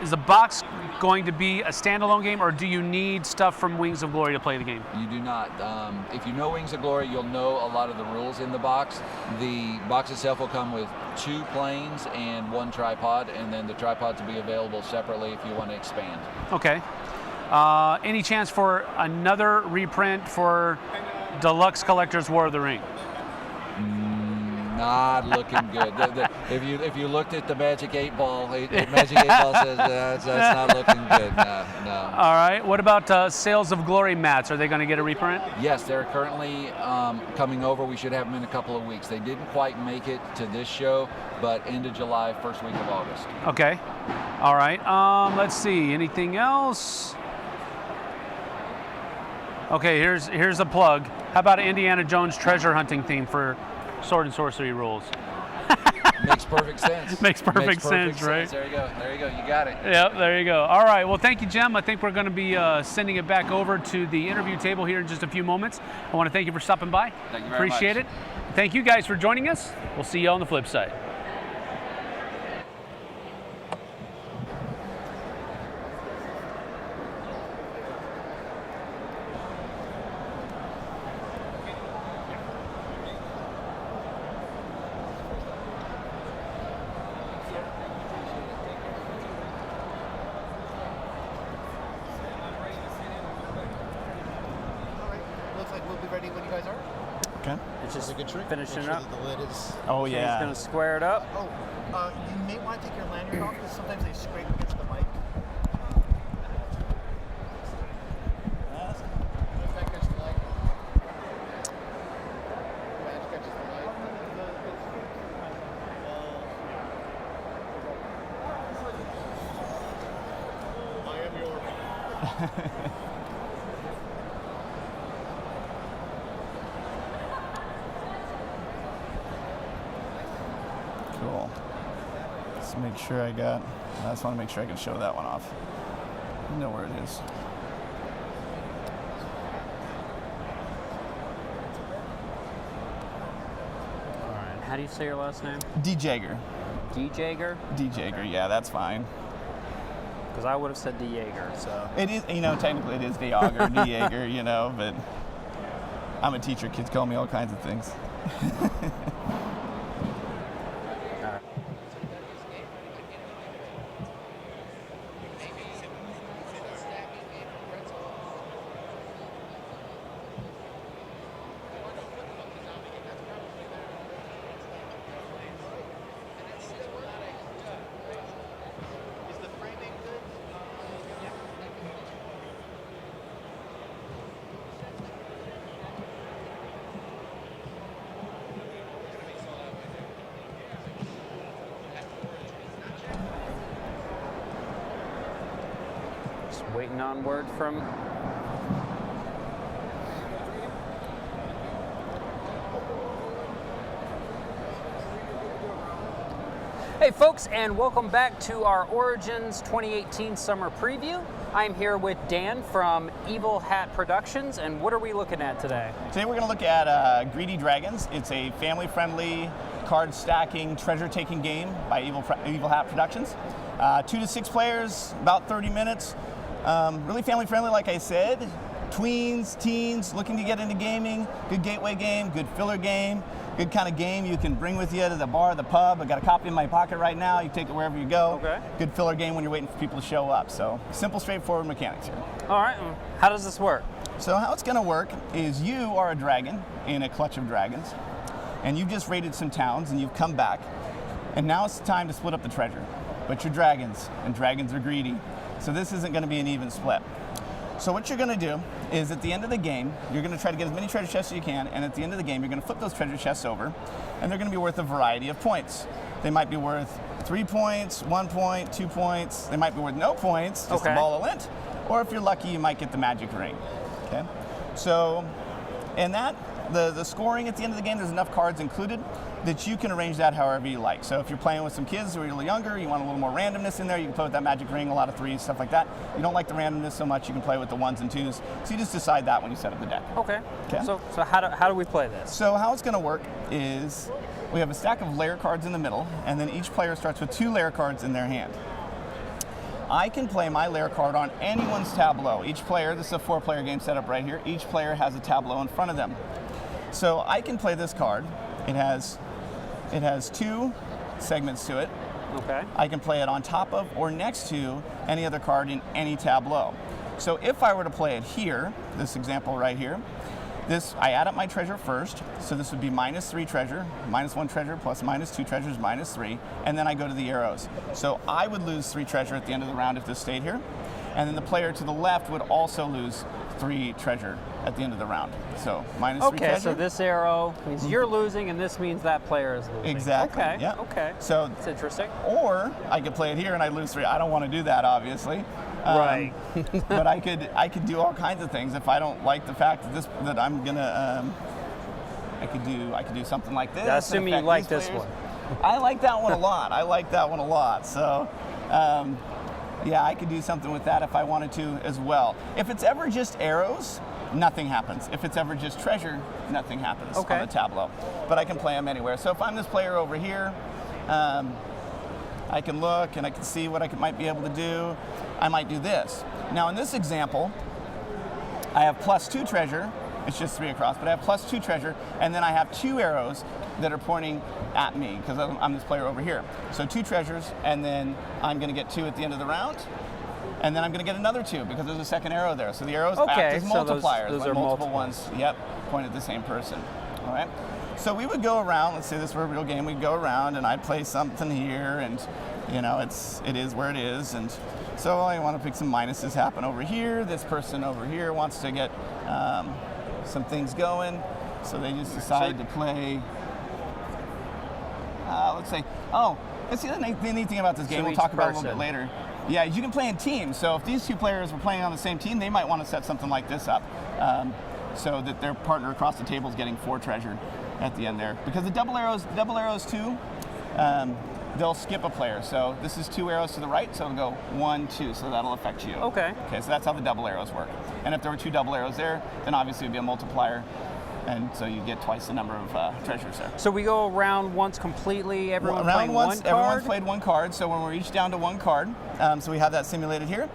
is the box going to be a standalone game, or do you need stuff from Wings of Glory to play the game? You do not. If you know Wings of Glory, you'll know a lot of the rules in the box. The box itself will come with 2 planes and 1 tripod, and then the tripods will be available separately if you want to expand. Okay. Any chance for another reprint for Deluxe Collector's War of the Ring? not looking good. If you looked at the Magic 8 Ball, Magic 8 Ball says that's not looking good. No. All right. What about Sales of Glory mats? Are they going to get a reprint? Yes, they're currently coming over. We should have them in a couple of weeks. They didn't quite make it to this show, but end of July, first week of August. Okay. All right. Let's see. Anything else? Okay, here's a plug. How about an Indiana Jones treasure hunting theme for Sword and Sorcery rules? Makes perfect sense. Makes perfect sense, right? There you go. You got it. Yep, there you go. All right. Well, thank you, Jem. I think we're going to be sending it back over to the interview table here in just a few moments. I want to thank you for stopping by. Thank you very much. Appreciate it. Thank you guys for joining us. We'll see you on the flip side. Ready when you guys are? Okay. It's just a good trick. Finishing Make sure up. that the lid is. Oh, So yeah. he's going to square it up. Oh, you may want to take your lanyard off because sometimes they scrape against the mic. Cool. Let's make sure I just want to make sure I can show that one off. You know where it is. All right. How do you say your last name? D-Jager. D-Jager? D-Jager, yeah, that's fine. Because I would have said D-Jager, so. It is, technically it is D-Jager, D-Jager, but I'm a teacher. Kids call me all kinds of things. Just waiting on word from. Hey folks, and welcome back to our Origins 2018 Summer Preview. I'm here with Dan from Evil Hat Productions, and what are we looking at today? Today we're going to look at Greedy Dragons. It's a family-friendly card stacking, treasure-taking game by Evil Hat Productions. 2 to 6 players, about 30 minutes. Really family-friendly, like I said. Tweens, teens, looking to get into gaming. Good gateway game, good filler game. Good kind of game you can bring with you to the bar, the pub. I got a copy in my pocket right now. You take it wherever you go. Okay. Good filler game when you're waiting for people to show up. So simple, straightforward mechanics here. All right. How does this work? So how it's going to work is you are a dragon in a clutch of dragons, and you've just raided some towns, and you've come back, and now it's time to split up the treasure. But you're dragons, and dragons are greedy, so this isn't going to be an even split. So what you're going to do is at the end of the game, you're going to try to get as many treasure chests as you can, and at the end of the game, you're going to flip those treasure chests over, and they're going to be worth a variety of points. They might be worth 3 points, 1 point, 2 points. They might be worth no points, just a ball of lint. Or if you're lucky, you might get the magic ring. Okay? So, and that, the scoring at the end of the game, there's enough cards included that you can arrange that however you like. So if you're playing with some kids who are a little younger, you want a little more randomness in there, you can play with that magic ring, a lot of threes, stuff like that. You don't like the randomness so much, you can play with the 1s and 2s. So you just decide that when you set up the deck. Okay. So how do we play this? So how it's going to work is we have a stack of layer cards in the middle, and then each player starts with 2 layer cards in their hand. I can play my layer card on anyone's tableau. Each player, this is a 4-player game setup right here, each player has a tableau in front of them. So I can play this card. It has 2 segments to it. Okay. I can play it on top of or next to any other card in any tableau. So if I were to play it here, this example right here, I add up my treasure first, so this would be -3 treasure, -1 treasure, plus -2 treasures, -3, and then I go to the arrows. So I would lose 3 treasure at the end of the round if this stayed here, and then the player to the left would also lose 3 treasure at the end of the round. So -3 treasure. Okay, so this arrow means you're losing, and this means that player is losing. Exactly. Okay. Yeah. Okay. So it's interesting. Or I could play it here and I lose 3. I don't want to do that, obviously. Right. But I could do all kinds of things if I don't like the fact that I'm gonna. I could do something like this. Assuming you like this one. I like that one a lot. I like that one a lot. So. Yeah, I could do something with that if I wanted to as well. If it's ever just arrows, nothing happens. If it's ever just treasure, nothing happens on the tableau. But I can play them anywhere. So if I'm this player over here, I can look and I can see what I might be able to do. I might do this. Now in this example, I have +2 treasure. It's just 3 across, but I have +2 treasure, and then I have 2 arrows that are pointing at me because I'm this player over here. So 2 treasures, and then I'm going to get 2 at the end of the round, and then I'm going to get another 2 because there's a second arrow there. So the arrows act as multipliers. Those are multiple ones. Yep, point at the same person. All right. So we would go around. Let's say this were a real game. We'd go around, and I'd play something here, and it is where it is, and so I want to pick some minuses happen over here. This person over here wants to get some things going, so they just decide to play. Let's say, let's see the neat thing about this game. We'll talk about it a little bit later. Yeah, you can play in teams. So if these 2 players were playing on the same team, they might want to set something like this up, so that their partner across the table is getting 4 treasure at the end there. Because the double arrows too, they'll skip a player. So this is 2 arrows to the right, so it'll go 1, 2. So that'll affect you. Okay. Okay, so that's how the double arrows work. And if there were 2 double arrows there, then obviously it would be a multiplier. And so you get twice the number of treasures there. So we go around once completely, everyone playing one card? Everyone's played 1 card, so when we're each down to 1 card, so we have that simulated here,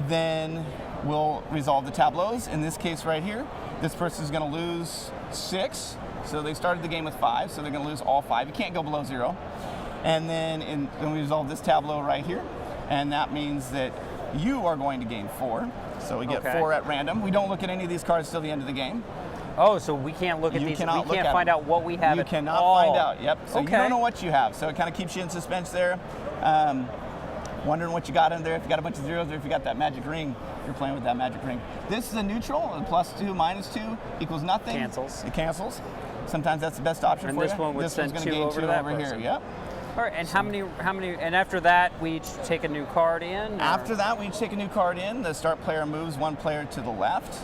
then we'll resolve the tableaus. In this case right here, this person's going to lose 6, so they started the game with 5, so they're going to lose all 5. You can't go below 0. And then we resolve this tableau right here, and that means that you are going to gain 4. So we get 4 at random. We don't look at any of these cards till the end of the game. Oh, so we can't look at these. We can't find out what we have. You cannot find out. Yep. So you don't know what you have. So it kind of keeps you in suspense there, wondering what you got in there. If you got a bunch of zeros, or if you got that magic ring, you're playing with that magic ring. This is a neutral. A +2 -2 equals nothing. Cancels. It cancels. Sometimes that's the best option for you. And this one would send 2 over to that over person. here. Yep. All right, and how many, and after that, we each take a new card in? Or? After that, we each take a new card in. The start player moves 1 player to the left,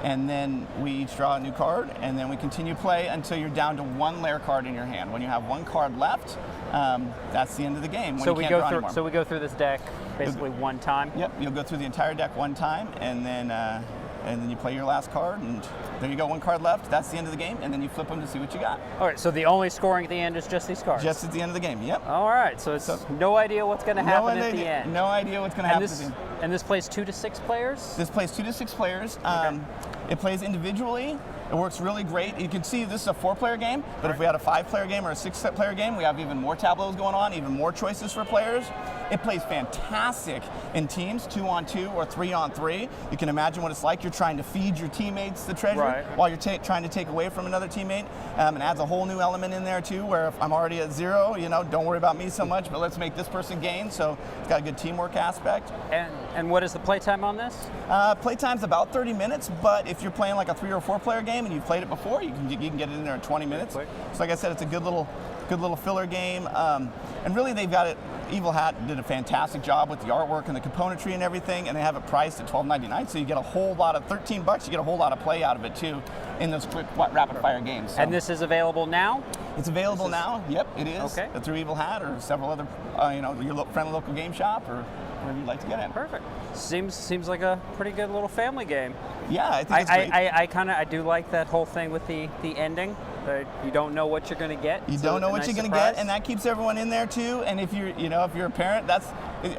and then we each draw a new card, and then we continue play until you're down to 1 layer card in your hand. When you have 1 card left, that's the end of the game. When so you we can't go draw through. anymore. So we go through this deck basically 1 time. Yep, you'll go through the entire deck 1 time, and then you play your last card, and there you go, 1 card left. That's the end of the game, and then you flip them to see what you got. All right, so the only scoring at the end is just these cards? Just at the end of the game, yep. All right, so it's no idea what's going to happen at the end. No idea what's going to happen at the end. And this plays 2 to 6 players? This plays 2 to 6 players. It plays individually. It works really great. You can see this is a 4-player game, but if we had a 5-player game or a 6-player game, we have even more tableaus going on, even more choices for players. It plays fantastic in teams, 2-on-2 or 3-on-3. You can imagine what it's like. You're trying to feed your teammates the treasure while you're trying to take away from another teammate. It adds a whole new element in there too, where if I'm already at 0, don't worry about me so much, but let's make this person gain. So it's got a good teamwork aspect. And what is the playtime on this? Playtime's about 30 minutes, but if you're playing like a 3 or 4-player game and you've played it before, you can get it in there in 20 minutes. So like I said, it's a good little filler game. And really they've got it. Evil Hat did a fantastic job with the artwork and the componentry and everything, and they have it priced at $12.99, so you get a whole lot of $13. You get a whole lot of play out of it too in those quick rapid-fire games. So. And this is available now? It's available now. Yep, it is. Okay. Through Evil Hat or several other, your friendly local game shop or wherever you'd like to get it. Perfect. Seems like a pretty good little family game. Yeah, I think it's great. I do like that whole thing with the ending. You don't know what you're going to get. You don't know what you're going to get, and that keeps everyone in there too. And if you're a parent,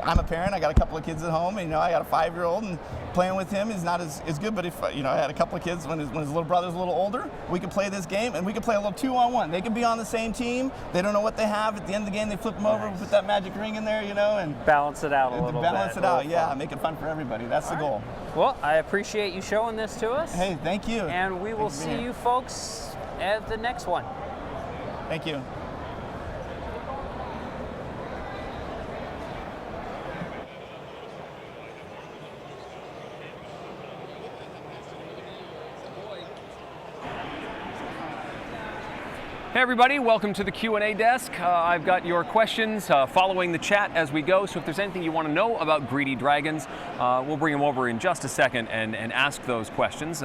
I'm a parent. I got a couple of kids at home, and I got a 5-year-old, and playing with him is not as good. But if I had a couple of kids when his little brother's a little older, we could play this game, and we could play a little 2-on-1. They could be on the same team. They don't know what they have. At the end of the game, they flip them over, put that magic ring in there, and balance it out a little bit. Balance it out, yeah. Make it fun for everybody. That's the goal. Well, I appreciate you showing this to us. Hey, thank you. And we will see you folks at the next one. Thank you. Hey everybody, welcome to the Q&A desk. I've got your questions following the chat as we go, so if there's anything you want to know about Greedy Dragons, we'll bring them over in just a second and ask those questions.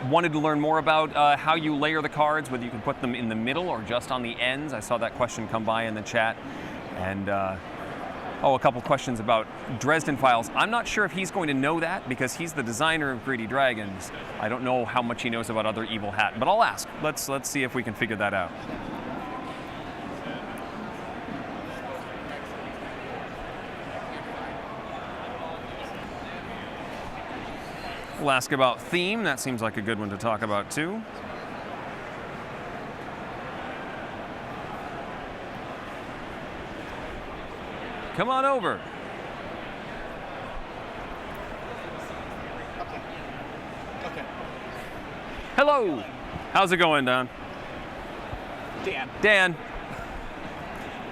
Wanted to learn more about how you layer the cards, whether you can put them in the middle or just on the ends. I saw that question come by in the chat. And a couple questions about Dresden Files. I'm not sure if he's going to know that because he's the designer of Greedy Dragons. I don't know how much he knows about other Evil Hat, but I'll ask. Let's see if we can figure that out. We'll ask about theme. That seems like a good one to talk about too. Come on over. Okay. Hello. How's it going, Don? Dan.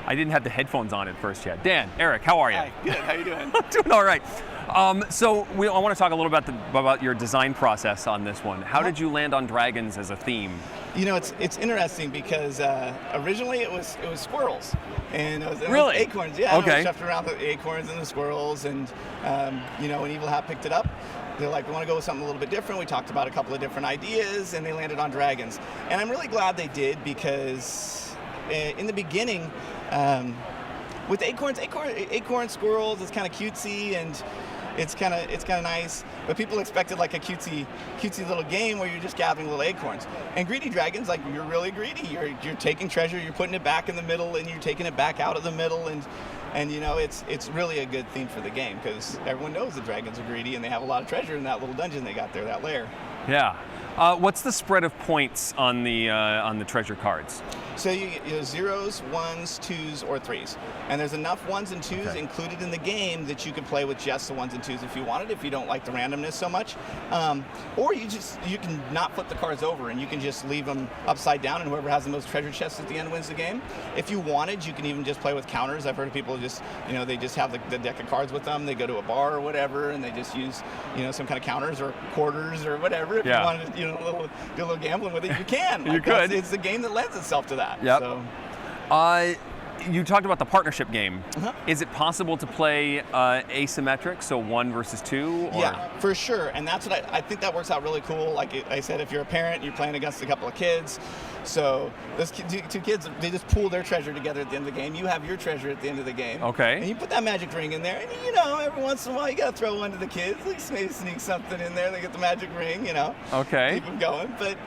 I didn't have the headphones on at first yet. Dan, Eric, how are you? Hi, good. How you doing? Doing all right. I want to talk a little about your design process on this one. How did you land on dragons as a theme? It's interesting because originally it was squirrels, and it was acorns. Yeah, okay. I shuffled around the acorns and the squirrels, and when Evil Hat picked it up, they're like, we want to go with something a little bit different. We talked about a couple of different ideas, and they landed on dragons. And I'm really glad they did because in the beginning, with acorns, squirrels, it's kind of cutesy and it's kind of nice, but people expected like a cutesy little game where you're just gathering little acorns. And Greedy Dragons, like, you're really greedy. You're taking treasure, you're putting it back in the middle, and you're taking it back out of the middle, and it's really a good theme for the game because everyone knows the dragons are greedy and they have a lot of treasure in that little dungeon they got there, that lair. Yeah. What's the spread of points on the treasure cards? So you get 0s, 1s, 2s, or 3s. And there's enough 1s and 2s included in the game that you could play with just the 1s and 2s if you wanted, if you don't like the randomness so much. Or you can not flip the cards over and you can just leave them upside down, and whoever has the most treasure chests at the end wins the game. If you wanted, you can even just play with counters. I've heard of people they just have the deck of cards with them. They go to a bar or whatever, and they just use some kind of counters or quarters or whatever. If you wanted to do a little gambling with it, you can. You could. It's a game that lends itself to that. Yep. So. You talked about the partnership game. Is it possible to play asymmetric, so 1 versus 2? Or? Yeah, for sure. And that's what I think that works out really cool. Like I said, if you're a parent, you're playing against a couple of kids. So those two kids, they just pool their treasure together at the end of the game. You have your treasure at the end of the game. Okay. And you put that magic ring in there, and every once in a while you gotta throw one to the kids. Like maybe sneak something in there. They get the magic ring. Okay. Keep them going. But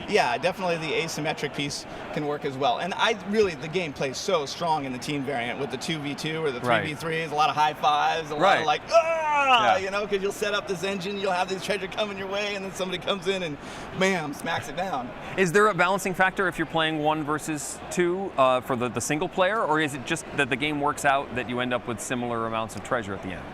yeah, definitely the asymmetric piece can work as well. And the game plays so strong in the team variant with the 2v2 or the 3v3s. A lot of high fives. A lot of like because you'll set up this engine, you'll have this treasure coming your way, and then somebody comes in and bam, smacks it down. Is there a balancing factor if you're playing 1 versus 2 for the single player, or is it just that the game works out that you end up with similar amounts of treasure at the end?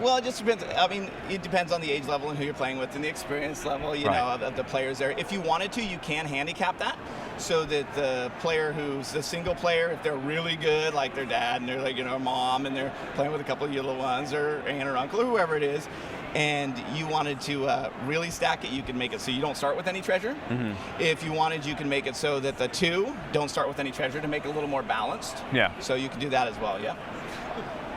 Well, it just depends. I mean, it depends on the age level and who you're playing with and the experience level, of the players there. If you wanted to, you can handicap that so that the player who's the single player, if they're really good, like their dad and they're like, mom, and they're playing with a couple of little ones or aunt or uncle or whoever it is, and you wanted to really stack it, you can make it so you don't start with any treasure. If you wanted, you can make it so that the 2 don't start with any treasure to make it a little more balanced. Yeah. So you can do that as well, yeah.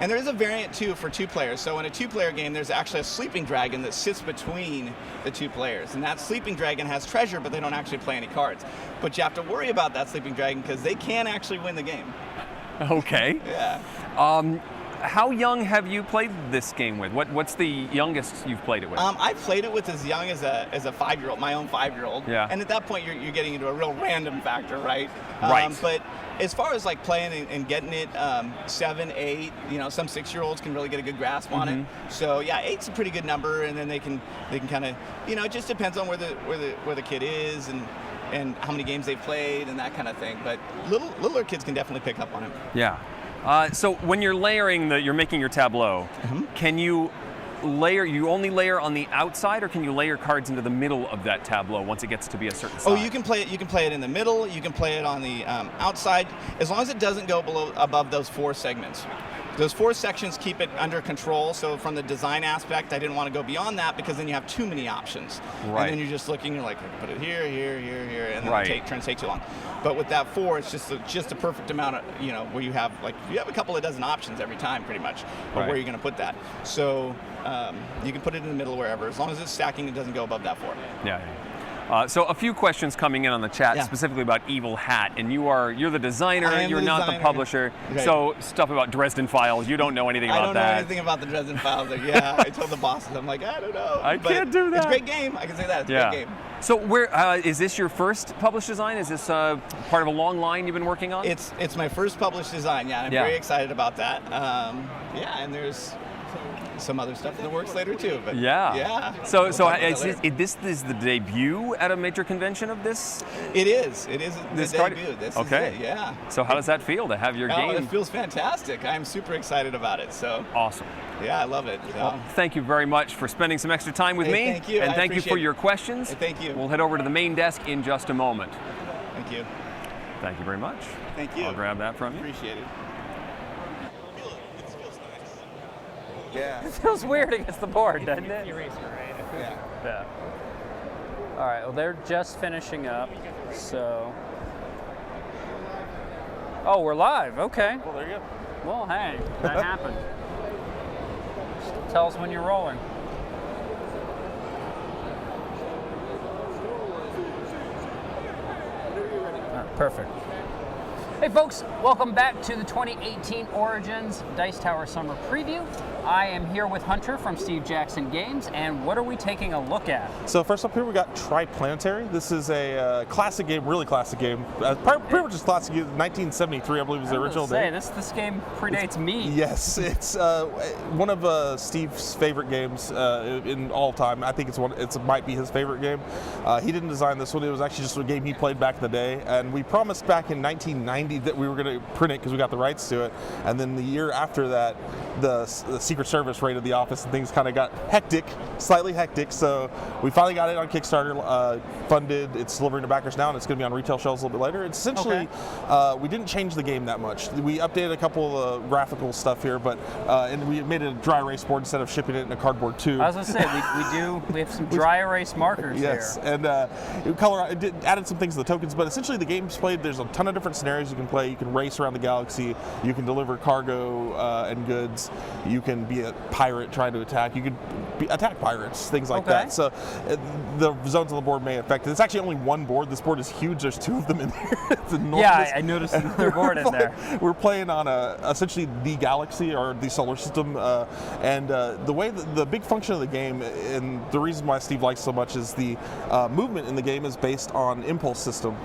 And there is a variant too for 2 players. So in a 2-player game, there's actually a sleeping dragon that sits between the 2 players. And that sleeping dragon has treasure, but they don't actually play any cards. But you have to worry about that sleeping dragon because they can actually win the game. Okay. Yeah. how young have you played this game with? What's the youngest you've played it with? I played it with as young as a 5-year-old, my own 5-year-old. Yeah. And at that point, you're getting into a real random factor, right? Right. But as far as like playing and getting it, 7, 8, some 6-year-olds can really get a good grasp on it. So yeah, 8's a pretty good number, and then they can kind of, it just depends on where the kid is and how many games they've played and that kind of thing. But littler kids can definitely pick up on it. Yeah. So when you're layering you're making your tableau, can you only layer on the outside, or can you layer cards into the middle of that tableau once it gets to be a certain size? Oh, you can play it. You can play it in the middle. You can play it on the outside, as long as it doesn't go above those 4 segments. Those 4 sections keep it under control. So from the design aspect, I didn't want to go beyond that because then you have too many options. Right. And then you're just looking. You're like, put it here, here, here, here, and then Right. it turns take too long. But with that 4, it's just a perfect amount of where you have a couple of dozen options every time, pretty much, of Right. where you're going to put that. So you can put it in the middle wherever, as long as it's stacking, it doesn't go above that 4. Yeah. So a few questions coming in on the chat specifically about Evil Hat, and you're the designer, you're not the publisher. Right. So stuff about Dresden Files, you don't know anything I about don't that. know anything about the Dresden Files. Yeah, I told the bosses, I'm like, I don't know. I But can't do that. It's a great game. I can say that. It's a great game. So where is this your first published design? Is this part of a long line you've been working on? It's my first published design. Yeah, and I'm very excited about that. And there's some other stuff in the works later too. But yeah. So this is the debut at a major convention of this? It is. It is This the card? debut. This Okay. is it. Yeah. So how does that feel to have your game? It feels fantastic. I'm super excited about it. So awesome. Yeah, I love it. So. Well, thank you very much for spending some extra time with me. Thank you. And I thank you for appreciate your it. questions. Thank you. We'll head over to the main desk in just a moment. Thank you. Thank you very much. Thank you. I'll grab that from you. Appreciate it. Yeah. It feels weird against the board, doesn't it? Yeah. All right, well, they're just finishing up, so. Oh, we're live. Okay. Well, there you go. Well, hey, that happened. Just tell us when you're rolling. All right, perfect. Hey folks, welcome back to the 2018 Origins Dice Tower Summer Preview. I am here with Hunter from Steve Jackson Games, and what are we taking a look at? So first up here we got Triplanetary. This is a classic game, really classic game. Pretty much just classic game, 1973 I believe was the original day. This game predates me. Yes, it's one of Steve's favorite games in all time. I think it might be his favorite game. He didn't design this one, it was actually just a game he played back in the day, and we promised back in 1990 that we were going to print it because we got the rights to it, and then the year after that the Secret Service raided the office and things kind of got slightly hectic, so we finally got it on Kickstarter, funded. It's delivering to backers now, and it's going to be on retail shelves a little bit later. It's essentially, we didn't change the game that much. We updated a couple of graphical stuff here, but and we made it a dry erase board instead of shipping it in a cardboard tube. I was going to say, we have some dry erase markers yes, here. and added some things to the tokens, but essentially the game's played. There's a ton of different scenarios you can play. You can race around the galaxy, you can deliver cargo and goods, you can be a pirate trying to attack, you can attack pirates, things like that. So the zones on the board may affect it. It's actually only one board. This board is huge. There's 2 of them in there. It's enormous. Yeah, I noticed another board in there. We're playing on essentially the galaxy or the solar system, and the way the big function of the game, and the reason why Steve likes so much, is the movement in the game is based on impulse system.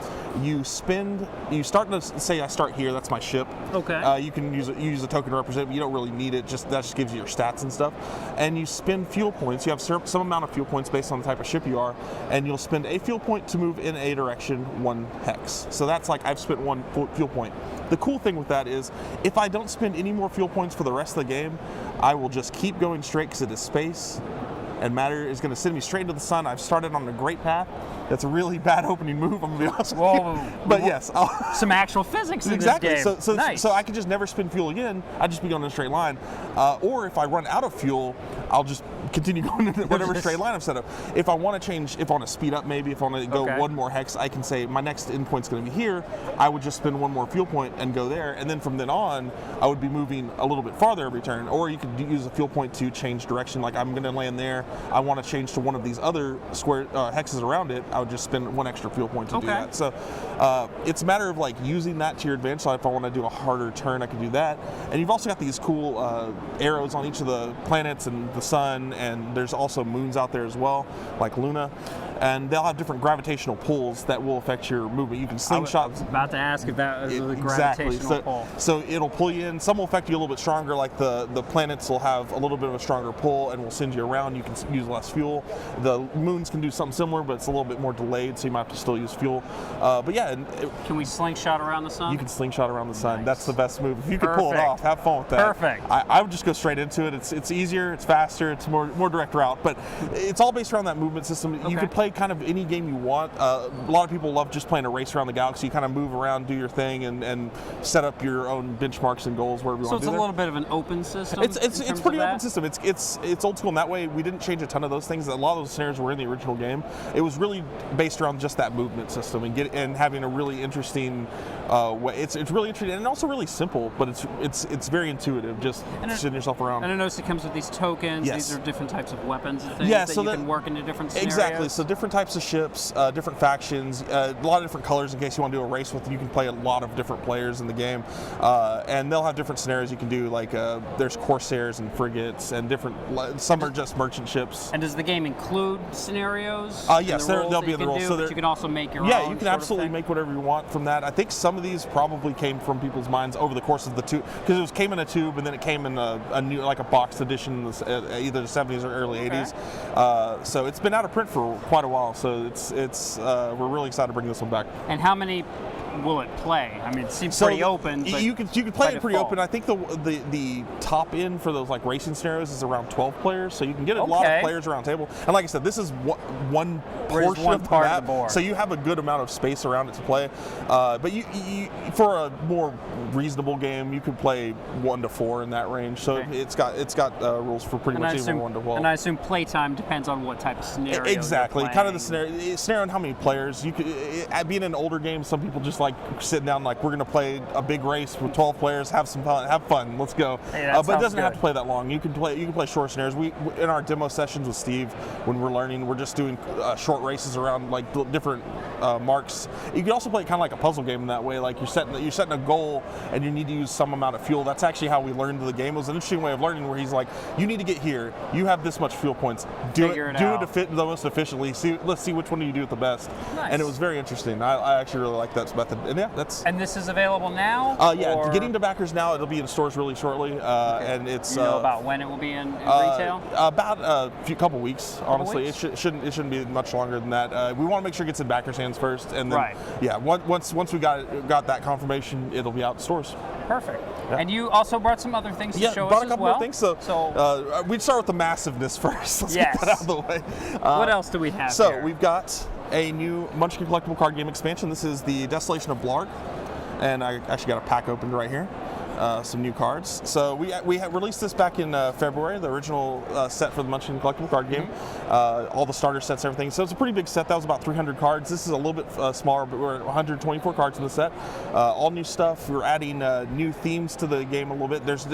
You start to say, I start here, that's my ship. Okay. You can use a token to represent it, but you don't really need it. That just gives you your stats and stuff. And you spend fuel points. You have some amount of fuel points based on the type of ship you are, and you'll spend a fuel point to move in a direction 1 hex. So that's like I've spent 1 fuel point. The cool thing with that is, if I don't spend any more fuel points for the rest of the game, I will just keep going straight because it is space, and matter is going to send me straight into the sun. I've started on a great path. That's a really bad opening move, I'm going to be honest with you. But yes. Some actual physics in exactly. this game. Nice. So I could just never spin fuel again. I'd just be going in a straight line. Or if I run out of fuel, I'll just continue going into whatever straight line I've set up. If I want to change, if I want to speed up maybe, if I want to go one more hex, I can say my next endpoint's going to be here. I would just spend one more fuel point and go there, and then from then on, I would be moving a little bit farther every turn. Or you could use a fuel point to change direction. Like I'm going to land there, I want to change to one of these other square hexes around it. I would just spend one extra fuel point to do that. So it's a matter of like using that to your advantage. So if I want to do a harder turn, I can do that. And you've also got these cool arrows on each of the planets and the sun, and there's also moons out there as well, like Luna. And they'll have different gravitational pulls that will affect your movement. You can slingshot. I was about to ask if that was a gravitational pull. So it'll pull you in. Some will affect you a little bit stronger, like the planets will have a little bit of a stronger pull and will send you around. You can use less fuel. The moons can do something similar, but it's a little bit more delayed, so you might have to still use fuel. But yeah. Can we slingshot around the sun? You can slingshot around the sun. Nice. That's the best move. If you can pull it off, have fun with that. Perfect. I would just go straight into it. It's easier, it's faster, it's more direct route, but it's all based around that movement system. You can play kind of any game you want. A lot of people love just playing a race around the galaxy. You kind of move around, do your thing, and set up your own benchmarks and goals wherever you want to do. So it's a little bit of an open system. It's pretty open system. It's old school in that way. We didn't change a ton of those things. A lot of those scenarios were in the original game. It was really based around just that movement system and having a really interesting way. It's really interesting and also really simple, but it's very intuitive. Just sitting yourself around. And I noticed it comes with these tokens. Yes. These are different types of weapons and things that you can work into different scenarios. Exactly. So different types of ships, different factions, a lot of different colors in case you want to do a race with. You can play a lot of different players in the game, and they'll have different scenarios you can do. Like there's corsairs and frigates and different. Some are just merchant ships. And does the game include scenarios? Yes, they'll be in the rules. So but you can also make your own. Yeah, you can absolutely make whatever you want from that. I think some of these probably came from people's minds over the course of the tube, because it came in a tube and then it came in a new, like a box edition, either the 70s or early 80s. So it's been out of print for quite a while. So we're really excited to bring this one back. And how many will it play? I mean, it seems pretty open. But you can play it pretty open. I think the top end for those like racing scenarios is around 12 players, so you can get a lot of players around the table. And like I said, this is one portion of the map, board. So you have a good amount of space around it to play. But you for a more reasonable game, you could play 1 to 4 in that range. So it's got rules for pretty much even 1 to 12. And I assume playtime depends on what type of scenario. Exactly, kind of the scenario and how many players. You could being an older game, some people just like sitting down like, we're going to play a big race with 12 players, have fun, let's go. Hey, but it doesn't have to play that long. You can play short scenarios. We in our demo sessions with Steve, when we're learning, we're just doing short races around like different marks. You can also play it kind of like a puzzle game in that way. Like you're setting a goal and you need to use some amount of fuel. That's actually how we learned the game. It was an interesting way of learning, where he's like, you need to get here. You have this much fuel points. Do it the most efficiently. Let's see which one do you do it the best. Nice. And it was very interesting. I actually really like that method. And yeah, that's. And this is a available now? Yeah, getting to backers now. It'll be in stores really shortly, and it's. Do you know about when it will be in retail? About a couple weeks, honestly. It shouldn't be much longer than that. We want to make sure it gets in backers' hands first, and then once we got that confirmation, it'll be out in stores. Perfect. Yeah. And you also brought some other things to show us as well. Yeah, brought a couple of things. So we'd start with the massiversiveness first. Let's get that out of the way. What else do we have So we've got a new Munchkin collectible card game expansion. This is the Desolation of Blarg, and I actually got a pack opened right here. Some new cards. So we had released this back in February, the original set for the Munchkin collectible card game. All the starter sets, everything. So it's a pretty big set. That was about 300 cards. This is a little bit smaller, but we're at 124 cards in the set. All new stuff. We're adding new themes to the game a little bit. There's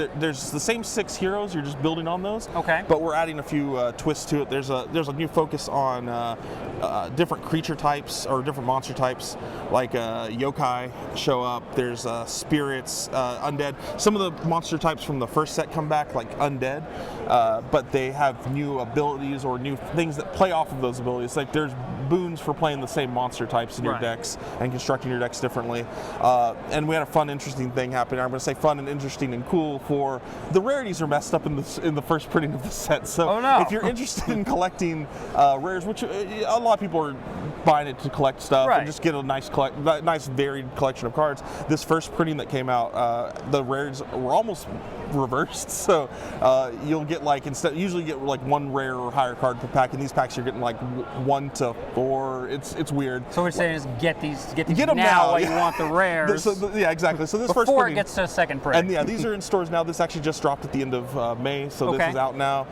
the same 6 heroes. You're just building on those. Okay. But we're adding a few twists to it. There's a new focus on different creature types or different monster types, like yokai show up. There's spirits, undead. Some of the monster types from the first set come back, like undead, but they have new abilities or new things that play off of those abilities. Like there's boons for playing the same monster types in your decks and constructing your decks differently. And we had a fun, interesting thing happen. I'm going to say fun and interesting and cool for the rarities are messed up in the first printing of the set. So if you're interested in collecting rares, which a lot of people are buying it to collect stuff Right. and just get a nice varied collection of cards. This first printing that came out, the rares were almost reversed. So you'll get usually get like 1 rare or higher card per pack. In these packs, you're getting like 1 to 4. It's weird. So what you're saying is get these them now while yeah. you want the rares. Yeah, exactly. So this before first printing, it gets to a second print. and yeah, these are in stores now. This actually just dropped at the end of May, so Okay. this is out now.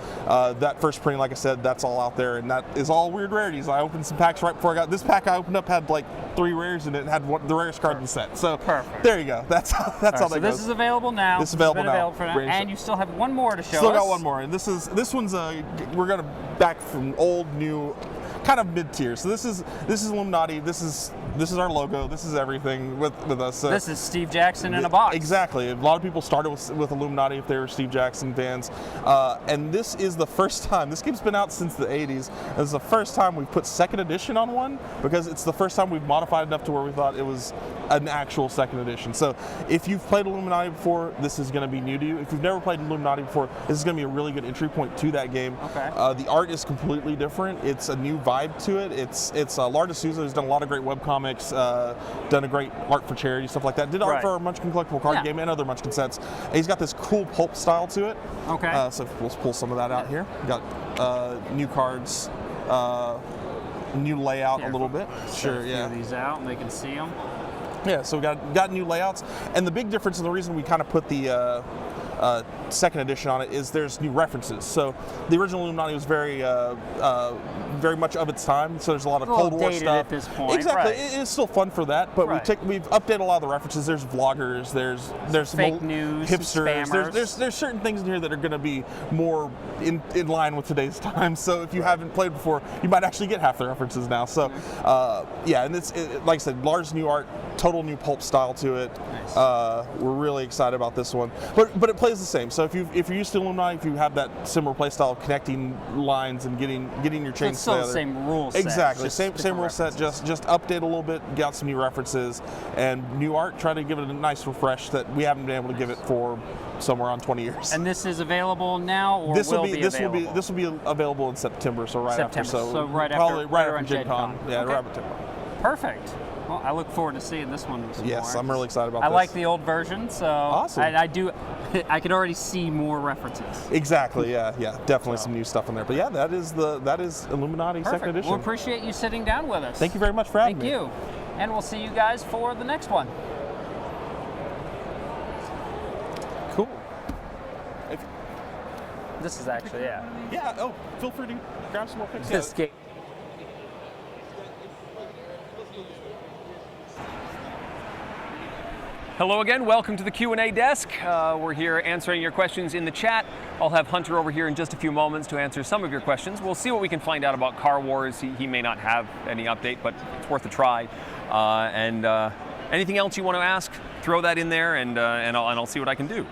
That first printing, like I said, that's all out there, and that is all weird rarities. I opened some packs right before I got this pack. I opened up had like 3 rares, and it had the rarest card in the set. So perfect. There you go. That's how All that right, so goes. this is available now. This is available It's been now. available for now. And you still have one more to show Still us. got one more, and this one's we're gonna back from old, new, kind of mid tier. So this is Illuminati. This is our logo. This is everything with us. So This is Steve Jackson in a box. Exactly. A lot of people started with Illuminati if they were Steve Jackson fans, and this is the first time. This game's been out since the 80s. This is the first time we've put second edition on one because it's the first time we've modified enough to where we thought it was an actual second edition. So if you've played Illuminati before, this is going to be new to you. If you've never played Illuminati before, this is going to be a really good entry point to that game. Okay. The art is completely different. It's a new vibe to it. It's Lar D'Souza who's done a lot of great webcomics, done a great art for charity, stuff like that. Did art Right. for our Munchkin collectible card game and other Munchkin sets. And he's got this cool pulp style to it. Okay. So we'll pull some of that out here. We got new cards, new layout a little bit. Sure, yeah. These out and they can see them. Yeah, so we got new layouts, and the big difference, and the reason we kind of put the second edition on it is there's new references. So the original Illuminati was very much of its time. So there's a lot of Cold War dated stuff. at this point, Exactly, right. it is still fun for that. But we've updated a lot of the references. There's vloggers. There's some Fake old news, hipsters. spammers. There's certain things in here that are going to be more in line with today's time. So if you haven't played before, you might actually get half the references now. So yeah, and like I said, Lars' new art, total new pulp style to it. Nice. We're really excited about this one. But it plays the same. So if you're used to Illuminati, if you have that similar play style of connecting lines and getting your chains it's still together. the same rule set. Exactly. Just Same different rule set, just update a little bit, got some new references and new art, try to give it a nice refresh that we haven't been able to give it for somewhere on 20 years. And this is available now, or this will be available? This will be available in September, so right after. So right probably after, right around after Gen Con. Yeah, Okay. right after Gen Con. Perfect. Well, I look forward to seeing this one some Yes, more. I'm really excited about I this. like the old version, so Awesome. I could already see more references. Exactly. Yeah. Definitely some new stuff in there. But yeah, that is Illuminati Perfect. second edition. We'll appreciate you sitting down with us. Thank you very much for having me. Thank you. And we'll see you guys for the next one. Cool. This is actually, yeah. Yeah. Oh, feel free to grab some more pics. This game. Hello again, welcome to the Q&A desk. We're here answering your questions in the chat. I'll have Hunter over here in just a few moments to answer some of your questions. We'll see what we can find out about Car Wars. He may not have any update, but it's worth a try. And anything else you want to ask, throw that in there and I'll see what I can do.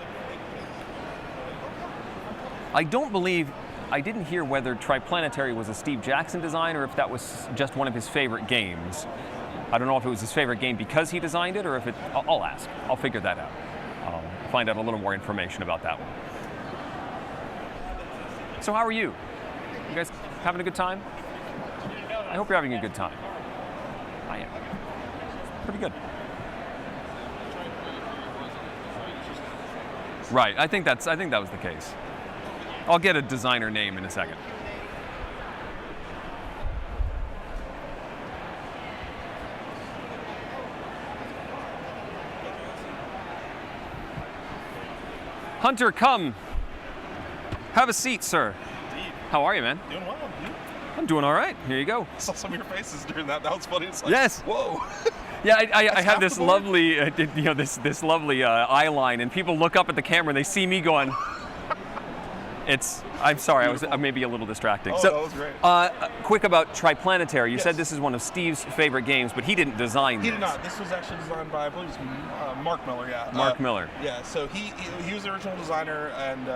I didn't hear whether Triplanetary was a Steve Jackson design or if that was just one of his favorite games. I don't know if it was his favorite game because he designed it or if I'll ask. I'll figure that out. Find out a little more information about that one. So how are you? You guys having a good time? I hope you're having a good time. I am. Pretty good. Right, I think that was the case. I'll get a designer name in a second. Hunter, come. Have a seat, sir. Indeed. How are you, man? Doing well. I'm doing all right. Here you go. I saw some of your faces during that. That was funny. It's like, yes. Whoa. Yeah, I have this lovely, this lovely eye line, and people look up at the camera and they see me going. I'm sorry, I was maybe a little distracting. Oh, so, that was great. Quick about Triplanetary. You Yes. said this is one of Steve's favorite games, but he didn't design this. He did not. This was actually designed by, I believe, it's Mark Miller. Yeah. Mark Miller. Yeah. So he was the original designer, and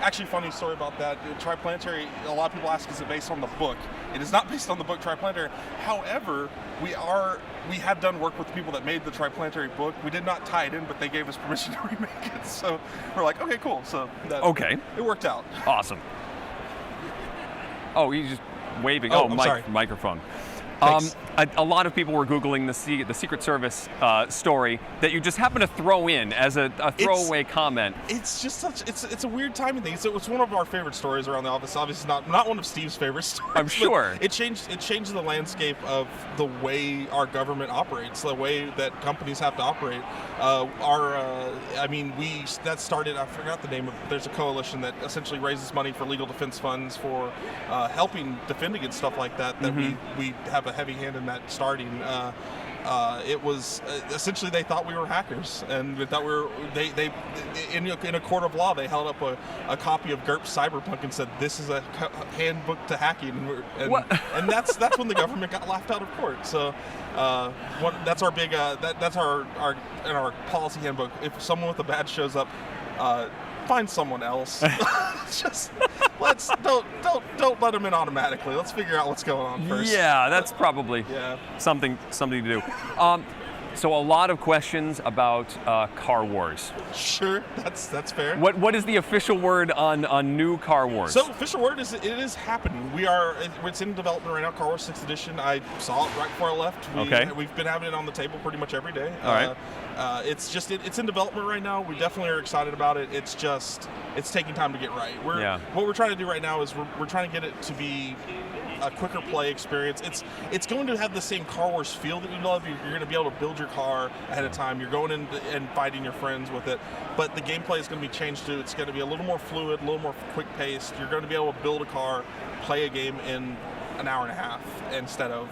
actually, funny story about that. Triplanetary. A lot of people ask, is it based on the book? It is not based on the book Triplanetary. However, we have done work with the people that made the Triplanetary book. We did not tie it in, but they gave us permission to remake it. So we're like, okay, cool. So okay, it worked out. Awesome. Oh, he's just waving. Oh, I'm sorry. Microphone. A lot of people were Googling the Secret Service story that you just happened to throw in as a throwaway comment. It's just it's a weird timing thing. It's one of our favorite stories around the office. Obviously not one of Steve's favorite stories. I'm sure. It changed the landscape of the way our government operates, the way that companies have to operate. That started, I forgot the name of, there's a coalition that essentially raises money for legal defense funds for helping defend against stuff like that, we have a heavy hand in that starting. It was essentially they thought we were hackers, and they thought in a court of law they held up a copy of GURPS Cyberpunk and said this is a handbook to hacking, and that's when the government got laughed out of court. So that's our big that's our in our policy handbook. If someone with a badge shows up, find someone else. Just don't let them in automatically. Let's figure out what's going on first. Yeah, that's probably something to do. So a lot of questions about Car Wars. Sure, that's fair. What is the official word on new Car Wars? So official word is it is happening. It's in development right now. Car Wars 6th edition. I saw it right before I left. We've been having it on the table pretty much every day. All right. It's in development right now. We definitely are excited about it. It's taking time to get right. What we're trying to do right now is we're trying to get it to be a quicker play experience. It's going to have the same Car Wars feel that you love. You're going to be able to build your car ahead of time. You're going in and fighting your friends with it. But the gameplay is going to be changed too. It's going to be a little more fluid, a little more quick paced. You're going to be able to build a car, play a game in an hour and a half instead of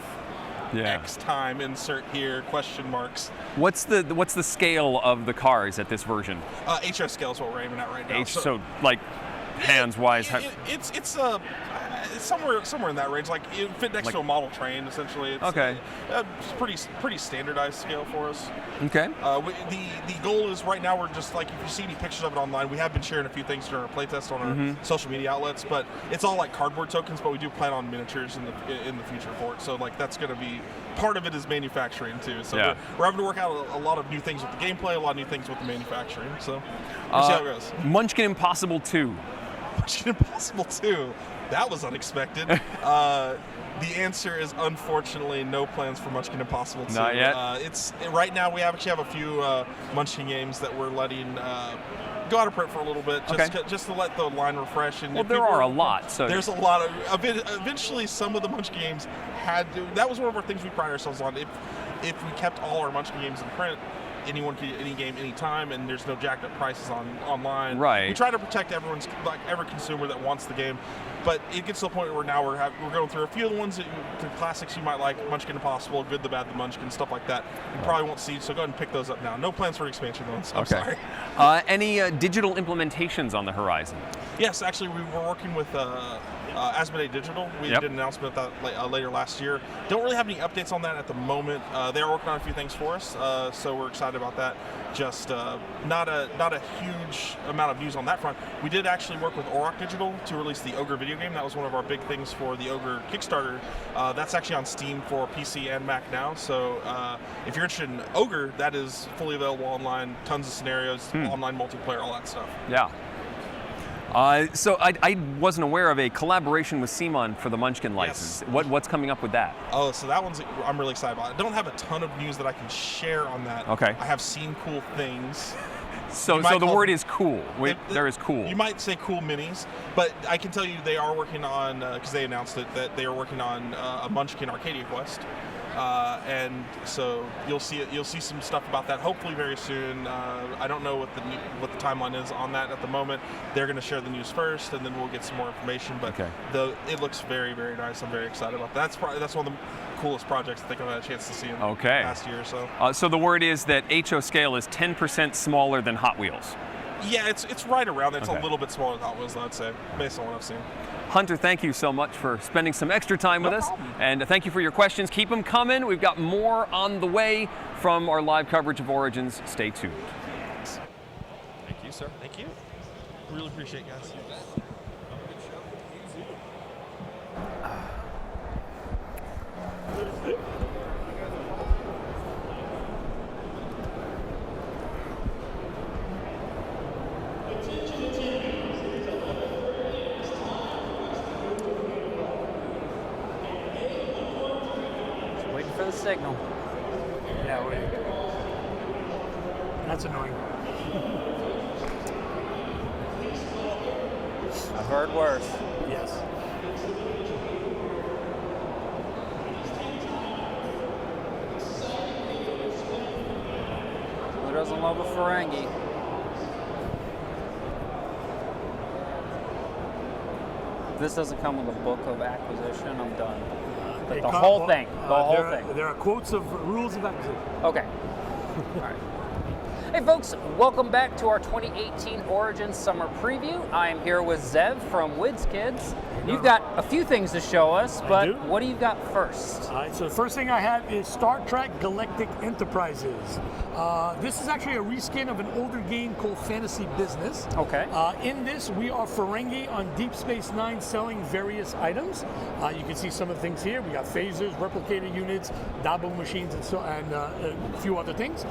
X time, insert here, question marks. What's the scale of the cars at this version? HS scale is what we're aiming at right now. So like hands wise. It's somewhere in that range. Like it fit next to a model train. Essentially, it's pretty standardized scale for us. Okay. The goal is right now we're just like, if you see any pictures of it online, we have been sharing a few things during our playtest on our social media outlets, but it's all like cardboard tokens. But we do plan on miniatures in the future for it. So like that's going to be part of it is manufacturing too. So we're having to work out a lot of new things with the gameplay, a lot of new things with the manufacturing. So we'll see how it goes. Munchkin Impossible 2. Munchkin Impossible 2. That was unexpected. The answer is unfortunately no plans for Munchkin Impossible 2. Not yet. Right now we actually have a few Munchkin games that we're letting go out of print for a little bit, just to let the line refresh. And there are a lot. So there's a lot of. Eventually, some of the Munchkin games had to. That was one of our things we pride ourselves on. If we kept all our Munchkin games in print, anyone can get any game anytime, and there's no jacked up prices online. Right. We try to protect every consumer that wants the game, but it gets to the point where now we're going through a few of the ones the classics you might like, Munchkin Impossible, Good, the Bad, the Munchkin, stuff like that. You probably won't see, so go ahead and pick those up now. No plans for expansion ones. I'm sorry. Any digital implementations on the horizon? Yes, actually, we were working with Asmodee Digital. We did an announcement of that later last year. Don't really have any updates on that at the moment. They are working on a few things for us, so we're excited about that. Just not a huge amount of news on that front. We did actually work with Auroch Digital to release the Ogre video game. That was one of our big things for the Ogre Kickstarter. That's actually on Steam for PC and Mac now. So if you're interested in Ogre, that is fully available online. Tons of scenarios, online multiplayer, all that stuff. Yeah. So I wasn't aware of a collaboration with Simon for the Munchkin license. Yes. What's coming up with that? Oh, so that one's I'm really excited about. I don't have a ton of news that I can share on that. Okay. I have seen cool things. So the word is cool. There is cool. You might say cool minis, but I can tell you they are working on, because they announced it, that they are working on a Munchkin Arcadia Quest. And so you'll see some stuff about that hopefully very soon. I don't know what the timeline is on that at the moment. They're going to share the news first, and then we'll get some more information. But it looks very, very nice. I'm very excited about that. That's one of the coolest projects I think I've had a chance to see in the past year or so. So the word is that HO scale is 10% smaller than Hot Wheels. Yeah, it's right around there. It's a little bit smaller than Hot Wheels, I'd say, based on what I've seen. Hunter, thank you so much for spending some extra time with us. And thank you for your questions. Keep them coming. We've got more on the way from our live coverage of Origins. Stay tuned. Thank you, sir. Thank you. Really appreciate it, guys. signal. Yeah, that's annoying. I've heard worse. Yes. Who doesn't love a Ferengi? If this doesn't come with a book of acquisition, I'm done. But the whole thing. The whole thing. There are quotes of rules of acquisition. Okay. All right. Hey folks, welcome back to our 2018 Origins Summer Preview. I am here with Zev from WizKids. You've got a few things to show us, but what do you got first? All right, so the first thing I have is Star Trek Galactic Enterprises. This is actually a reskin of an older game called Fantasy Business. Okay. In this, we are Ferengi on Deep Space Nine selling various items. You can see some of the things here. We got phasers, replicator units, Dabo machines, and a few other things.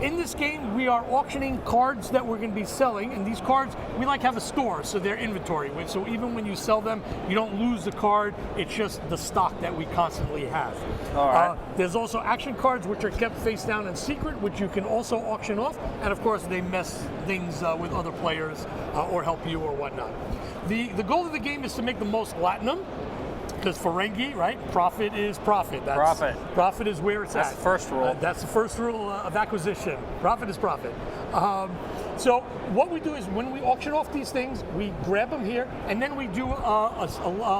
In this game, we are auctioning cards that we're going to be selling, and these cards, we like have a store, so they're inventory. So even when you sell them, you don't lose the card, it's just the stock that we constantly have. All right. There's also action cards, which are kept face down and secret, which you can also auction off, and of course they mess things with other players or help you or whatnot. The goal of the game is to make the most latinum, because Ferengi, right? Profit is profit. Profit is where it's at. That's the first rule. That's the first rule of acquisition. Profit is profit. So what we do is when we auction off these things, we grab them here, and then we do a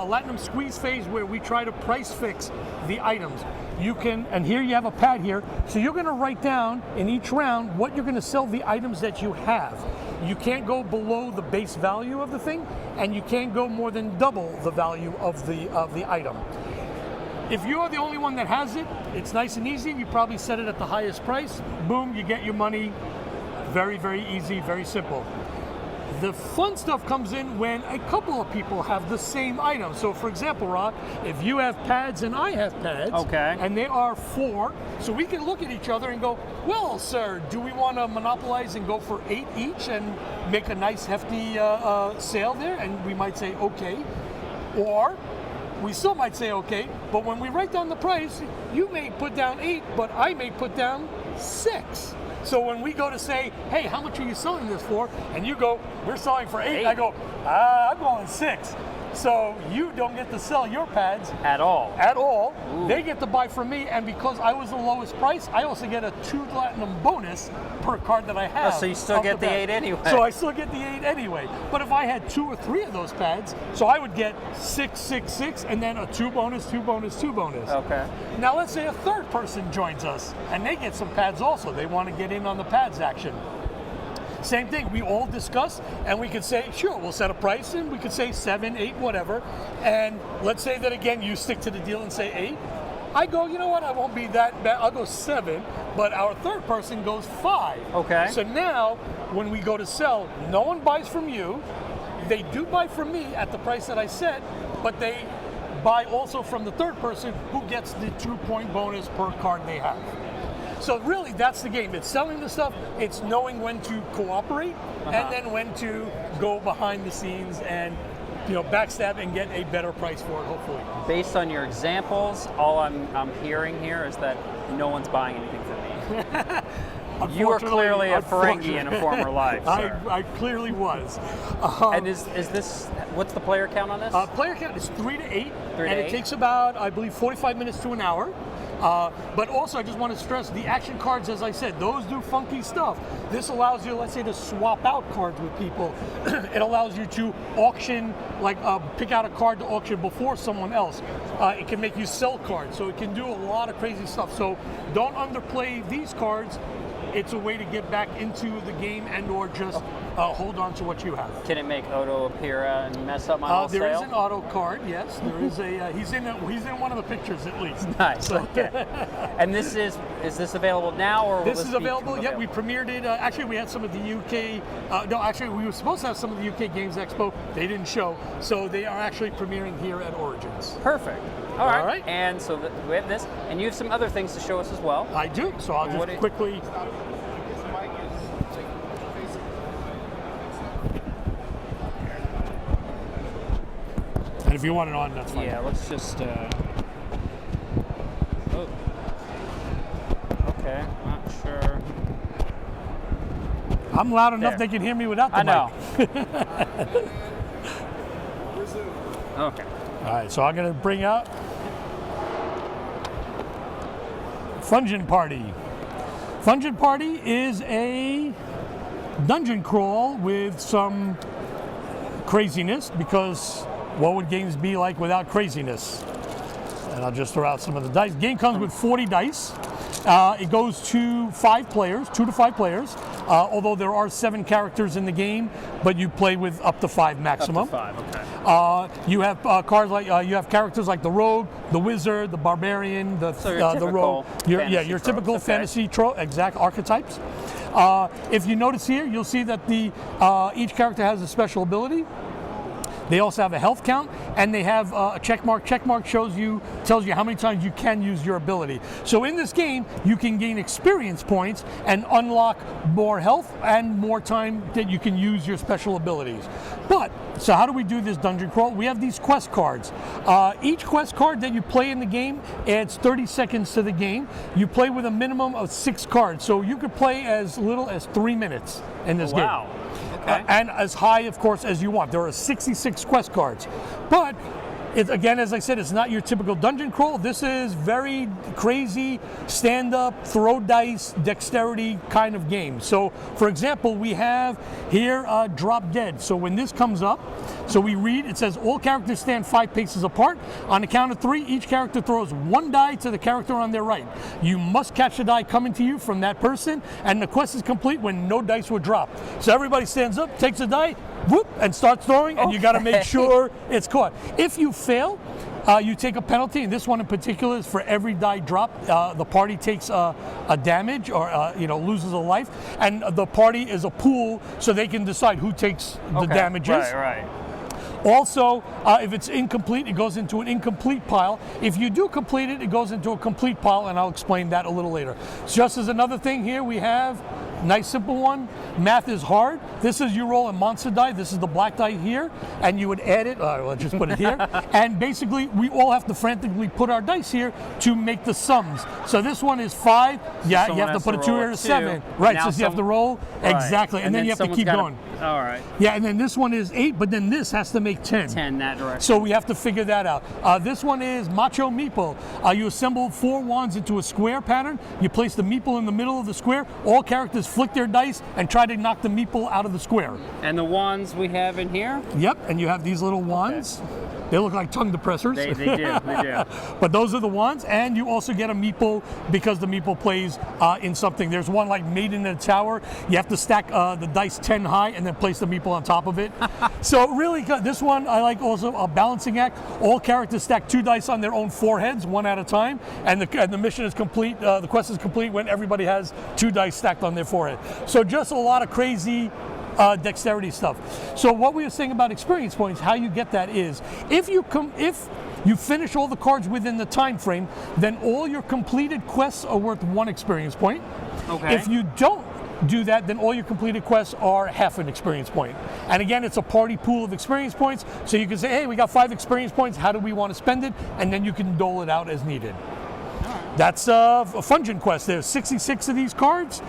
Latinum squeeze phase where we try to price fix the items. You can, and here you have a pad here, so you're going to write down in each round what you're going to sell the items that you have. You can't go below the base value of the thing, and you can't go more than double the value of the item. If you are the only one that has it, it's nice and easy. You probably set it at the highest price. Boom, you get your money. Very, very easy, very simple. The fun stuff comes in when a couple of people have the same item. So for example, Rob, if you have pads and I have pads, and they are 4, so we can look at each other and go, well, sir, do we want to monopolize and go for 8 each and make a nice hefty sale there? And we might say, okay. Or we still might say, okay, but when we write down the price, you may put down 8, but I may put down 6. So when we go to say, hey, how much are you selling this for? And you go, we're selling for 8. I go, I'm going 6. So you don't get to sell your pads. At all. At all. Ooh. They get to buy from me, and because I was the lowest price, I also get a 2 platinum bonus per card that I have. Oh, so you still get the 8 anyway. So I still get the 8 anyway. But if I had 2 or 3 of those pads, so I would get 6, 6, 6, and then a 2 bonus, 2 bonus, 2 bonus. Okay. Now let's say a third person joins us, and they get some pads also. They want to get in on the pads action. Same thing, we all discuss, and we could say, sure, we'll set a price, and we could say 7, 8, whatever. And let's say that again, you stick to the deal and say 8. I go, you know what, I won't be that bad, I'll go 7, but our third person goes 5. Okay. So now, when we go to sell, no one buys from you. They do buy from me at the price that I set, but they buy also from the third person who gets the 2-point bonus per card they have. So really, that's the game. It's selling the stuff, it's knowing when to cooperate, and then when to go behind the scenes and backstab and get a better price for it, hopefully. Based on your examples, all I'm hearing here is that no one's buying anything from me. You are clearly a Ferengi in a former life, sir. I clearly was. And is this, what's the player count on this? Player count is 3 to 8, 3 to 8? It takes about, I believe, 45 minutes to an hour. But also, I just want to stress the action cards, as I said, those do funky stuff. This allows you, let's say, to swap out cards with people. It allows you to auction, like pick out a card to auction before someone else. It can make you sell cards, so it can do a lot of crazy stuff. So don't underplay these cards. It's a way to get back into the game and or just hold on to what you have. Can it make Odo appear and mess up my whole There sale? is an Odo card, yes. There is a he's in one of the pictures at least. Nice. So. Okay. And is this available now, or will This is available. Yeah, we premiered it. Actually, we had some of the UK. No, actually, we were supposed to have some of the UK Games Expo. They didn't show, so they are actually premiering here at Origins. Perfect. All right. And so we have this, and you have some other things to show us as well. I do. So I'll just quickly. And if you want it on, that's fine. Yeah, let's just. Oh. I'm loud enough There. they can hear me without the I know. mic. Okay. All right, so I'm going to bring up Fungin Party. Fungin Party is a dungeon crawl with some craziness, because what would games be like without craziness? And I'll just throw out some of the dice. Game comes with 40 dice. It goes to 5 players, 2 to 5 players, although there are 7 characters in the game, but you play with up to 5 maximum. Up to 5, okay. You have cards like you have characters like the rogue, the wizard, the barbarian, the rogue. Your typical fantasy exact archetypes. If you notice here, you'll see that each character has a special ability. They also have a health count, and they have a check mark. Check mark tells you how many times you can use your ability. So in this game, you can gain experience points and unlock more health and more time that you can use your special abilities. So how do we do this dungeon crawl? We have these quest cards. Each quest card that you play in the game adds 30 seconds to the game. You play with a minimum of 6 cards, so you could play as little as 3 minutes in this game. Wow. Okay. And as high, of course, as you want. There are 66 quest cards. But, again, as I said, it's not your typical dungeon crawl. This is very crazy, stand-up, throw dice, dexterity kind of game. So, for example, we have here Drop Dead. So when this comes up, so we read, it says, all characters stand 5 paces apart. On the count of 3, each character throws 1 die to the character on their right. You must catch the die coming to you from that person, and the quest is complete when no dice were dropped. So everybody stands up, takes a die, whoop, and starts throwing, and you got to make sure it's caught. If you fail, you take a penalty, and this one in particular is for every die drop, the party takes a damage or loses a life, and the party is a pool, so they can decide who takes the damages. Right. Also, if it's incomplete, it goes into an incomplete pile. If you do complete it, it goes into a complete pile, and I'll explain that a little later. Just as another thing here, we have nice simple one. Math is hard. This is you roll a monster die. This is the black die here, and you would add it. Let's just put it here. And basically, we all have to frantically put our dice here to make the sums. So this one is 5. Yeah, you have to put a 2 here to 7. Right. Now so you have to roll exactly, and then you have to keep going. All right. Yeah, and then this one is 8, but then this has to make 10. 10 that direction. So we have to figure that out. This one is Macho Meeple. You assemble 4 wands into a square pattern. You place the meeple in the middle of the square. All characters flick their dice and try to knock the meeple out of the square. And the wands we have in here? Yep, and you have these little wands. Okay. They look like tongue depressors. They do. But those are the ones, and you also get a meeple because the meeple plays in something. There's one like Maiden in a Tower. You have to stack the dice 10 high and then place the meeple on top of it. So really, this one I like also a balancing act. All characters stack 2 dice on their own foreheads, 1 at a time, and the mission is complete. The quest is complete when everybody has 2 dice stacked on their forehead. So just a lot of crazy dexterity stuff. So what we were saying about experience points, how you get that is if you finish all the cards within the time frame, then all your completed quests are worth 1 experience point. Okay. If you don't do that, then all your completed quests are half an experience point. And again, it's a party pool of experience points, so you can say, hey, we got 5 experience points, how do we want to spend it? And then you can dole it out as needed. That's a Fungin quest. There's 66 of these cards.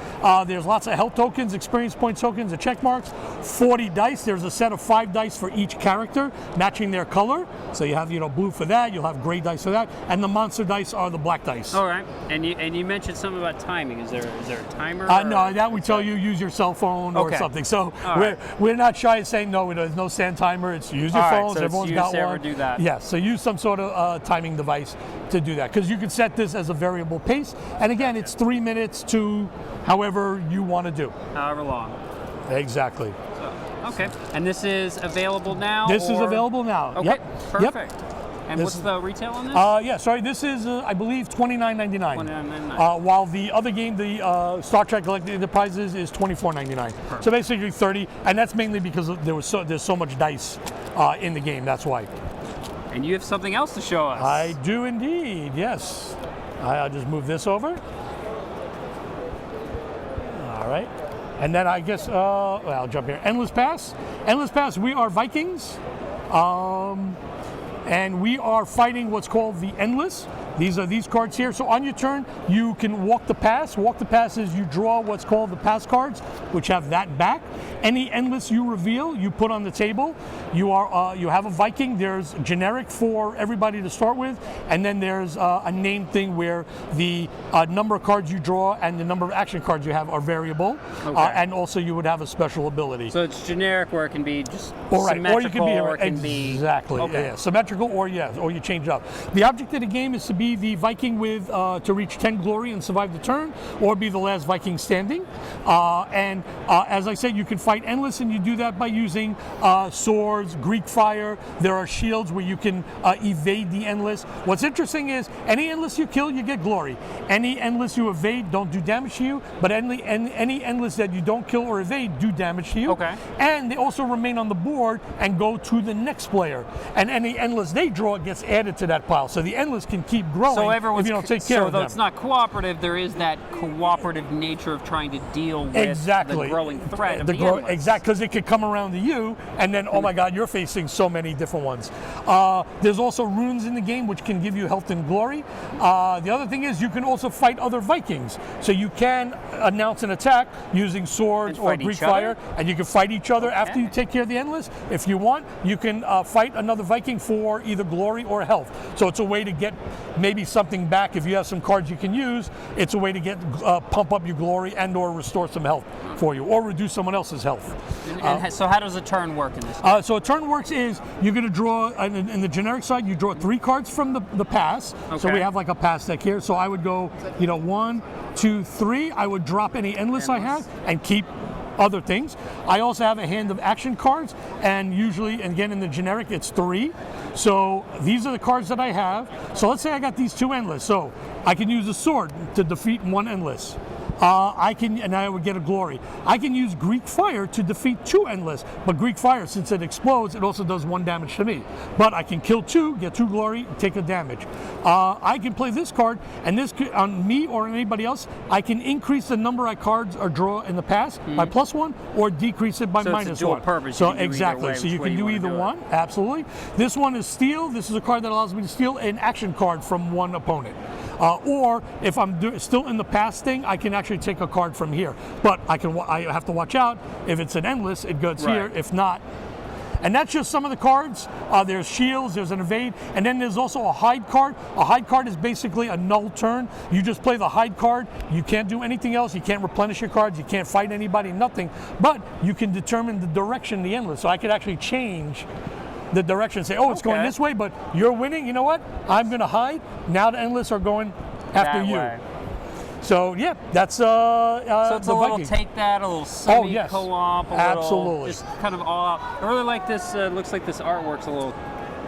There's lots of health tokens, experience point tokens, and check marks. 40 dice. There's a set of 5 dice for each character, matching their color. So you have blue for that. You'll have gray dice for that, and the monster dice are the black dice. All right. And you mentioned something about timing. Is there a timer? No, that we tell you use your cell phone or something. So we're not shy of saying no. There's no stand timer. It's use your phones. So everyone's got one. Do that. Yeah. So use some sort of timing device to do that, because you can set this as a variable pace, and again, it's 3 minutes to however you want to do. However long. Exactly. Okay. And this is available now? This is available now. Okay. Yep. Perfect. And what's the retail on this? This is I believe $29.99. $29.99. While the other game, the Star Trek Galactic Enterprises, is $24.99. So basically $30, and that's mainly because there's so much dice in the game. That's why. And you have something else to show us. I do indeed. Yes. I'll just move this over. All right. And then I guess, I'll jump here. Endless Pass. Endless Pass, we are Vikings. And we are fighting what's called the Endless. These are these cards here. So on your turn, you can walk the pass. Walk the pass is you draw what's called the pass cards, which have that back. Any endless you reveal, you put on the table. You have a Viking. There's generic for everybody to start with, and then there's a name thing where the number of cards you draw and the number of action cards you have are variable, and also you would have a special ability. So it's generic, where it can be just symmetrical, or you can be or it can be exactly symmetrical, or you change it up. The object of the game is to be the Viking with to reach 10 glory and survive the turn, or be the last Viking standing. And as I said, you can fight endless, and you do that by using swords, Greek fire. There are shields where you can evade the endless. What's interesting is any endless you kill, you get glory. Any endless you evade don't do damage to you, but any endless that you don't kill or evade do damage to you. And they also remain on the board and go to the next player. And any endless they draw gets added to that pile. So the endless can keep growing if you don't take care of them. So though it's not cooperative, there is that cooperative nature of trying to deal with the growing threat of the endless. Exactly, because it could come around to you, and then, oh my God, you're facing so many different ones. There's also runes in the game, which can give you health and glory. The other thing is you can also fight other Vikings. So you can announce an attack using swords or Greek fire, and you can fight each other after you take care of the endless. If you want, you can fight another Viking for either glory or health. So it's a way to get maybe something back. If you have some cards you can use, it's a way to get pump up your glory and or restore some health for you, or reduce someone else's health. So how does a turn work in this game? So a turn works is you're going to draw, in the generic side, you draw 3 cards from the pass. So we have like a pass deck here. So I would go, 1, 2, 3. I would drop any endless I have and keep other things. I also have a hand of action cards, and usually, and again in the generic, it's 3. So these are the cards that I have. So let's say I got these 2 endless. So I can use a sword to defeat 1 endless. And I would get a glory. I can use Greek fire to defeat 2 endless, but Greek fire, since it explodes, it also does 1 damage to me. But I can kill 2, get 2 glory, take a damage. I can play this card, and this on me or anybody else, I can increase the number of cards or draw in the pass by +1, or decrease it by -1. It's a dual purpose. So exactly. So you can do either one. Absolutely. This one is steal. This is a card that allows me to steal an action card from one opponent. Or if I'm still in the pass thing, I can actually take a card from here. But I have to watch out. If it's an endless, it goes here. If not, and that's just some of the cards. There's shields, there's an evade, and then there's also a hide card. A hide card is basically a null turn. You just play the hide card. You can't do anything else. You can't replenish your cards. You can't fight anybody, nothing. But you can determine the direction of the endless. So I could actually change the direction, say, oh, it's going this way, but you're winning. You know what? I'm going to hide. Now the endless are going after you. So yeah, that's so it's the a little Viking. take that, a little semi co-op, absolutely, just kind of all out. I really like this. Looks like this artwork's a little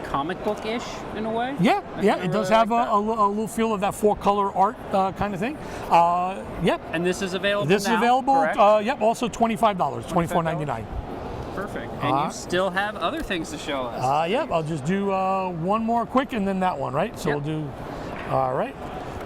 comic book-ish in a way. Yeah, it does have a little feel of that 4-color art kind of thing. Yep. And this is available. This now, is available. Correct? Yep. Also $25, $24.99. Perfect. And you still have other things to show us. Yep. I'll just do one more quick, and then that one, right? So we'll do. All right.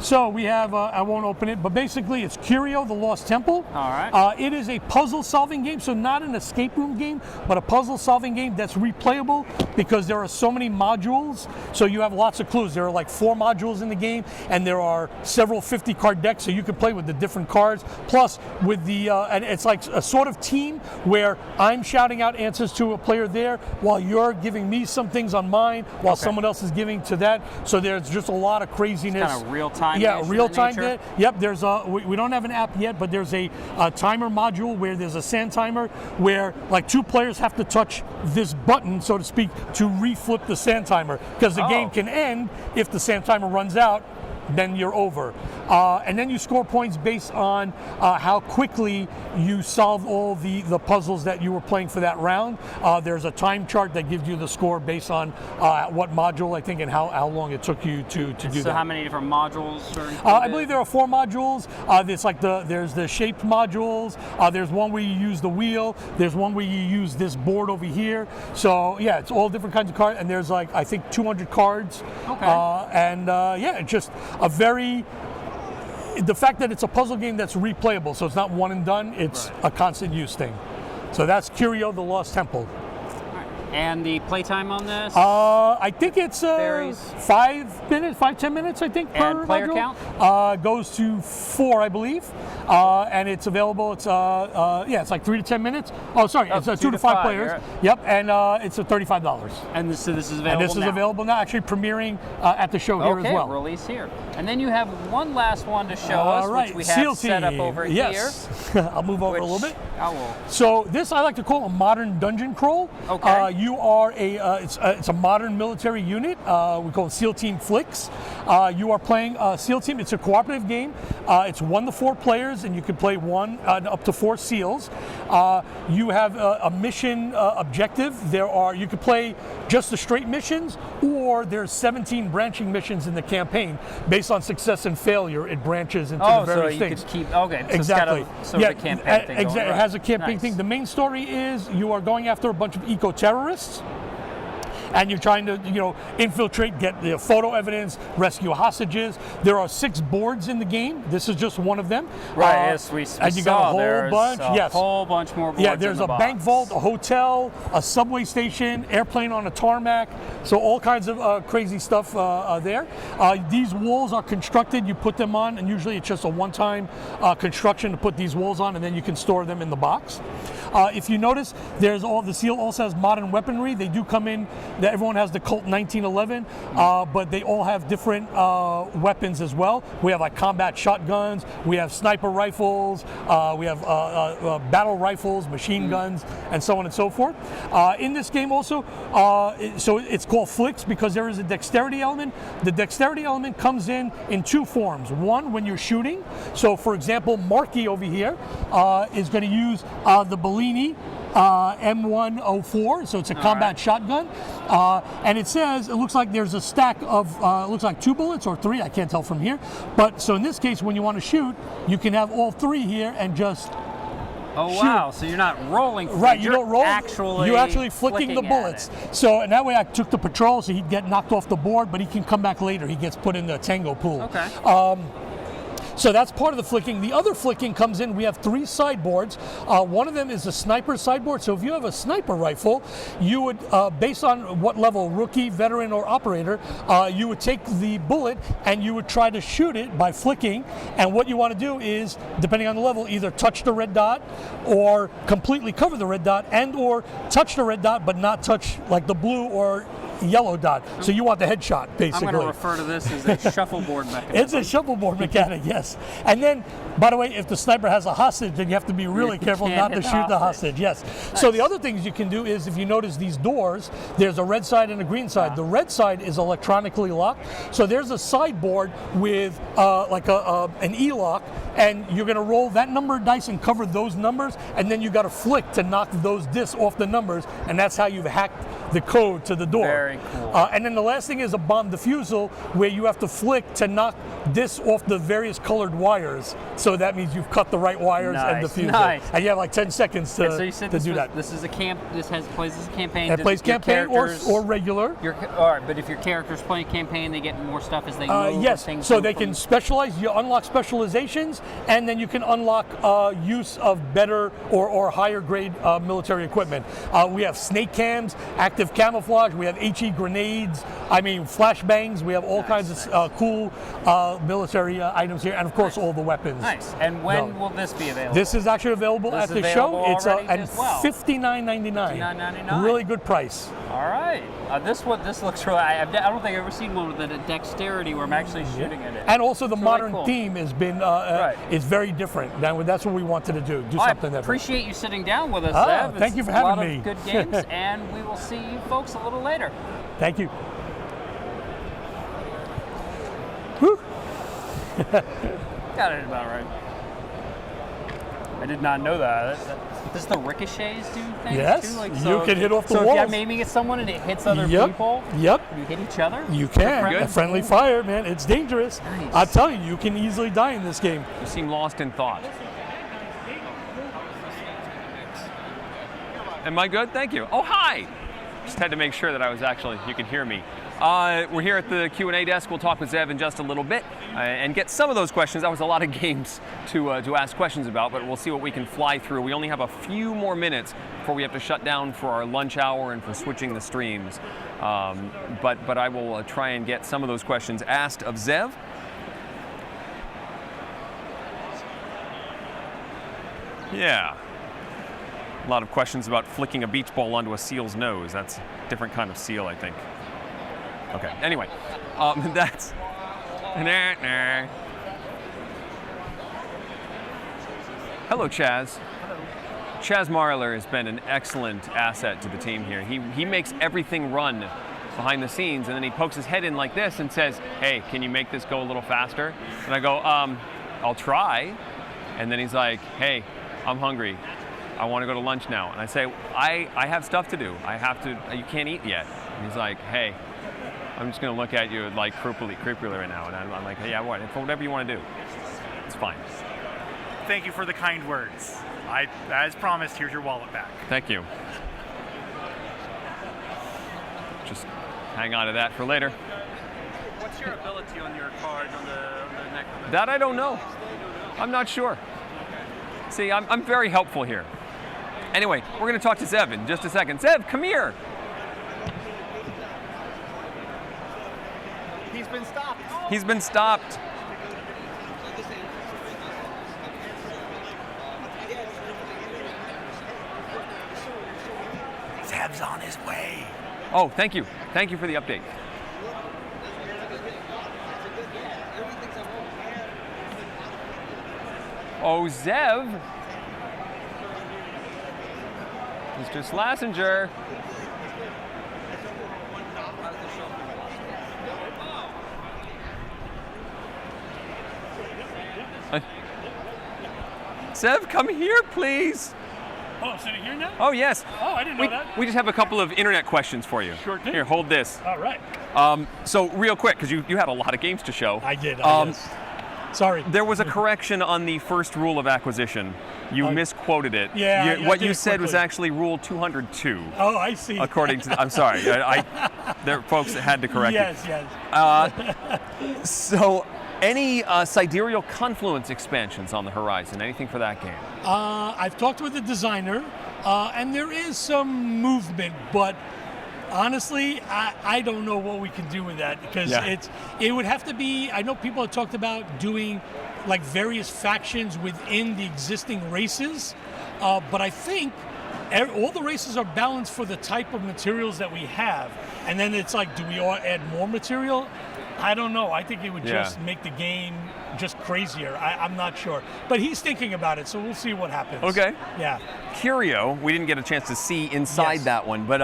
So we have, I won't open it, but basically it's Curio, the Lost Temple. All right. It is a puzzle-solving game, so not an escape room game, but a puzzle-solving game that's replayable because there are so many modules. So you have lots of clues. There are like 4 modules in the game, and there are several 50-card decks, so you can play with the different cards. Plus, with the, and it's like a sort of team where I'm shouting out answers to a player there while you're giving me some things on mine, while someone else is giving to that. So there's just a lot of craziness. It's kind of real-time. Yeah, real time. Yep, there's we don't have an app yet, but there's a timer module where there's a sand timer where like 2 players have to touch this button, so to speak, to reflip the sand timer, because the game can end if the sand timer runs out. Then you're over. And then you score points based on how quickly you solve all the puzzles that you were playing for that round. There's a time chart that gives you the score based on what module, I think, and how long it took you to do that. So how many different modules are included? I believe there are 4 modules. There's the shaped modules. There's one where you use the wheel. There's one where you use this board over here. So yeah, it's all different kinds of cards. And there's like, I think 200 cards. Okay. Yeah, it's just the fact that it's a puzzle game that's replayable, so it's not one and done, it's a constant use thing. So that's Curio, the Lost Temple. And the playtime on this? I think it's 5 minutes, 5-10 minutes, I think, per And player module. count? Goes to 4, I believe. And it's available, it's it's like 3 to 10 minutes. Oh, sorry, it's 2 to 5 players. right. Yep, and it's $35. And this is available And this is now. available now, actually premiering at the show here as well. Release here. And then you have one last one to show us, which we have Seal set up Team. over Yes. I'll move over a little bit. I will. So this I like to call a modern dungeon crawl. Okay. You are it's a modern military unit. We call it SEAL Team Flicks. You are playing SEAL Team. It's a cooperative game. It's 1 to 4 players, and you can play up to 4 SEALs. You have a mission objective. You can play just the straight missions, or there's 17 branching missions in the campaign. Based on success and failure, it branches into the various things. Could keep, okay, so exactly. It's got a campaign thing exactly. going, It has a campaign thing. The main story is you are going after a bunch of eco-terrorists. And you're trying to, infiltrate, get the photo evidence, rescue hostages. There are 6 boards in the game. This is just one of them. Right, yes, we and you got a whole bunch. A whole bunch more boards. Yeah, there's a bank vault, a hotel, a subway station, airplane on a tarmac. So all kinds of crazy stuff there. These walls are constructed. You put them on, and usually it's just a one-time construction to put these walls on, and then you can store them in the box. If you notice, the SEAL also has modern weaponry. They do come in. Everyone has the Colt 1911, but they all have different weapons as well. We have like combat shotguns. We have sniper rifles. We have battle rifles, machine guns, and so on and so forth. In this game also, so it's called Flicks because there is a dexterity element. The dexterity element comes in 2 forms. One, when you're shooting. So for example, Marky over here is going to use the Bellini M104, so it's a combat shotgun, and it looks like there's a stack of, looks like 2 bullets or 3, I can't tell from here, but so in this case, when you want to shoot, you can have all 3 here and just shoot. Wow, so you're not rolling. Right, you don't roll, you're actually flicking the at bullets. So, and that way I took the patrol, so he'd get knocked off the board, but he can come back later, he gets put in the tango pool. Okay. So that's part of the flicking. The other flicking comes in, we have 3 sideboards. One of them is a sniper sideboard. So if you have a sniper rifle, you would, based on what level, rookie, veteran, or operator, you would take the bullet and you would try to shoot it by flicking. And what you want to do is, depending on the level, either touch the red dot or completely cover the red dot and or touch the red dot but not touch like the blue or yellow dot. So you want the headshot, basically. I'm going to refer to this as a shuffleboard mechanism. It's a shuffleboard mechanic, yes. And then, by the way, if the sniper has a hostage, then you have to be really careful not to shoot the hostage, yes. Nice. So the other things you can do is, if you notice these doors, there's a red side and a green side. The red side is electronically locked. So there's a sideboard with like an E-lock, and you're going to roll that number of dice and cover those numbers, and then you got to flick to knock those discs off the numbers, and that's how you've hacked the code to the door. Very cool. And then the last thing is a bomb defusal, where you have to flick to knock discs off the various colored wires. So that means you've cut the right wires and defused it. And you have like 10 seconds to do that. This is a camp. This plays as a campaign. It plays campaign or regular. All right, but if your character's playing campaign, they get more stuff as they move. Yes, so they can specialize. You unlock specializations, and then you can unlock use of better or higher grade military equipment. We have snake cams, active camouflage. We have HE grenades. I mean, flashbangs. We have all kinds of cool military items here, and of course all the weapons. Nice. And when will this be available? This is actually available at the show. It's at $59.99. $59.99. Really good price. All right. This looks really. I don't think I've ever seen one with a dexterity where I'm actually shooting at it. And also the it's modern really cool. theme has been is very different. That's what we wanted to do. Do something different. I appreciate you sitting down with us, Zev. Thank you for having me. A lot of good games, and we will see you folks a little later. Thank you. Whew. Got it about right. I did not know that. Does the ricochets do things yes, too? Like, you can hit off the walls. So if you're aiming at someone and it hits other people, you hit each other? You can. Friendly fire, man. It's dangerous. Nice. I'll tell you, you can easily die in this game. You seem lost in thought. Am I good? Thank you. Oh, hi. Just had to make sure that I was actually, you could hear me. We're here at the Q&A desk. We'll talk with Zev in just a little bit and get some of those questions. That was a lot of games to ask questions about, but we'll see what we can fly through. We only have a few more minutes before we have to shut down for our lunch hour and for switching the streams. But I will try and get some of those questions asked of Zev. Yeah. A lot of questions about flicking a beach ball onto a seal's nose. That's a different kind of seal, I think. Okay, anyway, that's... Hello, Chaz. Hello. Chaz Marler has been an excellent asset to the team here. He makes everything run behind the scenes, and then he pokes his head in like this and says, hey, can you make this go a little faster? And I go, I'll try. And then he's like, hey, I'm hungry. I want to go to lunch now. And I say, I have stuff to do. You can't eat yet. And he's like, hey, I'm just going to look at you like creepily right now. And I'm like, hey, yeah, whatever you want to do. It's fine. Thank you for the kind words. As promised, here's your wallet back. Thank you. Just hang on to that for later. What's your ability on your card on the neck? That I don't know. I'm not sure. See, I'm very helpful here. Anyway, we're going to talk to Zev in just a second. Zev, come here. He's been stopped. He's been stopped. Zev's on his way. Oh, thank you. Thank you for the update. Oh, Zev. Mr. Slazenger. Zev, come here, please. Oh, I'm sitting here now? Oh, yes. Oh, I didn't know that. We just have a couple of internet questions for you. Sure thing. Here, hold this. All right. So real quick, because you had a lot of games to show. I did. Sorry. There was a correction on the first rule of acquisition. You misquoted it. Yeah. What you said was actually Rule 202. Oh, I see. According to, I'm sorry, there are folks that had to correct it. Yes. So, any Sidereal Confluence expansions on the horizon? Anything for that game? I've talked with the designer, and there is some movement, but honestly, I don't know what we can do with that because it would have to be. I know people have talked about doing like various factions within the existing races, but I think all the races are balanced for the type of materials that we have, and then it's like, do we add more material? I don't know. I think it would just make the game just crazier. I'm not sure. But he's thinking about it, so we'll see what happens. Okay. Yeah. Curio, we didn't get a chance to see inside that one, but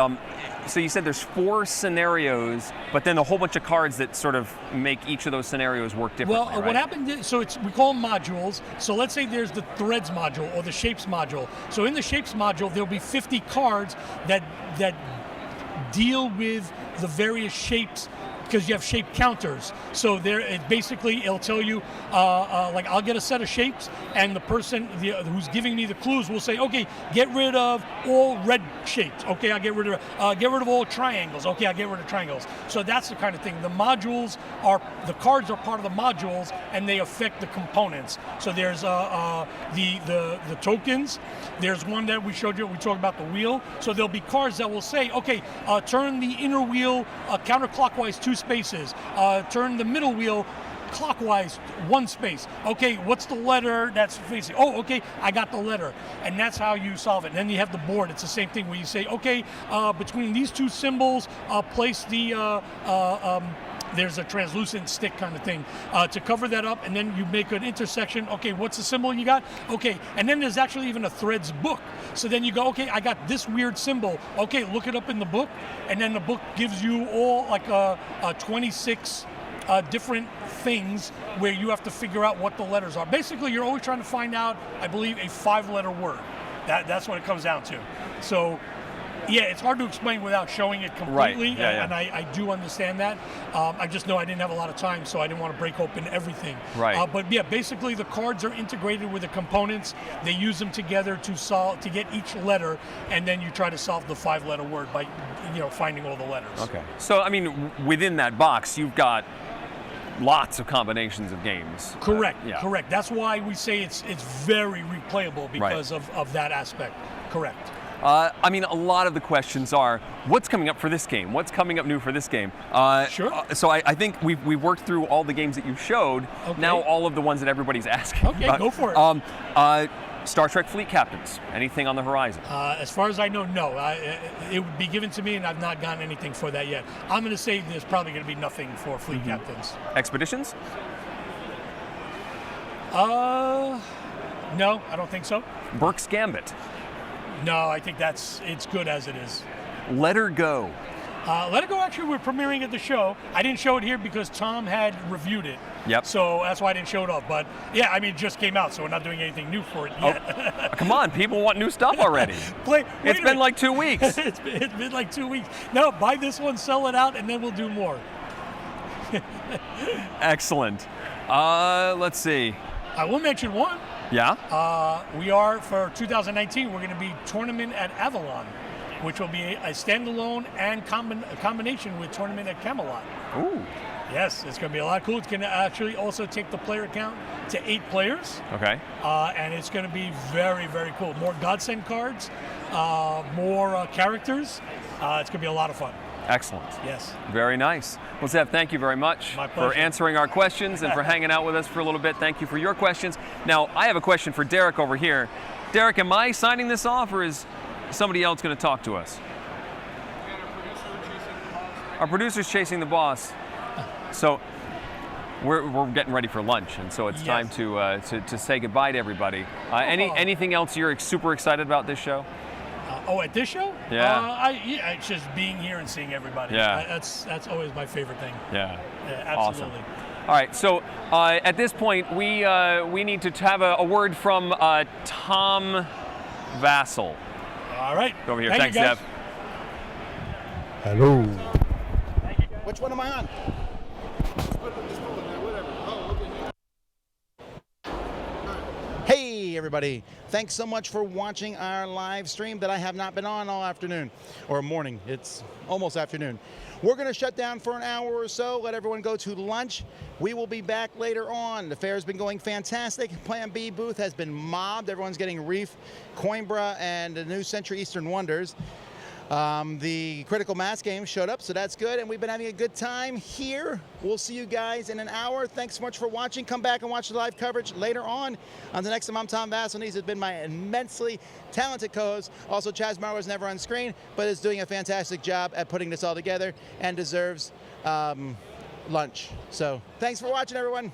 so you said there's 4 scenarios, but then a whole bunch of cards that sort of make each of those scenarios work differently, Well, what happened is, so we call them modules. So let's say there's the threads module or the shapes module. So in the shapes module, there'll be 50 cards that deal with the various shapes, because you have shape counters. So it'll tell you, like I'll get a set of shapes, and the person who's giving me the clues will say, okay, get rid of all red shapes. Okay, I'll get rid of all triangles. Okay, I'll get rid of triangles. So that's the kind of thing. The cards are part of the modules, and they affect the components. So there's the tokens. There's one that we showed you. We talked about the wheel. So there'll be cards that will say, okay, turn the inner wheel counterclockwise 2 spaces. Turn the middle wheel clockwise 1 space. Okay, what's the letter that's facing? Oh, okay, I got the letter. And that's how you solve it. And then you have the board. It's the same thing where you say, okay, between these 2 symbols, place the there's a translucent stick kind of thing to cover that up, and then you make an intersection. Okay, what's the symbol you got? Okay, and then there's actually even a threads book. So then you go, okay, I got this weird symbol. Okay, look it up in the book, and then the book gives you all like 26 different things where you have to figure out what the letters are. Basically, you're always trying to find out, I believe, a 5-letter word. That's what it comes down to. So Yeah, it's hard to explain without showing it completely, Right. Yeah. and I do understand that. I just know I didn't have a lot of time, so I didn't want to break open everything. Right. But yeah, basically the cards are integrated with the components. They use them together to get each letter, and then you try to solve the 5-letter word by finding all the letters. Okay. So I mean, within that box, you've got lots of combinations of games. Correct. Yeah. Correct. That's why we say it's very replayable because of that aspect. Correct. I mean, a lot of the questions are, what's coming up for this game? What's coming up new for this game? Sure. So I think we've worked through all the games that you showed. Okay. Now all of the ones that everybody's asking Okay, about. go for it. Star Trek Fleet Captains. Anything on the horizon? As far as I know, no. It would be given to me, and I've not gotten anything for that yet. I'm going to say there's probably going to be nothing for Fleet Captains. Expeditions? No, I don't think so. Burke's Gambit. No, I think it's good as it is. Let Her Go. Let It Go, actually, we're premiering at the show. I didn't show it here because Tom had reviewed it. Yep. So that's why I didn't show it off. But yeah, I mean, it just came out, so we're not doing anything new for it yet. Come on, people want new stuff already. It's been like 2 weeks. it's been like 2 weeks. No, buy this one, sell it out, and then we'll do more. Excellent. Let's see. I will mention one. Yeah? We are, for 2019, we're going to be Tournament at Avalon, which will be a standalone and a combination with Tournament at Camelot. Ooh. Yes, it's going to be a lot cool. It's going to actually also take the player count to 8 players. Okay. And it's going to be very, very cool. More Godsend cards, more characters. It's going to be a lot of fun. Excellent. Yes. Very nice. Well, Zev, thank you very much for answering our questions and for hanging out with us for a little bit. Thank you for your questions. Now, I have a question for Derek over here. Derek, am I signing this off, or is somebody else going to talk to us? Our producer's chasing the boss. So we're getting ready for lunch, and so it's time to say goodbye to everybody. Anything else you're super excited about this show? At this show? Yeah. It's just being here and seeing everybody. Yeah. That's always my favorite thing. Yeah. Absolutely. Awesome. All right, so at this point, we need to have a word from Tom Vassell. All right. Go over here. Thank Thanks, you, guys. Zev. Hello. Which one am I on? Hey everybody, thanks so much for watching our live stream that I have not been on all afternoon, or morning, it's almost afternoon. We're going to shut down for an hour or so, let everyone go to lunch. We will be back later on. The fair has been going fantastic. Plan B booth has been mobbed. Everyone's getting Reef, Coimbra, and the new Century Eastern Wonders. The Critical Mass game showed up, so that's good, and we've been having a good time here. We'll see you guys in an hour. Thanks so much for watching. Come back and watch the live coverage later on. On the next time, I'm Tom Vassell, and these have been my immensely talented co-hosts. Also, Chaz Marwa is never on screen, but is doing a fantastic job at putting this all together and deserves lunch. So thanks for watching, everyone.